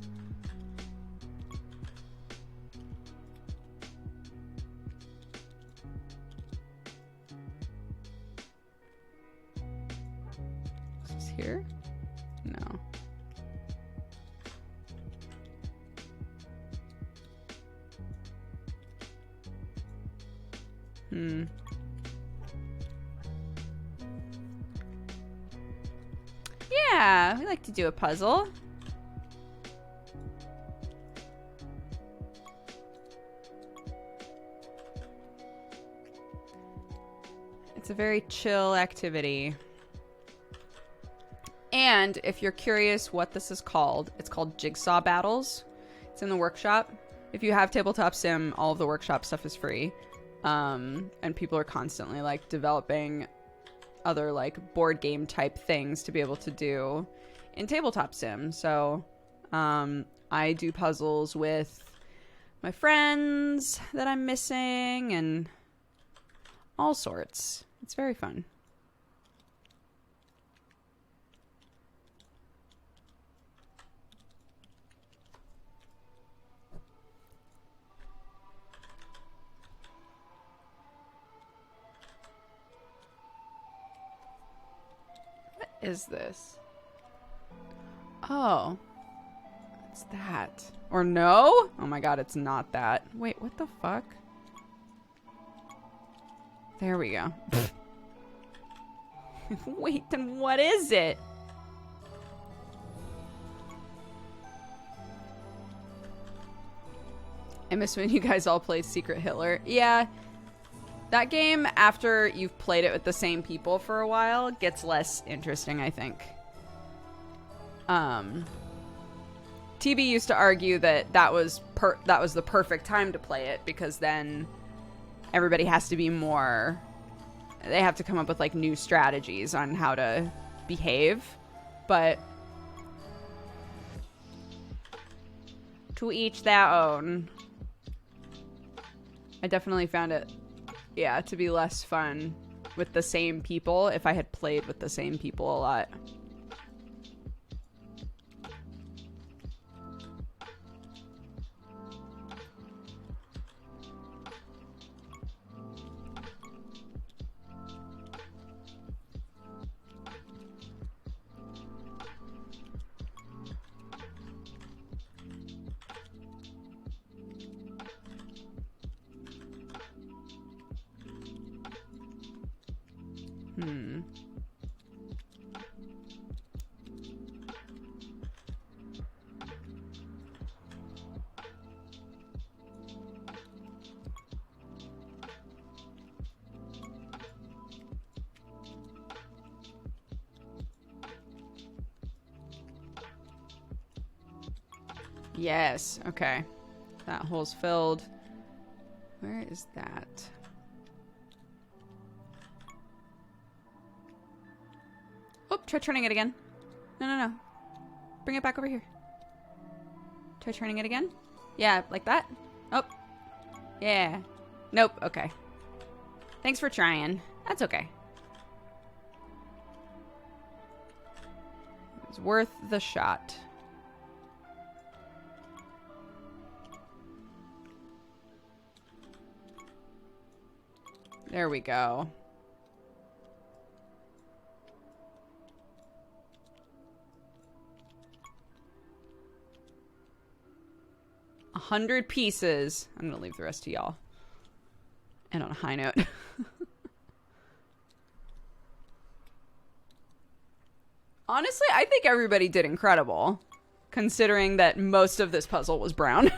Is this here? No. Yeah, we like to do a puzzle. It's a very chill activity. And if you're curious what this is called, it's called Jigsaw Battles. It's in the workshop. If you have Tabletop Sim, all of the workshop stuff is free. And people are constantly like developing other like board game type things to be able to do in Tabletop Sim. So I do puzzles with my friends that I'm missing and all sorts. It's very fun. What is this? Oh, it's that. Or no? Oh my god, it's not that. Wait, what the fuck? There we go. Wait, then what is it? I miss when you guys all played Secret Hitler. Yeah. That game, after you've played it with the same people for a while, gets less interesting, I think. TB used to argue that that was the perfect time to play it, because then everybody has to be more... They have to come up with, like, new strategies on how to behave. But... to each their own. I definitely found it, yeah, to be less fun with the same people if I had played with the same people a lot. Yes, okay. That hole's filled. Where is that? Oh, try turning it again. No. Bring it back over here. Try turning it again. Yeah, like that. Oh. Yeah. Nope, okay. Thanks for trying. That's okay. It's worth the shot. There we go. A 100 pieces. I'm gonna leave the rest to y'all. And on a high note. Honestly, I think everybody did incredible, considering that most of this puzzle was brown.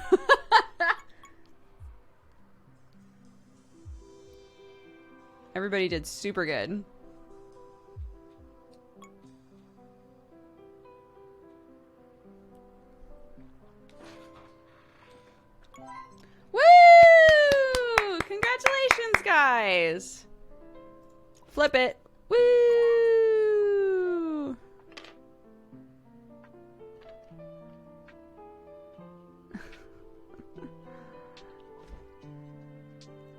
Everybody did super good. Woo! Congratulations, guys. Flip it. Woo!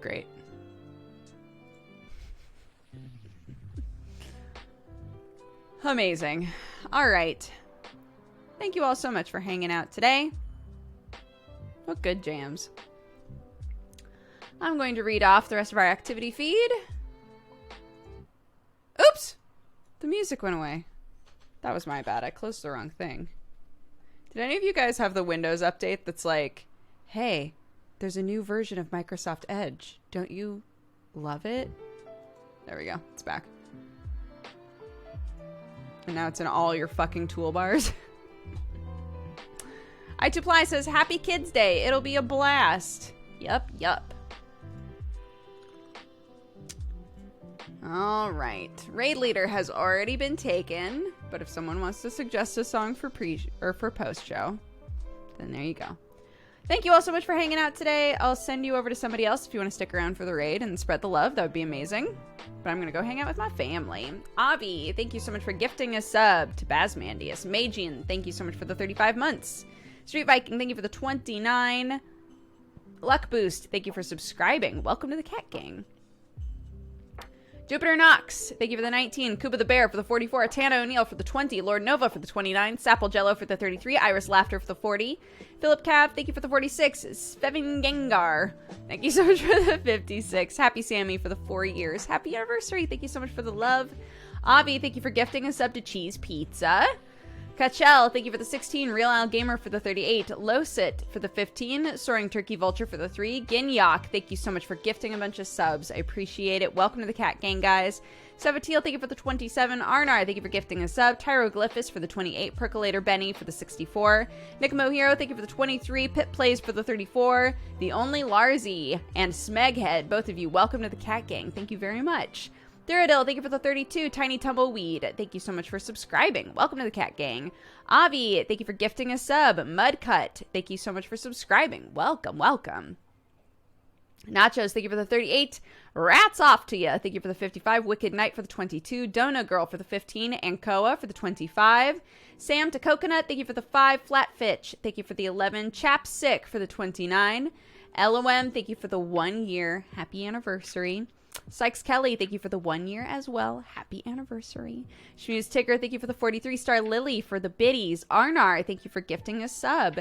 Great. Amazing. All right. Thank you all so much for hanging out today. What good jams. I'm going to read off the rest of our activity feed. Oops! The music went away. That was my bad. I closed the wrong thing. Did any of you guys have the Windows update that's like, hey, there's a new version of Microsoft Edge. Don't you love it? There we go. It's back. And now it's in all your fucking toolbars. I2Ply says, Happy Kids Day. It'll be a blast. Yup, yup. All right. Raid leader has already been taken, but if someone wants to suggest a song for post show, then there you go. Thank you all so much for hanging out today. I'll send you over to somebody else if you want to stick around for the raid and spread the love. That would be amazing. But I'm going to go hang out with my family. Avi, thank you so much for gifting a sub to Basmandius. Magian, thank you so much for the 35 months. Street Viking, thank you for the 29. Luck Boost, thank you for subscribing. Welcome to the Cat Gang. Jupiter Knox, thank you for the 19. Kuba the Bear for the 44. Tana O'Neill for the 20. Lord Nova for the 29. Sapple Jello for the 33. Iris Laughter for the 40. Philip Cav, thank you for the 46. Svevin Gengar, thank you so much for the 56. Happy Sammy for the 4 years. Happy anniversary, thank you so much for the love. Avi, thank you for gifting a sub to Cheese Pizza. Kachel, thank you for the 16. Real Al Gamer for the 38. Losit for the 15. Soaring Turkey Vulture for the 3. Ginyak, thank you so much for gifting a bunch of subs. I appreciate it. Welcome to the Cat Gang, guys. Savatiel, thank you for the 27. Arnar, thank you for gifting a sub. Tyroglyphus for the 28. Percolator Benny for the 64. Nick Mohiro, thank you for the 23. Pit Plays for the 34. The Only Larzy and Smeghead, both of you, welcome to the Cat Gang. Thank you very much. Theradil, thank you for the 32. Tiny Tumbleweed, thank you so much for subscribing. Welcome to the Cat Gang. Avi, thank you for gifting a sub. Mudcut, thank you so much for subscribing. Welcome, welcome. Nachos, thank you for the 38. Rats off to you. Thank you for the 55. Wicked Knight for the 22. Dona Girl for the 15. Ankoa for the 25. Sam to Coconut, thank you for the 5. Flatfitch, thank you for the 11. Chapsick for the 29. LOM, thank you for the 1 year. Happy anniversary. Sykes Kelly, thank you for the 1 year as well. Happy anniversary. Shmooze Tigger, thank you for the 43. Star Lily for the biddies. Arnar, thank you for gifting a sub.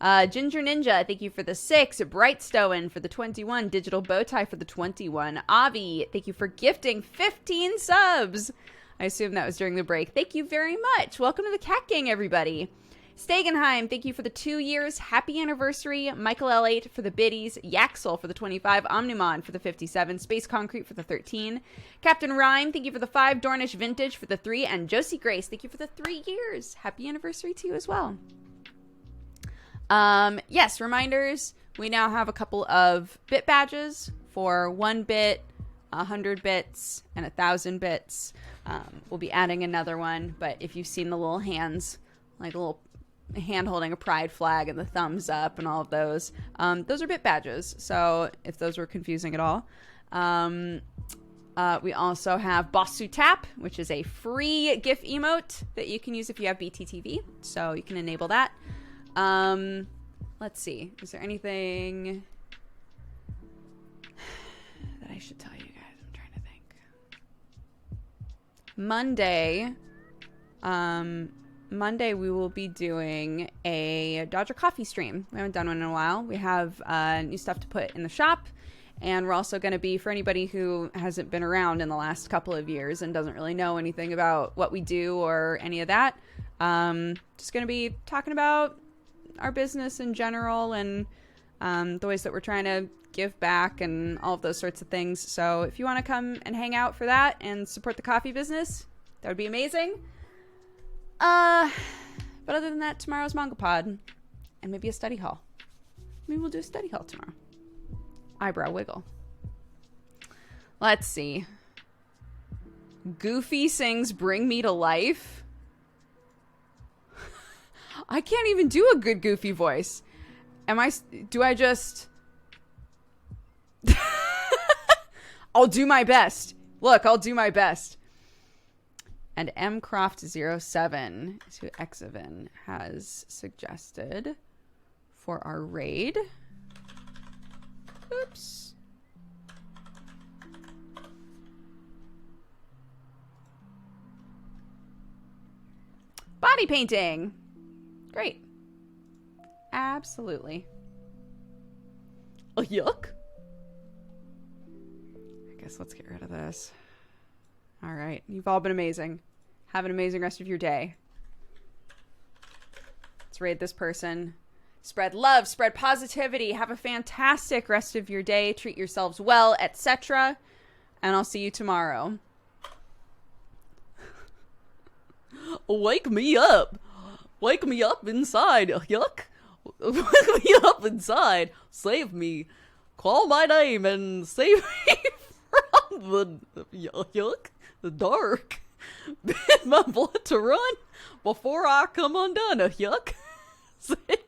Ginger Ninja, thank you for the 6. Brightstone for the 21. Digital Bowtie for the 21. Avi, thank you for gifting 15 subs. I assume that was during the break. Thank you very much. Welcome to the Cat Gang, everybody. Stegenheim, thank you for the 2 years. Happy anniversary. Michael L8 for the biddies. Yaxel for the 25. Omnimon for the 57. Space Concrete for the 13. Captain Rhyme, thank you for the 5. Dornish Vintage for the 3. And Josie Grace, thank you for the 3 years. Happy anniversary to you as well. Yes, reminders. We now have a couple of bit badges for 1 bit, 100 bits, and 1,000 bits. We'll be adding another one, but if you've seen the little hands, like a little hand holding a pride flag and the thumbs up and all of those are bit badges. So if those were confusing at all. We also have Bossu Tap, which is a free GIF emote that you can use if you have BTTV. So you can enable that. Let's see. Is there anything that I should tell you guys? I'm trying to think. Monday we will be doing a Dodger Coffee stream. We haven't done one in a while. We have new stuff to put in the shop. And we're also going to be, for anybody who hasn't been around in the last couple of years and doesn't really know anything about what we do or any of that, just going to be talking about our business in general and the ways that we're trying to give back and all of those sorts of things. So if you want to come and hang out for that and support the coffee business, that would be amazing. But other than that, tomorrow's Manga Pod and maybe a study hall. Maybe we'll do a study hall tomorrow. Eyebrow wiggle. Let's see. Goofy sings Bring Me to Life. I can't even do a good Goofy voice. Do I just... I'll do my best. Look, I'll do my best. And mcroft07 is who Exavin has suggested for our raid. Oops. Body painting. Great. Absolutely. Oh, yuck. I guess let's get rid of this. All right. You've all been amazing. Have an amazing rest of your day. Let's raid this person. Spread love, spread positivity. Have a fantastic rest of your day. Treat yourselves well, etc. And I'll see you tomorrow. Wake me up. Wake me up inside. Yuck. Wake me up inside. Save me. Call my name and save me from the yuck. The dark. Bid my blood to run before I come undone. Yuck. Save